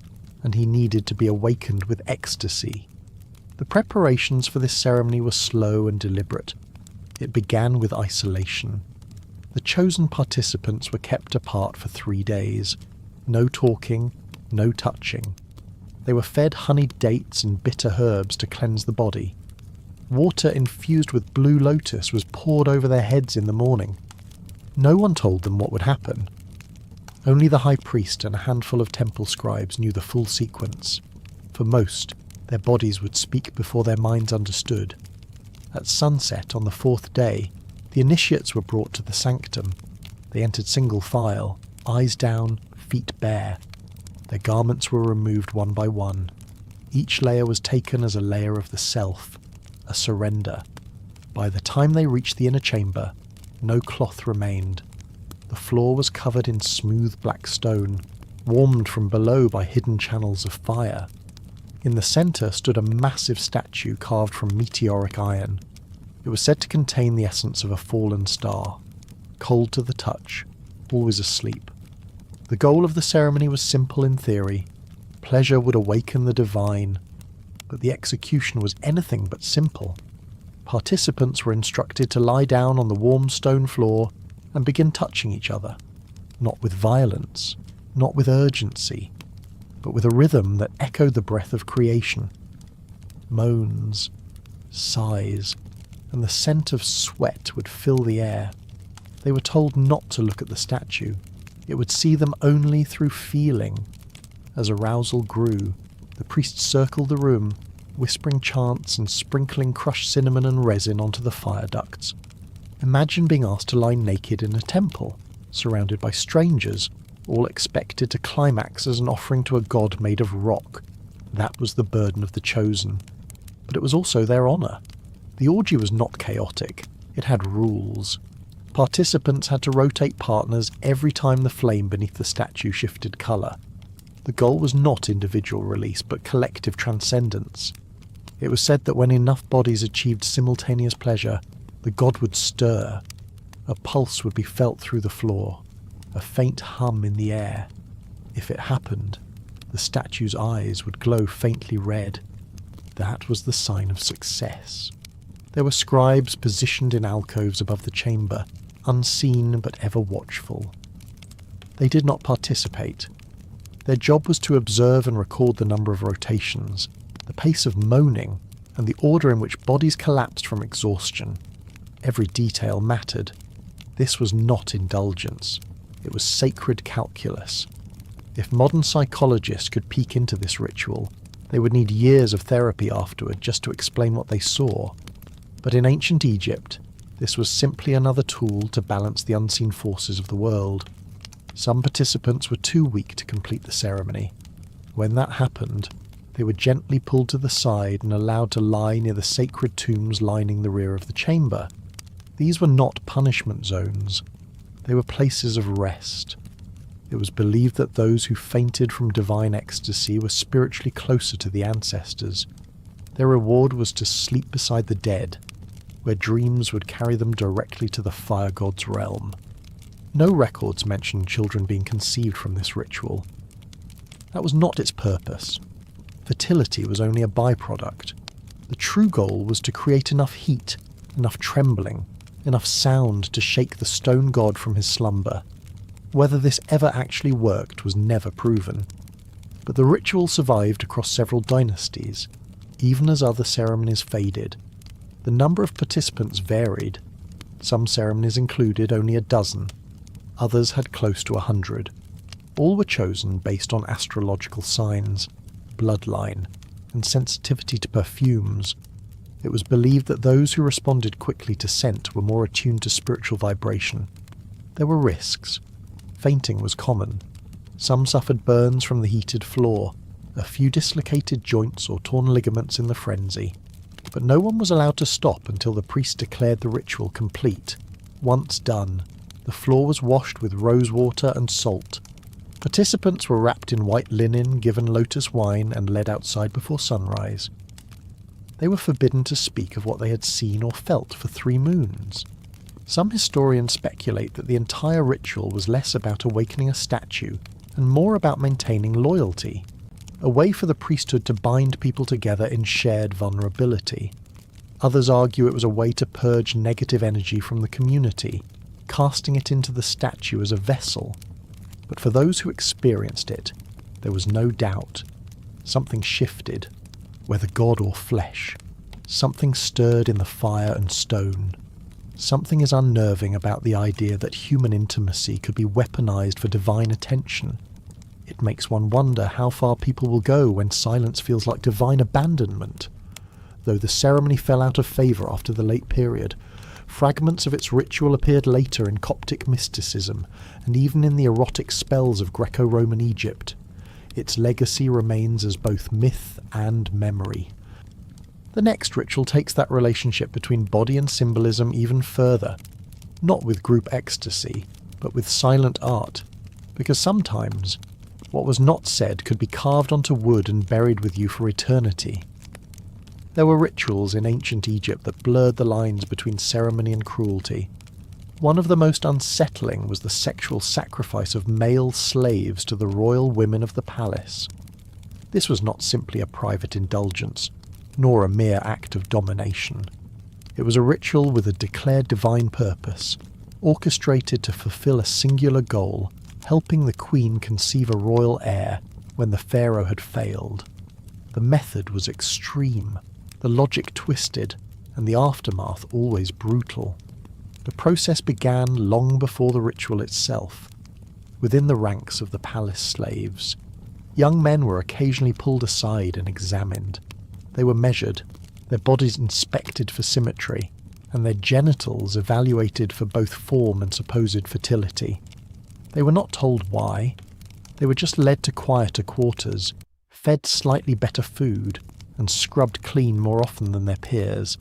and he needed to be awakened with ecstasy. The preparations for this ceremony were slow and deliberate. It began with isolation. The chosen participants were kept apart for 3 days. No talking, no touching. They were fed honeyed dates and bitter herbs to cleanse the body. Water infused with blue lotus was poured over their heads in the morning. No one told them what would happen. Only the high priest and a handful of temple scribes knew the full sequence. For most, their bodies would speak before their minds understood. At sunset on the 4th day, the initiates were brought to the sanctum. They entered single file, eyes down, feet bare. Their garments were removed one by one. Each layer was taken as a layer of the self, a surrender. By the time they reached the inner chamber, no cloth remained. The floor was covered in smooth black stone, warmed from below by hidden channels of fire. In the centre stood a massive statue carved from meteoric iron. It was said to contain the essence of a fallen star, cold to the touch, always asleep. The goal of the ceremony was simple in theory. Pleasure would awaken the divine, but the execution was anything but simple. Participants were instructed to lie down on the warm stone floor and begin touching each other, not with violence, not with urgency, but with a rhythm that echoed the breath of creation. Moans, sighs, and the scent of sweat would fill the air. They were told not to look at the statue. It would see them only through feeling. As arousal grew, the priests circled the room, whispering chants and sprinkling crushed cinnamon and resin onto the fire ducts. Imagine being asked to lie naked in a temple, surrounded by strangers, all expected to climax as an offering to a god made of rock. That was the burden of the chosen. But it was also their honour. The orgy was not chaotic. It had rules. Participants had to rotate partners every time the flame beneath the statue shifted colour. The goal was not individual release, but collective transcendence. It was said that when enough bodies achieved simultaneous pleasure, the god would stir. A pulse would be felt through the floor, a faint hum in the air. If it happened, the statue's eyes would glow faintly red. That was the sign of success. There were scribes positioned in alcoves above the chamber, unseen but ever watchful. They did not participate. Their job was to observe and record the number of rotations, the pace of moaning, and the order in which bodies collapsed from exhaustion. Every detail mattered. This was not indulgence. It was sacred calculus. If modern psychologists could peek into this ritual, they would need years of therapy afterward just to explain what they saw. But in ancient Egypt, this was simply another tool to balance the unseen forces of the world. Some participants were too weak to complete the ceremony. When that happened, they were gently pulled to the side and allowed to lie near the sacred tombs lining the rear of the chamber. These were not punishment zones. They were places of rest. It was believed that those who fainted from divine ecstasy were spiritually closer to the ancestors. Their reward was to sleep beside the dead, where dreams would carry them directly to the fire god's realm. No records mention children being conceived from this ritual. That was not its purpose. Fertility was only a byproduct. The true goal was to create enough heat, enough trembling, enough sound to shake the stone god from his slumber. Whether this ever actually worked was never proven. But the ritual survived across several dynasties, even as other ceremonies faded. The number of participants varied. Some ceremonies included only a dozen, others had close to 100. All were chosen based on astrological signs, bloodline, and sensitivity to perfumes. It was believed that those who responded quickly to scent were more attuned to spiritual vibration. There were risks. Fainting was common. Some suffered burns from the heated floor, a few dislocated joints or torn ligaments in the frenzy. But no one was allowed to stop until the priest declared the ritual complete. Once done, the floor was washed with rose water and salt. Participants were wrapped in white linen, given lotus wine, and led outside before sunrise. They were forbidden to speak of what they had seen or felt for 3 moons. Some historians speculate that the entire ritual was less about awakening a statue and more about maintaining loyalty, a way for the priesthood to bind people together in shared vulnerability. Others argue it was a way to purge negative energy from the community, casting it into the statue as a vessel. But for those who experienced it, there was no doubt. Something shifted, whether god or flesh. Something stirred in the fire and stone. Something is unnerving about the idea that human intimacy could be weaponized for divine attention. It makes one wonder how far people will go when silence feels like divine abandonment. Though the ceremony fell out of favour after the late period, fragments of its ritual appeared later in Coptic mysticism and even in the erotic spells of Greco-Roman Egypt. Its legacy remains as both myth and memory. The next ritual takes that relationship between body and symbolism even further, not with group ecstasy, but with silent art, because sometimes what was not said could be carved onto wood and buried with you for eternity. There were rituals in ancient Egypt that blurred the lines between ceremony and cruelty. One of the most unsettling was the sexual sacrifice of male slaves to the royal women of the palace. This was not simply a private indulgence, nor a mere act of domination. It was a ritual with a declared divine purpose, orchestrated to fulfill a singular goal, helping the queen conceive a royal heir when the pharaoh had failed. The method was extreme, the logic twisted, and the aftermath always brutal. The process began long before the ritual itself, within the ranks of the palace slaves. Young men were occasionally pulled aside and examined. They were measured, their bodies inspected for symmetry, and their genitals evaluated for both form and supposed fertility. They were not told why. They were just led to quieter quarters, fed slightly better food, and scrubbed clean more often than their peers.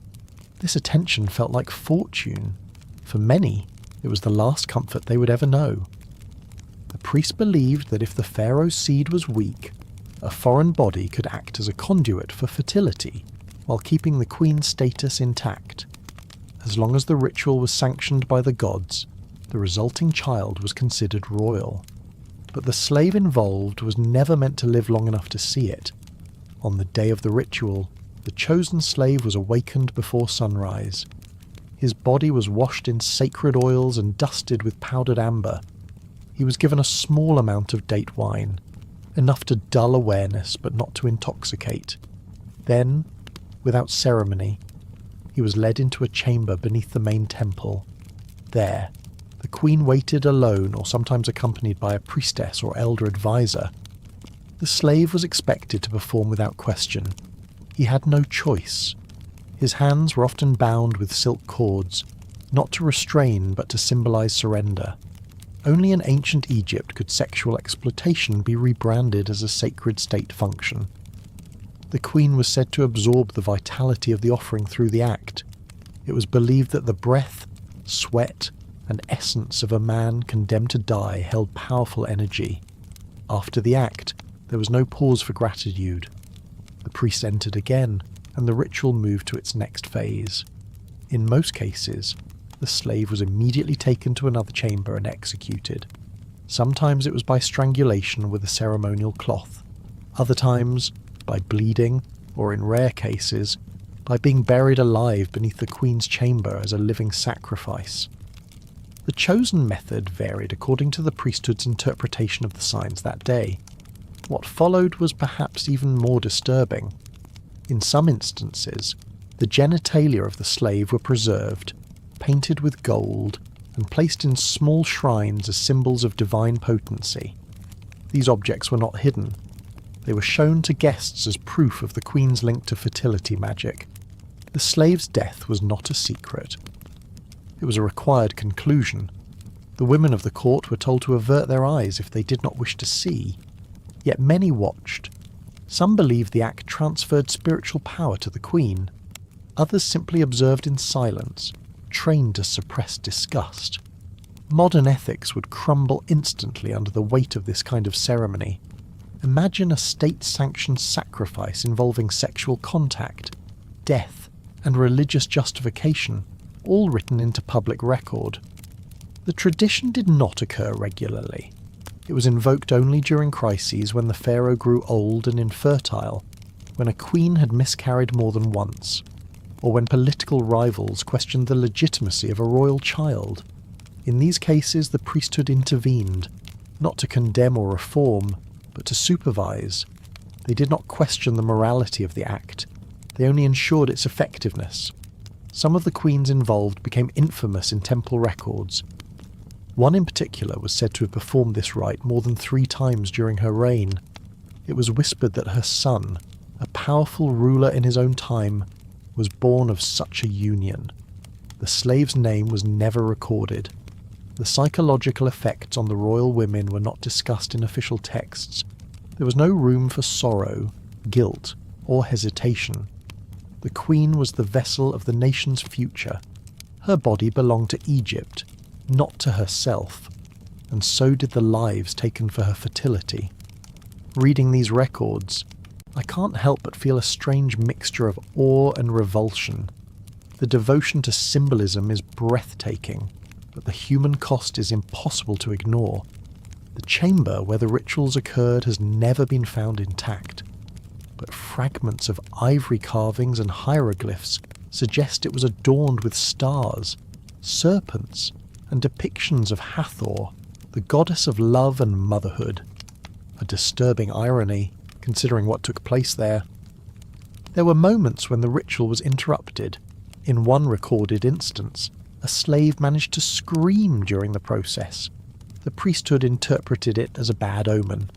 This attention felt like fortune. For many, it was the last comfort they would ever know. The priest believed that if the pharaoh's seed was weak, a foreign body could act as a conduit for fertility, while keeping the queen's status intact. As long as the ritual was sanctioned by the gods, the resulting child was considered royal. But the slave involved was never meant to live long enough to see it. On the day of the ritual, the chosen slave was awakened before sunrise. His body was washed in sacred oils and dusted with powdered amber. He was given a small amount of date wine, enough to dull awareness but not to intoxicate. Then, without ceremony, he was led into a chamber beneath the main temple. There, the queen waited alone or sometimes accompanied by a priestess or elder advisor. The slave was expected to perform without question. He had no choice. His hands were often bound with silk cords, not to restrain but to symbolize surrender. Only in ancient Egypt could sexual exploitation be rebranded as a sacred state function. The queen was said to absorb the vitality of the offering through the act. It was believed that the breath, sweat, and essence of a man condemned to die held powerful energy. After the act, there was no pause for gratitude. The priest entered again, and the ritual moved to its next phase. In most cases, the slave was immediately taken to another chamber and executed. Sometimes it was by strangulation with a ceremonial cloth. Other times, by bleeding, or in rare cases, by being buried alive beneath the queen's chamber as a living sacrifice. The chosen method varied according to the priesthood's interpretation of the signs that day. What followed was perhaps even more disturbing. In some instances, the genitalia of the slave were preserved, painted with gold, and placed in small shrines as symbols of divine potency. These objects were not hidden. They were shown to guests as proof of the queen's link to fertility magic. The slave's death was not a secret. It was a required conclusion. The women of the court were told to avert their eyes if they did not wish to see. Yet many watched. Some believed the act transferred spiritual power to the queen. Others simply observed in silence, trained to suppress disgust. Modern ethics would crumble instantly under the weight of this kind of ceremony. Imagine a state-sanctioned sacrifice involving sexual contact, death, and religious justification, all written into public record. The tradition did not occur regularly. It was invoked only during crises when the pharaoh grew old and infertile, when a queen had miscarried more than once, or when political rivals questioned the legitimacy of a royal child. In these cases, the priesthood intervened, not to condemn or reform, but to supervise. They did not question the morality of the act. They only ensured its effectiveness. Some of the queens involved became infamous in temple records. One in particular was said to have performed this rite more than 3 times during her reign. It was whispered that her son, a powerful ruler in his own time, was born of such a union. The slave's name was never recorded. The psychological effects on the royal women were not discussed in official texts. There was no room for sorrow, guilt, or hesitation. The queen was the vessel of the nation's future. Her body belonged to Egypt, not to herself, and so did the lives taken for her fertility. Reading these records, I can't help but feel a strange mixture of awe and revulsion. The devotion to symbolism is breathtaking, but the human cost is impossible to ignore. The chamber where the rituals occurred has never been found intact, but fragments of ivory carvings and hieroglyphs suggest it was adorned with stars, serpents, and depictions of Hathor, the goddess of love and motherhood. A disturbing irony, considering what took place there. There were moments when the ritual was interrupted. In one recorded instance, a slave managed to scream during the process. The priesthood interpreted it as a bad omen.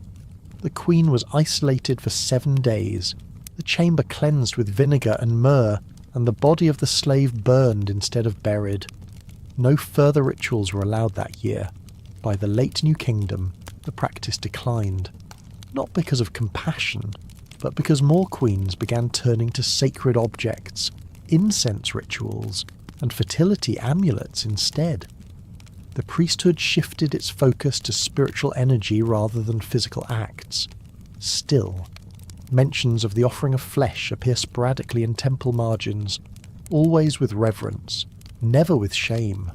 The queen was isolated for 7 days, the chamber cleansed with vinegar and myrrh, and the body of the slave burned instead of buried. No further rituals were allowed that year. By the late New Kingdom, the practice declined. Not because of compassion, but because more queens began turning to sacred objects, incense rituals, and fertility amulets instead. The priesthood shifted its focus to spiritual energy rather than physical acts. Still, mentions of the offering of flesh appear sporadically in temple margins, always with reverence, never with shame.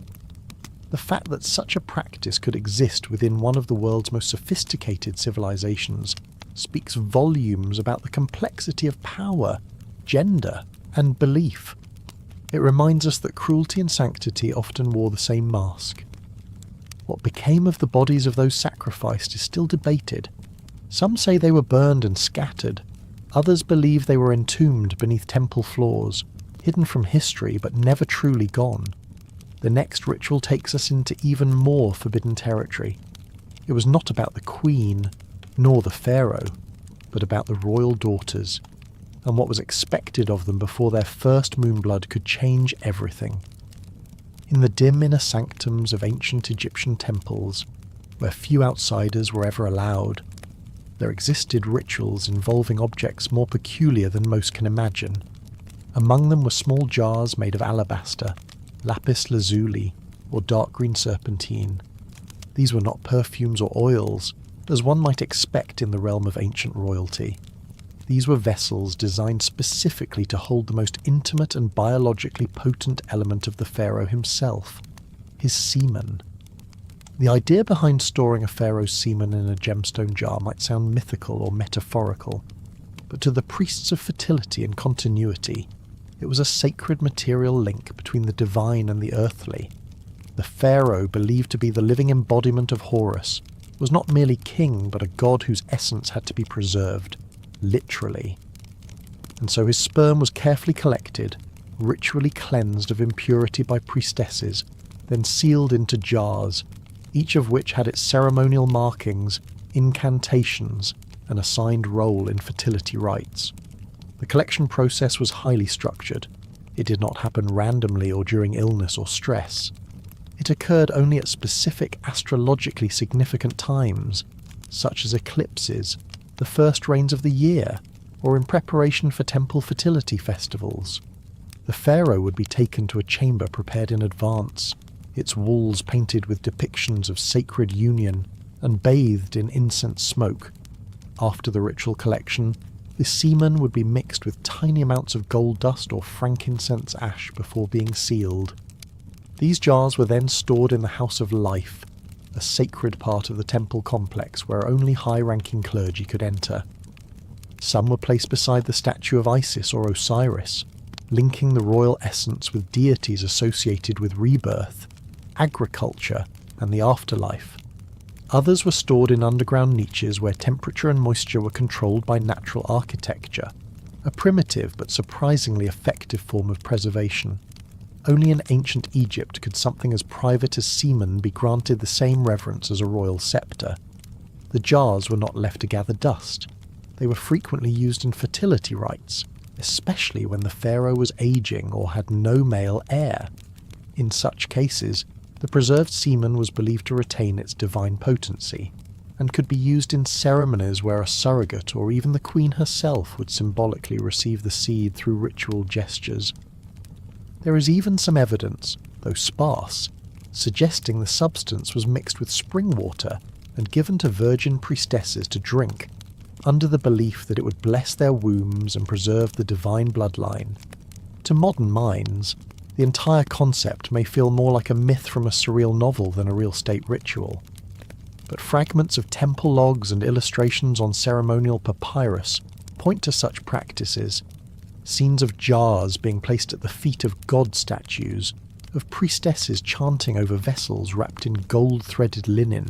The fact that such a practice could exist within one of the world's most sophisticated civilizations speaks volumes about the complexity of power, gender, and belief. It reminds us that cruelty and sanctity often wore the same mask. What became of the bodies of those sacrificed is still debated. Some say they were burned and scattered. Others believe they were entombed beneath temple floors, hidden from history but never truly gone. The next ritual takes us into even more forbidden territory. It was not about the queen, nor the pharaoh, but about the royal daughters, and what was expected of them before their first moonblood could change everything. In the dim inner sanctums of ancient Egyptian temples, where few outsiders were ever allowed, there existed rituals involving objects more peculiar than most can imagine. Among them were small jars made of alabaster, lapis lazuli, or dark green serpentine. These were not perfumes or oils, as one might expect in the realm of ancient royalty. These were vessels designed specifically to hold the most intimate and biologically potent element of the pharaoh himself, his semen. The idea behind storing a pharaoh's semen in a gemstone jar might sound mythical or metaphorical, but to the priests of fertility and continuity, It was a sacred material link between the divine and the earthly. The Pharaoh, believed to be the living embodiment of Horus, was not merely king but a god whose essence had to be preserved, literally. And so his sperm was carefully collected, ritually cleansed of impurity by priestesses, then sealed into jars, each of which had its ceremonial markings, incantations, and assigned role in fertility rites. The collection process was highly structured. It did not happen randomly or during illness or stress. It occurred only at specific astrologically significant times, such as eclipses, the first rains of the year, or in preparation for temple fertility festivals. The pharaoh would be taken to a chamber prepared in advance, its walls painted with depictions of sacred union and bathed in incense smoke. After the ritual collection, the semen would be mixed with tiny amounts of gold dust or frankincense ash before being sealed. These jars were then stored in the House of Life, a sacred part of the temple complex where only high-ranking clergy could enter. Some were placed beside the statue of Isis or Osiris, linking the royal essence with deities associated with rebirth, agriculture, and the afterlife. Others were stored in underground niches where temperature and moisture were controlled by natural architecture, a primitive but surprisingly effective form of preservation. Only in ancient Egypt could something as private as semen be granted the same reverence as a royal scepter. The jars were not left to gather dust. They were frequently used in fertility rites, especially when the pharaoh was aging or had no male heir. In such cases, the preserved semen was believed to retain its divine potency, and could be used in ceremonies where a surrogate or even the queen herself would symbolically receive the seed through ritual gestures. There is even some evidence, though sparse, suggesting the substance was mixed with spring water and given to virgin priestesses to drink, under the belief that it would bless their wombs and preserve the divine bloodline. To modern minds, the entire concept may feel more like a myth from a surreal novel than a real state ritual. But fragments of temple logs and illustrations on ceremonial papyrus point to such practices. Scenes of jars being placed at the feet of god statues, of priestesses chanting over vessels wrapped in gold-threaded linen,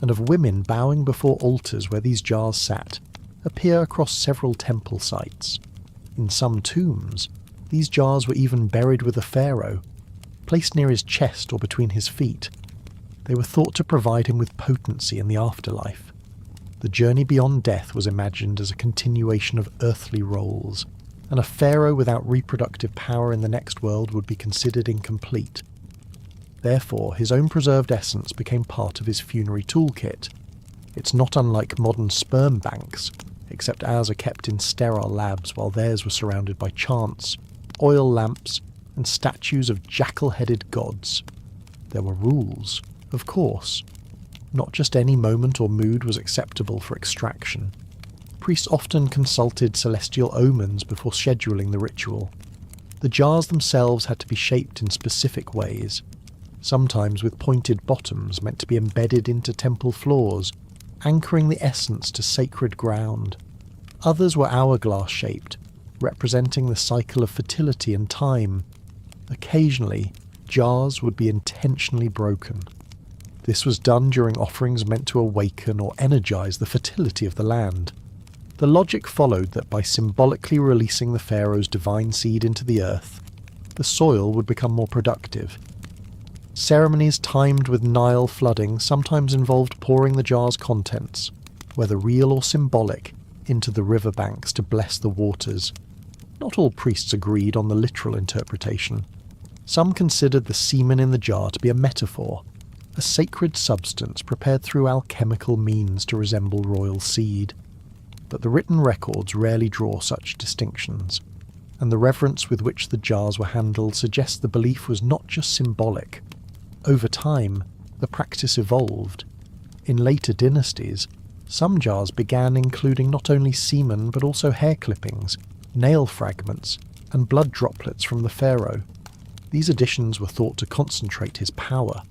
and of women bowing before altars where these jars sat, appear across several temple sites. In some tombs, these jars were even buried with the pharaoh, placed near his chest or between his feet. They were thought to provide him with potency in the afterlife. The journey beyond death was imagined as a continuation of earthly roles, and a pharaoh without reproductive power in the next world would be considered incomplete. Therefore, his own preserved essence became part of his funerary toolkit. It's not unlike modern sperm banks, except ours are kept in sterile labs while theirs were surrounded by chants, oil lamps, and statues of jackal-headed gods. There were rules, of course. Not just any moment or mood was acceptable for extraction. Priests often consulted celestial omens before scheduling the ritual. The jars themselves had to be shaped in specific ways, sometimes with pointed bottoms meant to be embedded into temple floors, anchoring the essence to sacred ground. Others were hourglass-shaped, representing the cycle of fertility and time. Occasionally, jars would be intentionally broken. This was done during offerings meant to awaken or energize the fertility of the land. The logic followed that by symbolically releasing the pharaoh's divine seed into the earth, the soil would become more productive. Ceremonies timed with Nile flooding sometimes involved pouring the jar's contents, whether real or symbolic, into the riverbanks to bless the waters. Not all priests agreed on the literal interpretation. Some considered the semen in the jar to be a metaphor, a sacred substance prepared through alchemical means to resemble royal seed. But the written records rarely draw such distinctions, and the reverence with which the jars were handled suggests the belief was not just symbolic. Over time, the practice evolved. In later dynasties, some jars began including not only semen but also hair clippings, nail fragments, and blood droplets from the pharaoh. These additions were thought to concentrate his power.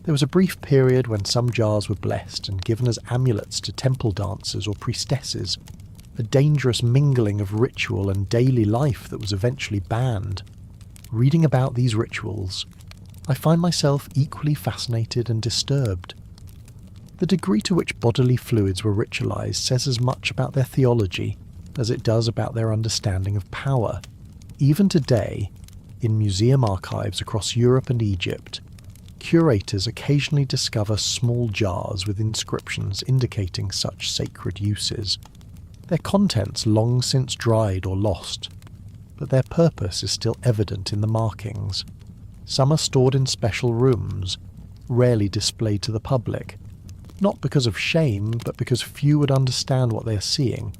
There was a brief period when some jars were blessed and given as amulets to temple dancers or priestesses. a dangerous mingling of ritual and daily life that was eventually banned. Reading about these rituals, I find myself equally fascinated and disturbed. The degree to which bodily fluids were ritualized says as much about their theology as it does about their understanding of power. Even today, in museum archives across Europe and Egypt, curators occasionally discover small jars with inscriptions indicating such sacred uses. Their contents long since dried or lost, but their purpose is still evident in the markings. Some are stored in special rooms, rarely displayed to the public, not because of shame, but because few would understand what they are seeing.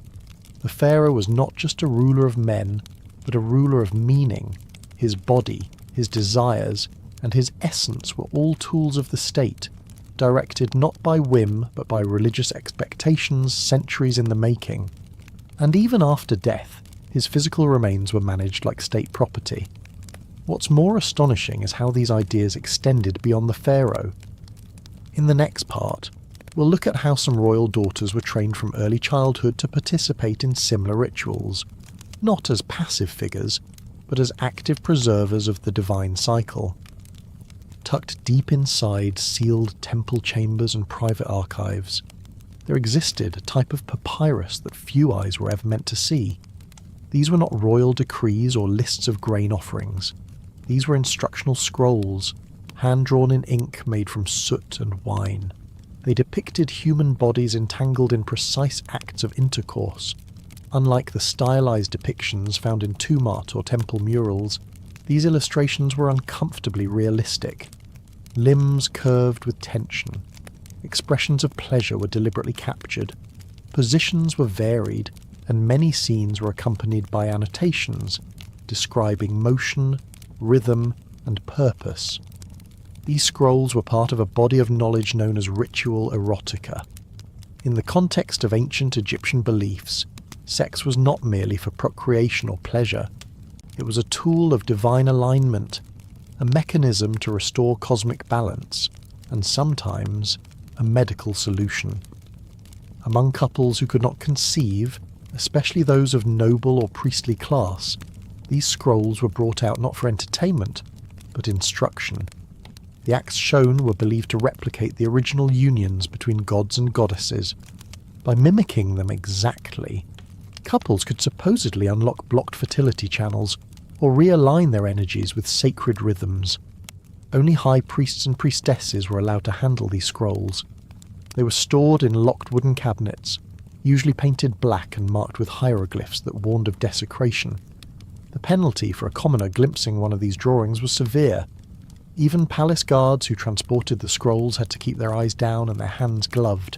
The pharaoh was not just a ruler of men, but a ruler of meaning. His body, his desires, and his essence were all tools of the state, directed not by whim but by religious expectations centuries in the making. And even after death, his physical remains were managed like state property. What's more astonishing is how these ideas extended beyond the pharaoh. In the next part, we'll look at how some royal daughters were trained from early childhood to participate in similar rituals, not as passive figures, but as active preservers of the divine cycle. Tucked deep inside sealed temple chambers and private archives, there existed a type of papyrus that few eyes were ever meant to see. These were not royal decrees or lists of grain offerings. These were instructional scrolls, hand-drawn in ink made from soot and wine. They depicted human bodies entangled in precise acts of intercourse. Unlike the stylized depictions found in tomb art or temple murals, these illustrations were uncomfortably realistic. Limbs curved with tension. Expressions of pleasure were deliberately captured. Positions were varied, and many scenes were accompanied by annotations describing motion, rhythm, and purpose. These scrolls were part of a body of knowledge known as ritual erotica. In the context of ancient Egyptian beliefs, sex was not merely for procreation or pleasure. It was a tool of divine alignment, a mechanism to restore cosmic balance, and sometimes a medical solution. Among couples who could not conceive, especially those of noble or priestly class, these scrolls were brought out not for entertainment, but instruction. The acts shown were believed to replicate the original unions between gods and goddesses. By mimicking them exactly, couples could supposedly unlock blocked fertility channels or realign their energies with sacred rhythms. Only high priests and priestesses were allowed to handle these scrolls. They were stored in locked wooden cabinets, usually painted black and marked with hieroglyphs that warned of desecration. The penalty for a commoner glimpsing one of these drawings was severe. Even palace guards who transported the scrolls had to keep their eyes down and their hands gloved.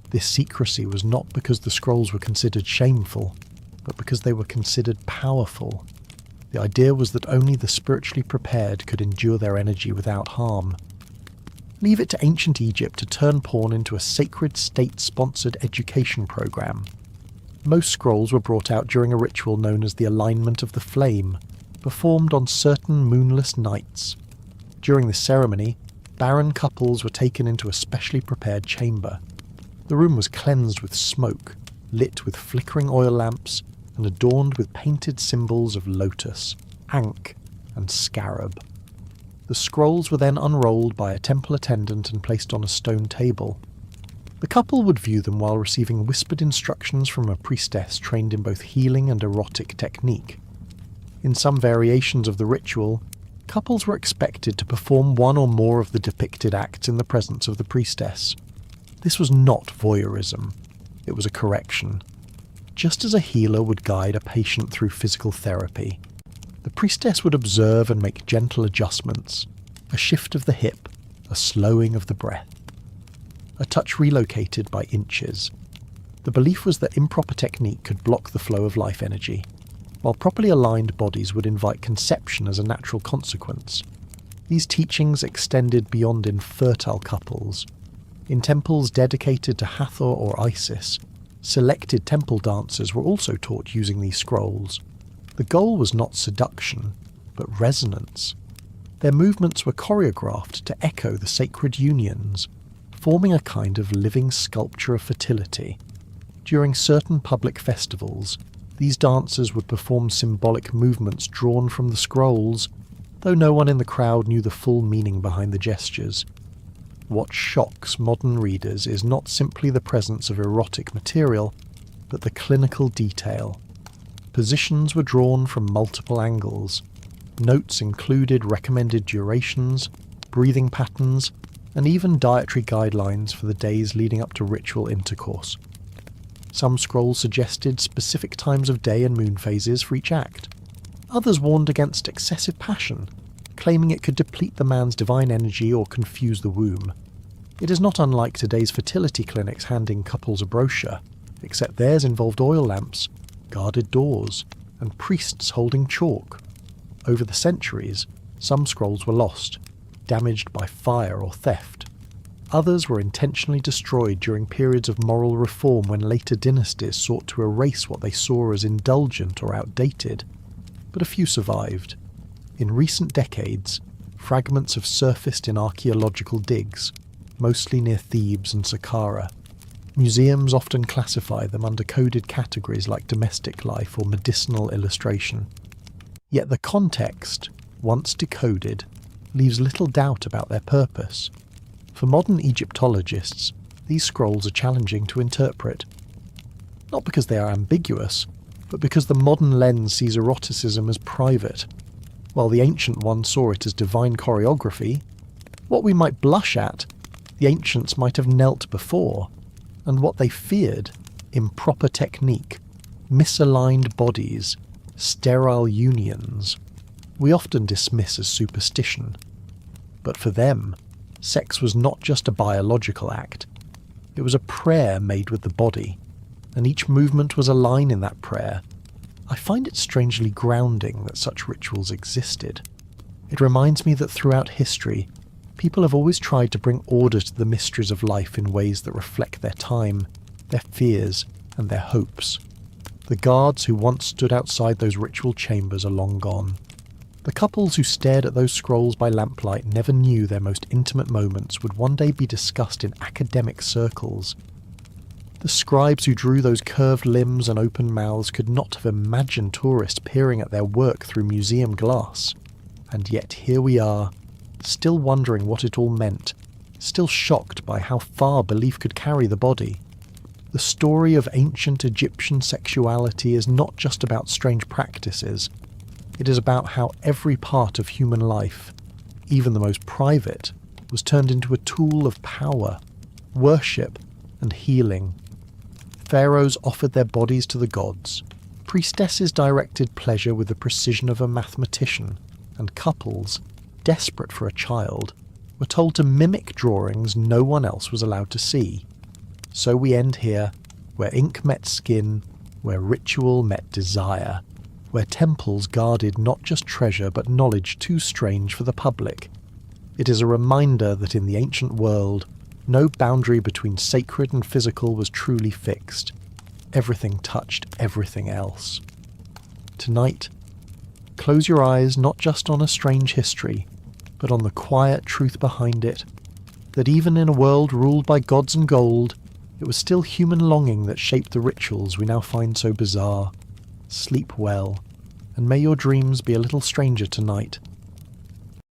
This secrecy was not because the scrolls were considered shameful, but because they were considered powerful. The idea was that only the spiritually prepared could endure their energy without harm. Leave it to ancient Egypt to turn porn into a sacred state-sponsored education program. Most scrolls were brought out during a ritual known as the alignment of the flame, performed on certain moonless nights. During this ceremony, barren couples were taken into a specially prepared chamber. The room was cleansed with smoke, lit with flickering oil lamps, and adorned with painted symbols of lotus, ankh, and scarab. The scrolls were then unrolled by a temple attendant and placed on a stone table. The couple would view them while receiving whispered instructions from a priestess trained in both healing and erotic technique. In some variations of the ritual, couples were expected to perform one or more of the depicted acts in the presence of the priestess. This was not voyeurism. It was a correction. Just as a healer would guide a patient through physical therapy, the priestess would observe and make gentle adjustments, a shift of the hip, a slowing of the breath. A touch relocated by inches. The belief was that improper technique could block the flow of life energy, while properly aligned bodies would invite conception as a natural consequence. These teachings extended beyond infertile couples. In temples dedicated to Hathor or Isis, selected temple dancers were also taught using these scrolls. The goal was not seduction, but resonance. Their movements were choreographed to echo the sacred unions, forming a kind of living sculpture of fertility. During certain public festivals, these dancers would perform symbolic movements drawn from the scrolls, though no one in the crowd knew the full meaning behind the gestures. What shocks modern readers is not simply the presence of erotic material, but the clinical detail. Positions were drawn from multiple angles. Notes included recommended durations, breathing patterns, and even dietary guidelines for the days leading up to ritual intercourse. Some scrolls suggested specific times of day and moon phases for each act. Others warned against excessive passion, claiming it could deplete the man's divine energy or confuse the womb. It is not unlike today's fertility clinics handing couples a brochure, except theirs involved oil lamps, guarded doors, and priests holding chalk. Over the centuries, some scrolls were lost, damaged by fire or theft. Others were intentionally destroyed during periods of moral reform when later dynasties sought to erase what they saw as indulgent or outdated. But a few survived. In recent decades, fragments have surfaced in archaeological digs, mostly near Thebes and Saqqara. Museums often classify them under coded categories like domestic life or medicinal illustration. Yet the context, once decoded, leaves little doubt about their purpose. For modern Egyptologists, these scrolls are challenging to interpret. Not because they are ambiguous, but because the modern lens sees eroticism as private, while the ancient one saw it as divine choreography. What we might blush at, the ancients might have knelt before, and what they feared, improper technique, misaligned bodies, sterile unions, we often dismiss as superstition. But for them, sex was not just a biological act. It was a prayer made with the body, and each movement was a line in that prayer. I find it strangely grounding that such rituals existed. It reminds me that throughout history, people have always tried to bring order to the mysteries of life in ways that reflect their time, their fears, and their hopes. The guards who once stood outside those ritual chambers are long gone. The couples who stared at those scrolls by lamplight never knew their most intimate moments would one day be discussed in academic circles. The scribes who drew those curved limbs and open mouths could not have imagined tourists peering at their work through museum glass. And yet here we are, still wondering what it all meant, still shocked by how far belief could carry the body. The story of ancient Egyptian sexuality is not just about strange practices. It is about how every part of human life, even the most private, was turned into a tool of power, worship, and healing. Pharaohs offered their bodies to the gods. Priestesses directed pleasure with the precision of a mathematician, and couples, desperate for a child, were told to mimic drawings no one else was allowed to see. So we end here, where ink met skin, where ritual met desire, where temples guarded not just treasure but knowledge too strange for the public. It is a reminder that in the ancient world, no boundary between sacred and physical was truly fixed. Everything touched everything else. Tonight, close your eyes not just on a strange history, but on the quiet truth behind it, that even in a world ruled by gods and gold, it was still human longing that shaped the rituals we now find so bizarre. Sleep well, and may your dreams be a little stranger tonight